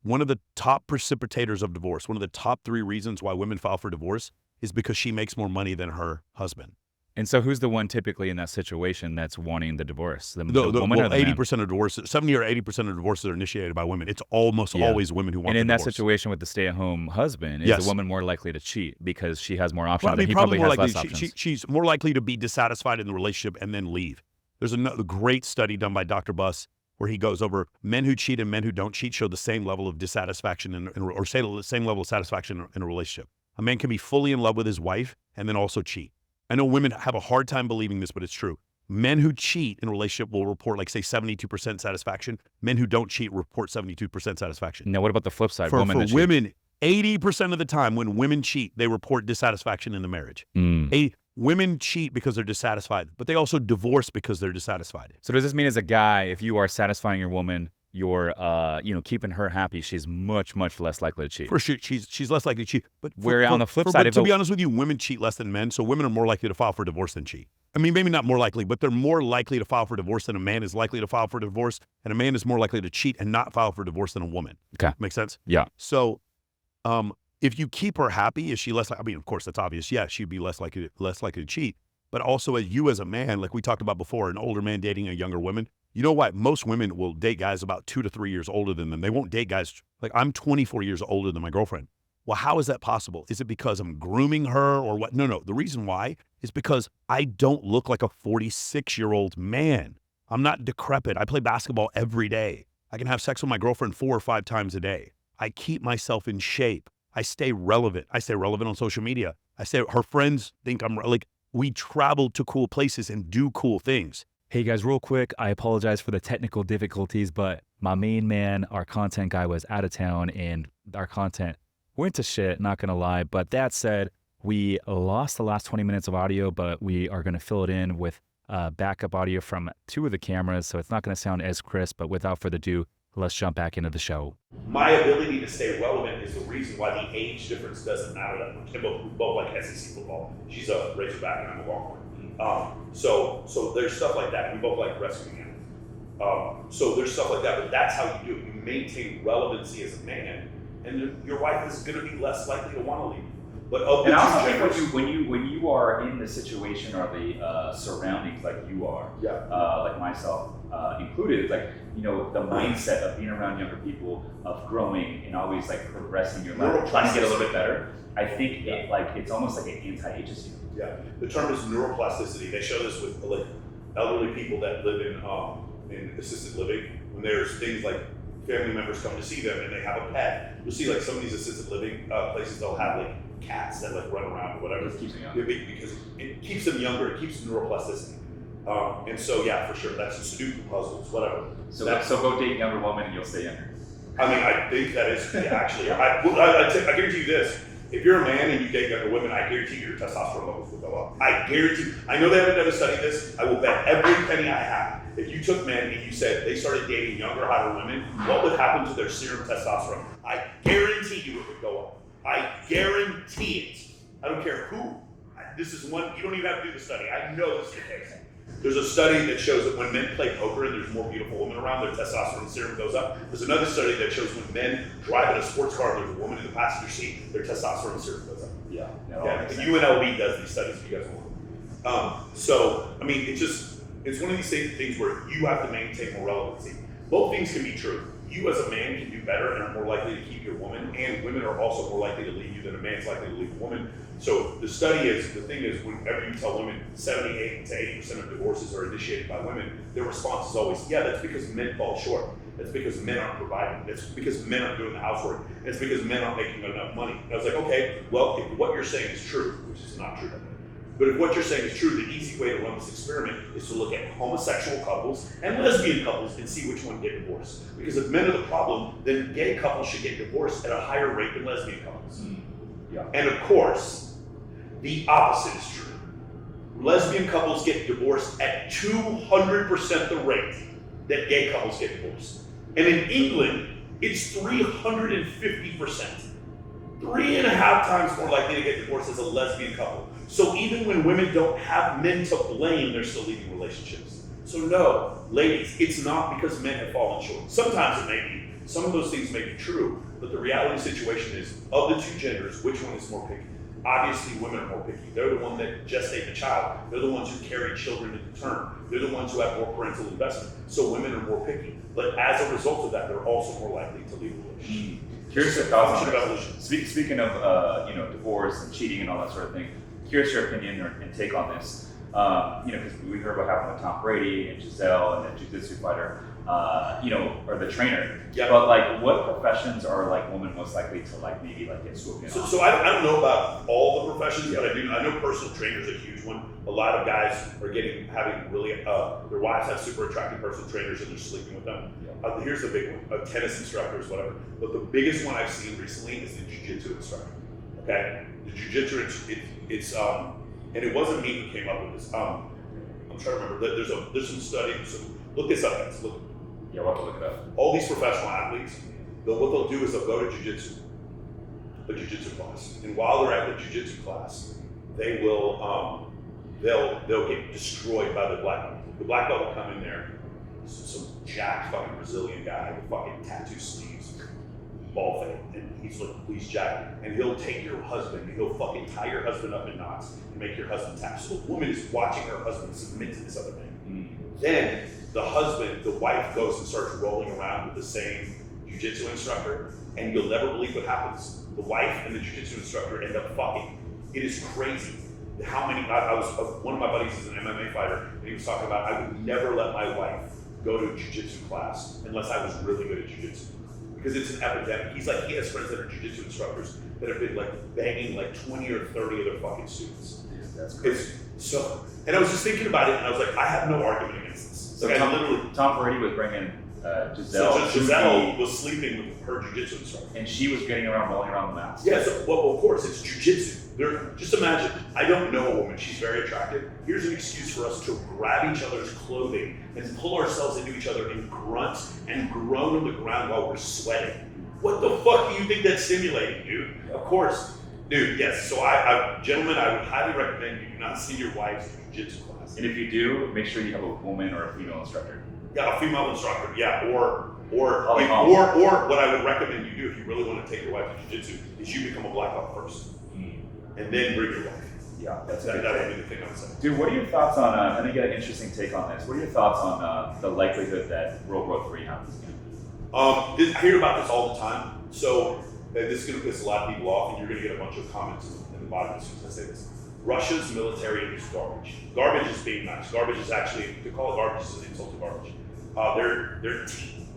one of the top precipitators of divorce, one of the top 3 reasons why women file for divorce is because she makes more money than her husband. And so who's the one typically in that situation that's wanting the divorce? The woman or the man? 80% of divorces, 70 or 80% of divorces are initiated by women. It's almost always women who want And the in that divorce. situation with the stay-at-home husband, is Yes. the woman more likely to cheat because she has more options Well, I mean, and he probably probably more has likely, less options? she's more likely to be dissatisfied in the relationship and then leave. There's another great study done by Dr. Buss where he goes over men who cheat and men who don't cheat show the same level of dissatisfaction or say the same level of satisfaction in a relationship. A man can be fully in love with his wife and then also cheat. I know women have a hard time believing this, but it's true. Men who cheat in a relationship will report like say 72% satisfaction. Men who don't cheat report 72% satisfaction. Now, what about the flip side? For Women that cheat? women, 80% of the time when women cheat, they report dissatisfaction in the marriage. Women cheat because they're dissatisfied, but they also divorce because they're dissatisfied. So does this mean as a guy, if you are satisfying your woman, you're keeping her happy, she's much, much less likely to cheat? For sure, she's less likely to cheat. But on the flip side, to be honest with you, women cheat less than men, so women are more likely to file for divorce than cheat. I mean, maybe not more likely, but they're more likely to file for divorce than a man is likely to file for divorce, and a man is more likely to cheat and not file for divorce than a woman. Okay. Make sense? Yeah. So, if you keep her happy, is she less? I mean, of course, that's obvious. Yeah, she'd be less likely to cheat. But also, as a man, like we talked about before, an older man dating a younger woman. You know what? Most women will date guys about 2 to 3 years older than them. They won't date guys like I'm 24 years older than my girlfriend. Well, how is that possible? Is it because I'm grooming her or what? No. The reason why is because I don't look like a 46-year-old man. I'm not decrepit. I play basketball every day. I can have sex with my girlfriend 4 or 5 times a day. I keep myself in shape. I stay relevant. I stay relevant on social media. I say her friends think I'm like, we travel to cool places and do cool things. Hey guys, real quick, I apologize for the technical difficulties, but my main man, our content guy, was out of town and our content went to shit, not gonna lie. But that said, we lost the last 20 minutes of audio, but we are gonna fill it in with backup audio from 2 of the cameras, so it's not gonna sound as crisp, but without further ado, let's jump back into the show. My ability to stay relevant is the reason why the age difference doesn't matter. We both like SEC football. She's a Razorback and I'm a Longhorn. So there's stuff like that. We both like wrestling animals. So there's stuff like that, but that's how you do it. You maintain relevancy as a man, and your wife is going to be less likely to want to leave. But and I also think when you are in the situation or the surroundings like you are, like myself included, like the mindset of being around younger people, of growing and always like progressing your life, trying to get a little bit better. I think it's almost like an anti-ageism. Yeah, the term is neuroplasticity. They show this with like elderly people that live in assisted living. When there's things like family members come to see them and they have a pet, you'll see like some of these assisted living places, they'll have like cats that like run around or whatever. It keeps them young. Because it keeps them younger. It keeps neuroplasticity. And so yeah, for sure, that's Sudoku puzzles, whatever. So go date younger women and you'll stay younger. I mean, I think that is actually. I guarantee you this. If you're a man and you date younger women, I guarantee your testosterone levels will go up. I guarantee. I know they haven't done a study of this. I will bet every penny I have. If you took men and you said they started dating younger, hotter women, what would happen to their serum testosterone? I guarantee you it would go up. I guarantee it. I don't care who. This is one, you don't even have to do the study. I know this is the case. There's a study that shows that when men play poker and there's more beautiful women around, their testosterone serum goes up. There's another study that shows when men drive in a sports car and there's a woman in the passenger seat, their testosterone serum goes up. Yeah. And UNLV does these studies if you guys want. So, I mean, it's one of these things where you have to maintain more relevancy. Both things can be true. You as a man can do better and are more likely to keep your woman, and women are also more likely to leave you than a man's likely to leave a woman. So the thing is, whenever you tell women 78 to 80% of divorces are initiated by women, their response is always, yeah, that's because men fall short. That's because men aren't providing. That's because men aren't doing the housework. It's because men aren't making enough money. And I was like, okay, well, if what you're saying is true, which is not true, but if what you're saying is true, the easy way to run this experiment is to look at homosexual couples and lesbian couples and see which one get divorced. Because if men are the problem, then gay couples should get divorced at a higher rate than lesbian couples. Yeah. And of course, the opposite is true. Lesbian couples get divorced at 200% the rate that gay couples get divorced. And in England, it's 350%. 3.5 times more likely to get divorced as a lesbian couple. So even when women don't have men to blame, they're still leaving relationships. So no, ladies, it's not because men have fallen short. Sometimes it may be. Some of those things may be true, but the reality of the situation is, of the two genders, which one is more picky? Obviously, women are more picky. They're the ones that gestate the child. They're the ones who carry children into term. They're the ones who have more parental investment. So women are more picky. But as a result of that, they're also more likely to leave a relationship. Curious your thoughts on evolution. Speaking of divorce and cheating and all that sort of thing. Curious your opinion and take on this. Because we heard what happened with Tom Brady and Giselle and the jiu-jitsu fighter, or the trainer. Yeah. But like, what professions are like women most likely to like maybe like get swooped in on? So I don't know about all the professions, but I know personal trainers are a huge one. A lot of guys are having really their wives have super attractive personal trainers and they're sleeping with them. Yeah. Here's the big one: tennis instructors, whatever. But the biggest one I've seen recently is the jiu-jitsu instructor. Okay, the jiu-jitsu it's and it wasn't me who came up with this. I'm trying to remember. There's some studies. So look this up, guys. Look. Yeah, we'll have to look it up. All these professional athletes, what they'll do is they'll go to a jiu-jitsu class, and while they're at the jiu-jitsu class, they will they'll get destroyed by the black belt. The black belt will come in there, some jacked fucking Brazilian guy with fucking tattoo sleeves, ball fade, and he's jacked, and he'll take your husband and he'll fucking tie your husband up in knots and make your husband tap. So the woman is watching her husband submit to this other man. Then the wife goes and starts rolling around with the same jiu-jitsu instructor, and you'll never believe what happens. The wife and the jiu-jitsu instructor end up fucking. It is crazy. how many, I was, one of my buddies is an MMA fighter, and he was talking about, I would never let my wife go to a jiu-jitsu class unless I was really good at jiu-jitsu. Because it's an epidemic. He's like, he has friends that are jiu-jitsu instructors that have been like banging like 20 or 30 of their fucking students. Yeah, that's crazy. So, and I was just thinking about it, and I was like, I have no argument against this. So like, Tom Brady was bringing Giselle. So Giselle was sleeping with her jiu-jitsu instructor. And she was getting around, rolling around the mats. Yeah, so, well, of course, it's jiu-jitsu. Just imagine, I don't know a woman, she's very attractive. Here's an excuse for us to grab each other's clothing and pull ourselves into each other and grunt and groan on the ground while we're sweating. What the fuck do you think that's stimulating, dude? Of course. Dude, yes, so gentlemen, I would highly recommend you do not see your wife's jiu-jitsu class. And if you do, make sure you have a woman or a female instructor. Yeah, a female instructor, yeah, or what I would recommend you do if you really want to take your wife to jiu-jitsu is you become a black belt first. And then bring your wife. Yeah, that would be the thing I would say. Dude, what are your thoughts on, I think you get an interesting take on this. What are your thoughts on the likelihood that World War III happens again? I hear about this all the time. So this is going to piss a lot of people off, and you're going to get a bunch of comments in the bottom as soon as I say this. Russia's military is garbage. Garbage is being nice. Garbage is actually, to call it garbage is an insult to garbage.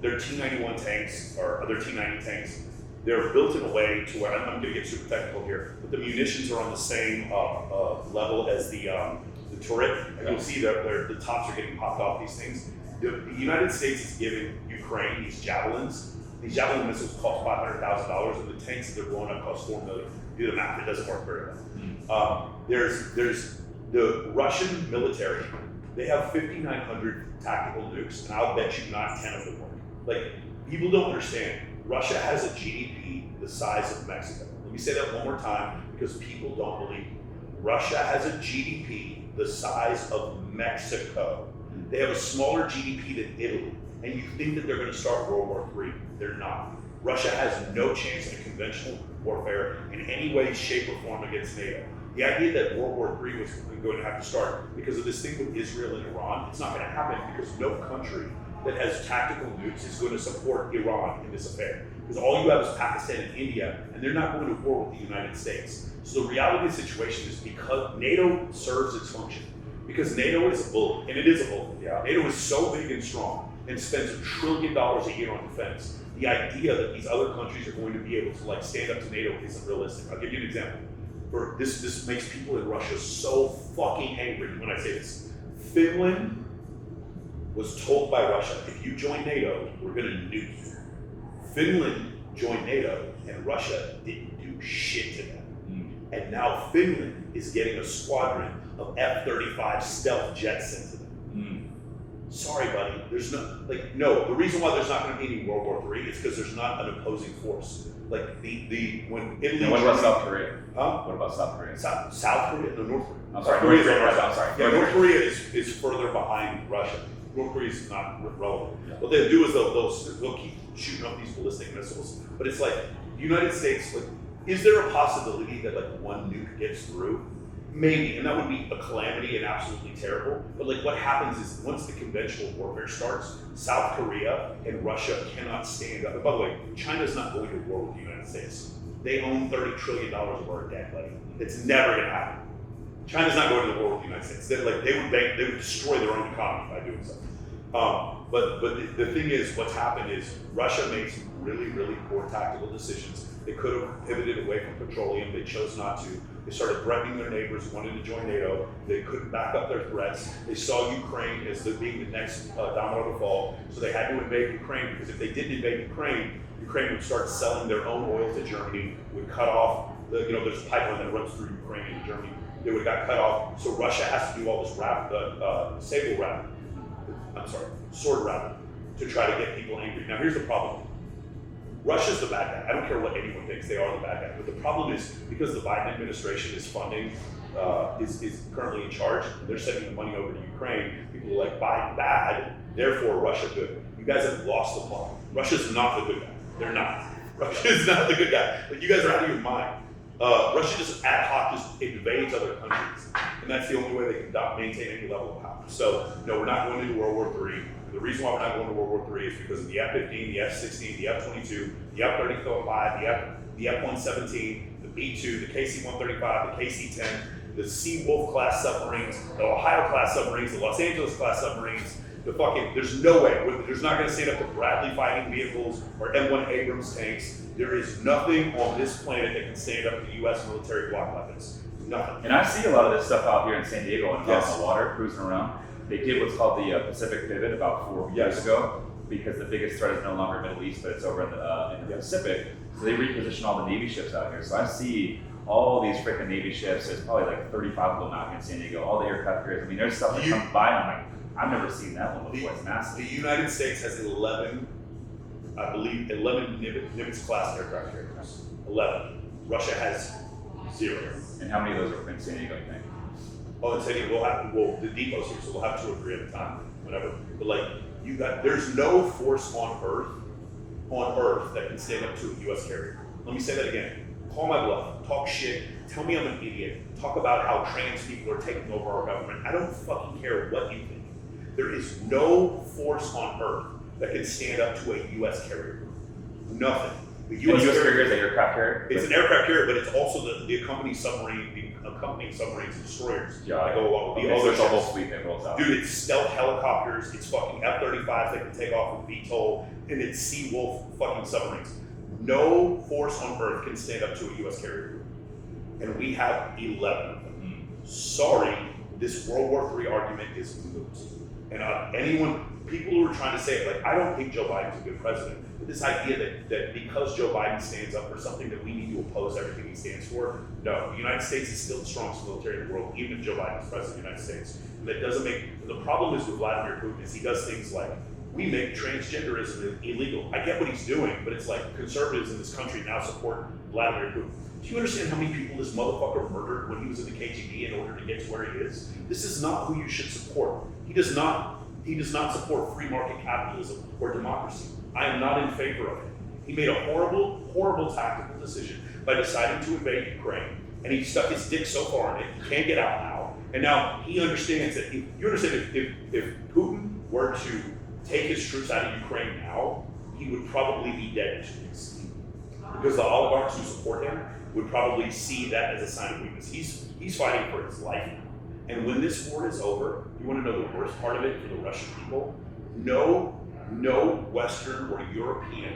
Their T-91 tanks, or their T-90 tanks, they're built in a way to where, I'm going to get super technical here, but the munitions are on the same level as the turret. And you'll see that the tops are getting popped off these things. The United States is giving Ukraine these javelins. These javelin missiles cost $500,000, and the tanks that they're blowing up cost $4 million. Do the math, it doesn't work very well. There's the Russian military, they have 5,900 tactical nukes, and I'll bet you not 10 of them work. Like, people don't understand. Russia has a GDP the size of Mexico. Let me say that one more time because people don't believe me. Russia has a GDP the size of Mexico. They have a smaller GDP than Italy. And you think that they're going to start World War III. They're not. Russia has no chance in conventional warfare in any way, shape, or form against NATO. The idea that World War III was going to have to start because of this thing with Israel and Iran, it's not going to happen because no country that has tactical nukes is going to support Iran in this affair. Because all you have is Pakistan and India, and they're not going to war with the United States. So the reality of the situation is because NATO serves its function. Because NATO is a bully, and it is a bully. Yeah. NATO is so big and strong and spends $1 trillion a year on defense. The idea that these other countries are going to be able to stand up to NATO isn't realistic. I'll give you an example. This makes people in Russia so fucking angry when I say this. Finland was told by Russia, if you join NATO, we're going to nuke you. Finland joined NATO, and Russia didn't do shit to them. And now Finland is getting a squadron of F-35 stealth jets sent to them. Sorry, buddy. There's no. The reason why there's not going to be any World War III is because there's not an opposing force. Like when Italy. Now, what about South Korea? Huh? What about South Korea? South Korea? No, North Korea. I'm sorry, North Korea. I'm sorry. Yeah, North Korea is further behind Russia. North Korea is not relevant. Yeah. What they'll do is they'll keep shooting up these ballistic missiles. But it's like the United States. Like, is there a possibility that like one nuke gets through? Maybe, and that would be a calamity and absolutely terrible. But like what happens is once the conventional warfare starts, South Korea and Russia cannot stand up. And by the way, China's not going to war with the United States. They own $30 trillion of our debt, buddy. It's never going to happen. China's not going to war with the United States. They would destroy their own economy by doing so. But the thing is, what's happened is Russia made some really, really poor tactical decisions. They could have pivoted away from petroleum. They chose not to. They started threatening their neighbors who wanted to join NATO. They couldn't back up their threats. They saw Ukraine as being the next domino to fall. So they had to invade Ukraine because if they didn't invade Ukraine, Ukraine would start selling their own oil to Germany, would cut off, there's a pipeline that runs through Ukraine and Germany. They would have got cut off. So Russia has to do all this sword routing to try to get people angry. Now here's the problem. Russia's the bad guy. I don't care what anyone thinks, they are the bad guy. But the problem is because the Biden administration is funding, is currently in charge, they're sending the money over to Ukraine. People are like, Biden bad, therefore Russia good. You guys have lost the plot. Russia's not the good guy. They're not. Russia is not the good guy. Like, you guys are out of your mind. Russia just ad hoc just invades other countries. And that's the only way they can maintain any level of power. So, no, we're not going into World War III. The reason why we're not going to World War III is because of the F-15, the F-16, the F-22, the F-35, the F-117, the B-2, the KC-135, the KC-10. the Seawolf class submarines, the Ohio class submarines, the Los Angeles class submarines, there's no way. There's not going to stand up to Bradley fighting vehicles or M1 Abrams tanks. There is nothing on this planet that can stand up to U.S. military block weapons. Nothing. And I see a lot of this stuff out here in San Diego and out on the water, cruising around. They did what's called the Pacific Pivot about 4 years ago, because the biggest threat is no longer Middle East, but it's over in the Pacific. So they reposition all the Navy ships out here. So I see all these freaking Navy ships. There's probably like 35 of them out here in San Diego. All the aircraft carriers. I mean, there's stuff that comes by, and I'm like, I've never seen that one before. It's massive. The United States has 11 Nimitz class aircraft carriers. 11. Russia has 0. And how many of those are in San Diego, you think? Oh, in San Diego, the depot's here, so we'll have 2 or 3 at a time, whatever. But like, there's no force on Earth that can stand up to a U.S. carrier. Let me say that again. Call my bluff, talk shit, tell me I'm an idiot, talk about how trans people are taking over our government. I don't fucking care what you think. There is no force on Earth that can stand up to a U.S. carrier. Nothing. The U.S. carrier is an aircraft carrier? It's an aircraft carrier, but it's also the accompanying submarines and destroyers that go along with the other ships. The whole fleet that rolls out. Dude, it's stealth helicopters, it's fucking F-35s that can take off with VTOL, and it's Seawolf fucking submarines. No force on Earth can stand up to a U.S. carrier. And we have 11 of them. Sorry, this World War III argument is moot. And people who are trying to say it, like, I don't think Joe Biden's a good president, but this idea that because Joe Biden stands up for something that we need to oppose everything he stands for, no, the United States is still the strongest military in the world, even if Joe Biden is president of the United States. And that doesn't the problem is with Vladimir Putin is he does things like, we make transgenderism illegal. I get what he's doing, but it's like conservatives in this country now support Vladimir Putin. Do you understand how many people this motherfucker murdered when he was in the KGB in order to get to where he is? This is not who you should support. He does not support free market capitalism or democracy. I am not in favor of it. He made a horrible, horrible tactical decision by deciding to invade Ukraine, and he stuck his dick so far in it, he can't get out now. And now he understands that if Putin were to take his troops out of Ukraine now, he would probably be dead in 2 weeks. Because the oligarchs who support him would probably see that as a sign of weakness. He's fighting for his life now. And when this war is over, you want to know the worst part of it for the Russian people? No Western or European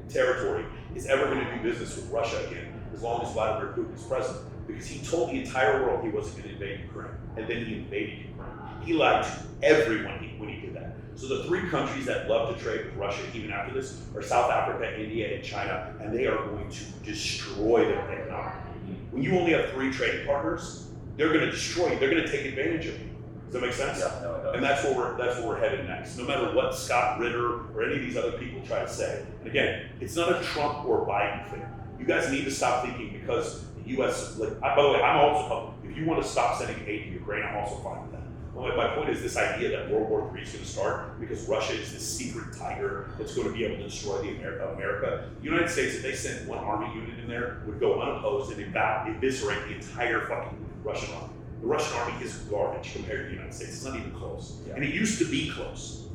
territory is ever going to do business with Russia again as long as Vladimir Putin is president. Because he told the entire world he wasn't going to invade Ukraine, and then he invaded Ukraine. He lied to everyone when he did that. So the 3 countries that love to trade with Russia, even after this, are South Africa, India, and China, and they are going to destroy their economy. When you only have 3 trading partners, they're going to destroy you. They're going to take advantage of you. Does that make sense? Yeah, no, it does. And that's where we're headed next. No matter what Scott Ritter or any of these other people try to say. And again, it's not a Trump or Biden thing. You guys need to stop thinking because the U.S. By the way, I'm also. If you want to stop sending aid to Ukraine, I'm also fine with that. Well, my point is this idea that World War III is going to start because Russia is this secret tiger that's going to be able to destroy America. The United States, if they sent 1 army unit in there, would go unopposed and eviscerate the entire fucking Russian army. The Russian army is garbage compared to the United States. It's not even close. Yeah. And it used to be close.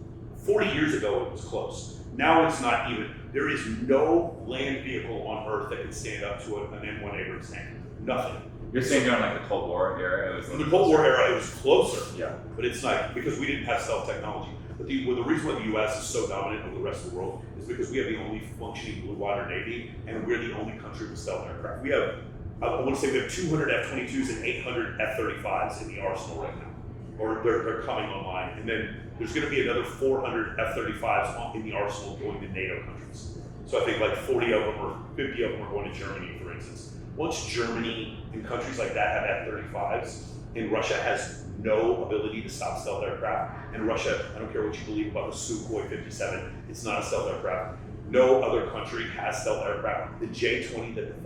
40 years ago, it was close. Now it's not even. There is no land vehicle on Earth that can stand up to an M1 Abrams tank. Nothing. You're saying during like the Cold War era? In the Cold War era, it was closer. Yeah. But it's not, because we didn't have stealth technology. But the reason why the U.S. is so dominant over the rest of the world is because we have the only functioning blue water Navy, and we're the only country with stealth aircraft. We have, I want to say we have 200 F-22s and 800 F-35s in the arsenal right now. Or they're coming online. And then there's going to be another 400 F-35s in the arsenal going to NATO countries. So I think like 40 of them or 50 of them are going to Germany, for instance. Once Germany and countries like that have F-35s, and Russia has no ability to stop stealth aircraft, and Russia, I don't care what you believe about the Sukhoi 57, it's not a stealth aircraft. No other country has stealth aircraft. The J-20 that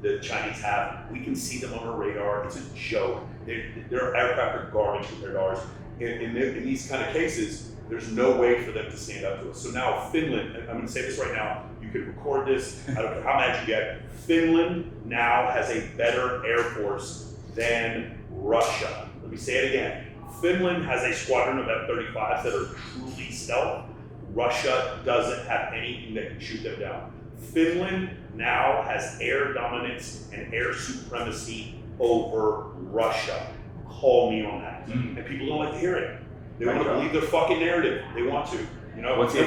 the Chinese have, we can see them on our radar. It's a joke. Their aircraft are garbage compared to ours. In these kind of cases, there's no way for them to stand up to us. So now Finland, I'm going to say this right now, you can record this, I don't care how mad you get, Finland now has a better air force than Russia. Let me say it again. Finland has a squadron of F-35s that are truly stealth. Russia doesn't have anything that can shoot them down. Finland now has air dominance and air supremacy over Russia. Call me on that. And people don't like to hear it. They want to believe their fucking narrative. They want to. You know, listen,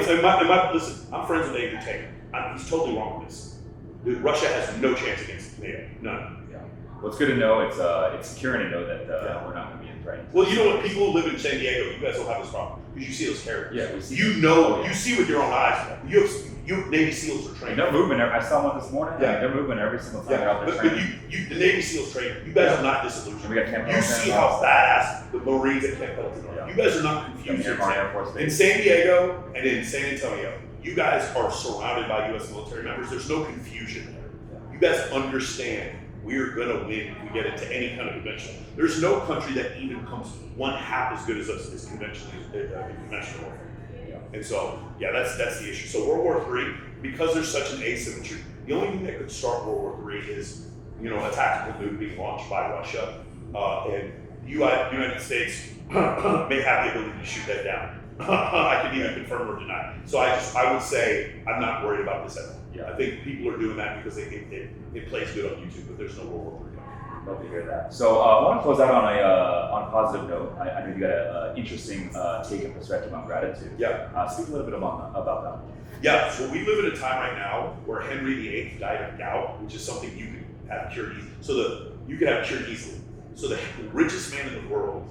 I'm friends with Andrew Tate. He's totally wrong with this. Russia has no chance against NATO. None. Yeah. Well, it's good to know. It's securing to know that we're not going to be threatened. Well, you know what? People who live in San Diego, you guys don't have this problem because you see those characters. Yeah, we see. You see with your own eyes. You Navy SEALs are trained. They're moving. I saw one this morning. Yeah, they're moving every single time they're out there training. But the Navy SEALs train. You guys are not disillusioned. We got Camp You see how badass the Marines at Camp Pendleton are. Yeah. You guys are not confused. In San Diego and in San Antonio, you guys are surrounded by U.S. military members. There's no confusion there. Yeah. You guys understand we're going to win if we get into any kind of conventional. There's no country that even comes one half as good as us as conventional warfare. And so, that's the issue. So World War III, because there's such an asymmetry, the only thing that could start World War III is, a tactical nuke being launched by Russia, and the United States may have the ability to shoot that down. I can neither confirm or deny. So I would say I'm not worried about this at all. Yeah. I think people are doing that because it plays good on YouTube, but there's no World War III. Love to hear that. So I want to close out on a positive note. I know you got an interesting take and perspective on gratitude. Yeah. Speak a little bit about that. Yeah. So we live in a time right now where Henry VIII died of gout, which is something you can have cured easily. You can have cured easily. So the richest man in the world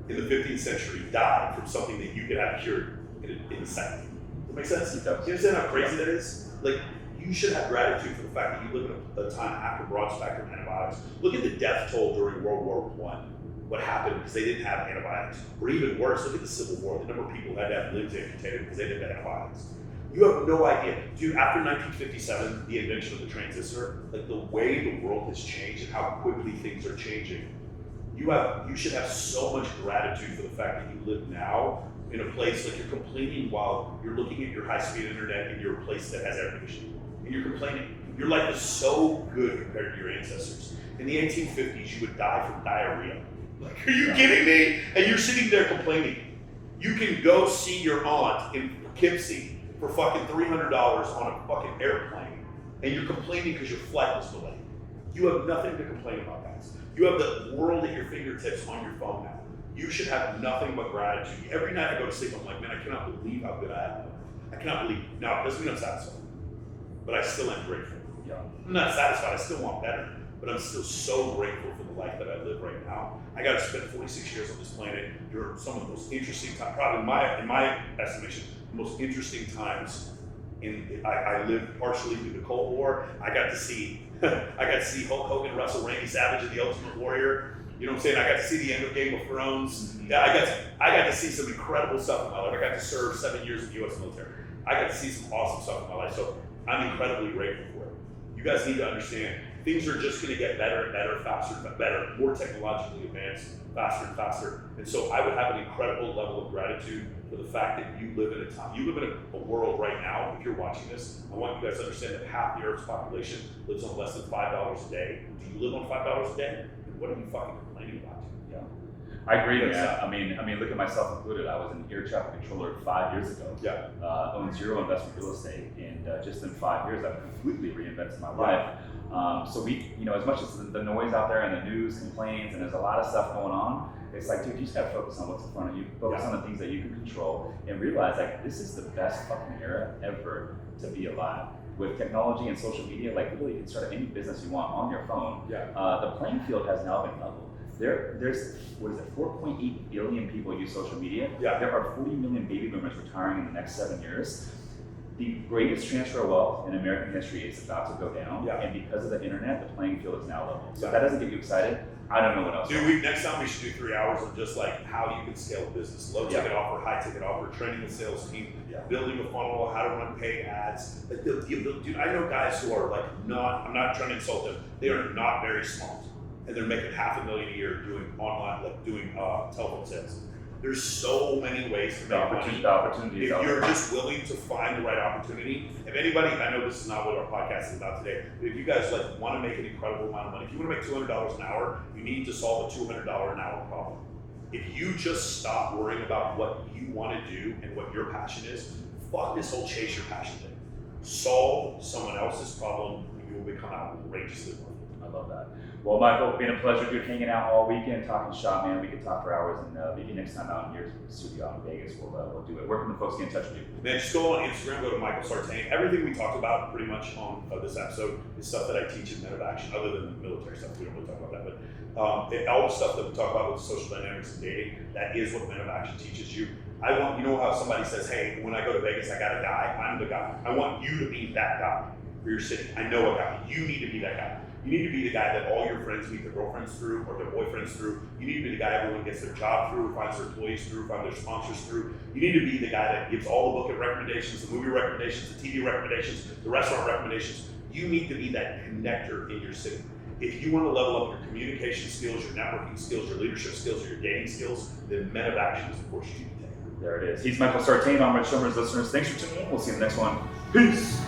in the 15th century died from something that you could have cured in a second. Does that make sense? You understand how crazy that is? Like, you should have gratitude for the fact that you live in a time after broad-spectrum antibiotics. Look at the death toll during World War I. What happened because they didn't have antibiotics. Or even worse, look at the Civil War. The number of people who had to have limbs amputated because they didn't have antibiotics. You have no idea. Dude, after 1957, the invention of the transistor, like the way the world has changed and how quickly things are changing, you should have so much gratitude for the fact that you live now in a place like you're complaining while you're looking at your high-speed internet in your place that has air conditioning. And you're complaining. Your life is so good compared to your ancestors. In the 1850s, you would die from diarrhea. Like, are you kidding me? And you're sitting there complaining. You can go see your aunt in Poughkeepsie for fucking $300 on a fucking airplane, and you're complaining because your flight was delayed. You have nothing to complain about, guys. You have the world at your fingertips on your phone now. You should have nothing but gratitude. Every night I go to sleep, I'm like, man, I cannot believe how good I am. I cannot believe. Now, it doesn't mean I'm satisfied, but I still am grateful. Yeah. I'm not satisfied. I still want better, but I'm still so grateful for the life that I live right now. I got to spend 46 years on this planet during some of the most interesting times, probably in my estimation, the most interesting times. I lived partially through the Cold War. I got to see Hulk Hogan wrestle Randy Savage in The Ultimate Warrior. You know what I'm saying? I got to see the end of Game of Thrones. Yeah, I got to see some incredible stuff in my life. I got to serve 7 years in the U.S. military. I got to see some awesome stuff in my life. So I'm incredibly grateful for it. You guys need to understand, things are just going to get better and better, faster and better, more technologically advanced, faster and faster. And so I would have an incredible level of gratitude for the fact that you live in a world right now, if you're watching this, I want you guys to understand that half the Earth's population lives on less than $5 a day. Do you live on $5 a day? And what are you fucking complaining about? Yeah. I agree, man. I mean, look at myself included. I was an air traffic controller 5 years ago. Yeah. Owned zero investment real estate, and just in 5 years, I've completely reinvented my life. So we, as much as the noise out there and the news complains, and there's a lot of stuff going on, it's like, dude, you just gotta focus on what's in front of you, focus on the things that you can control, and realize like this is the best fucking era ever to be alive. With technology and social media, like literally you can start any business you want on your phone. Yeah. The playing field has now been leveled. There's 4.8 billion people use social media. Yeah. There are 40 million baby boomers retiring in the next 7 years. The greatest transfer of wealth in American history is about to go down, and because of the internet, the playing field is now level. So if that doesn't get you excited, I don't know what else. Dude, next time we should do 3 hours of just like how you can scale a business. Low ticket offer, high ticket offer, training the sales team, building a funnel, how to run paid ads. Like dude, I know guys who are like I'm not trying to insult them, they are not very smart. And they're making $500,000 a year doing online, like doing telephone sales. There's so many ways to make money. If you're just willing to find the right opportunity. If anybody, I know this is not what our podcast is about today, but if you guys like want to make an incredible amount of money, if you want to make $200 an hour, you need to solve a $200 an hour problem. If you just stop worrying about what you want to do and what your passion is, fuck this whole chase your passion thing. Solve someone else's problem, and you will become outrageously wealthy. I love that. Well, Michael, been a pleasure, dude, hanging out all weekend, talking shop, man. We could talk for hours, and maybe next time out in your studio out in Vegas, we'll do it. Where can the folks get in touch with you? Man, just go on Instagram, go to Michael Sartain. Everything we talked about pretty much on this episode is stuff that I teach in Men of Action, other than the military stuff. We don't really talk about that, but all the stuff that we talk about with social dynamics and dating, that is what Men of Action teaches you. I want, you know how somebody says, hey, when I go to Vegas, I got a guy. I'm the guy. I want you to be that guy for your city. I know a guy. You need to be that guy. You need to be the guy that all your friends meet their girlfriends through or their boyfriends through. You need to be the guy everyone gets their job through, finds their employees through, finds their sponsors through. You need to be the guy that gives all the book recommendations, the movie recommendations, the TV recommendations, the restaurant recommendations. You need to be that connector in your city. If you want to level up your communication skills, your networking skills, your leadership skills, or your dating skills, then Men of Action is the course you need to take. There it is. He's Michael Sartain. I'm Rich Schumer's listeners. Thanks for tuning in. We'll see you in the next one. Peace.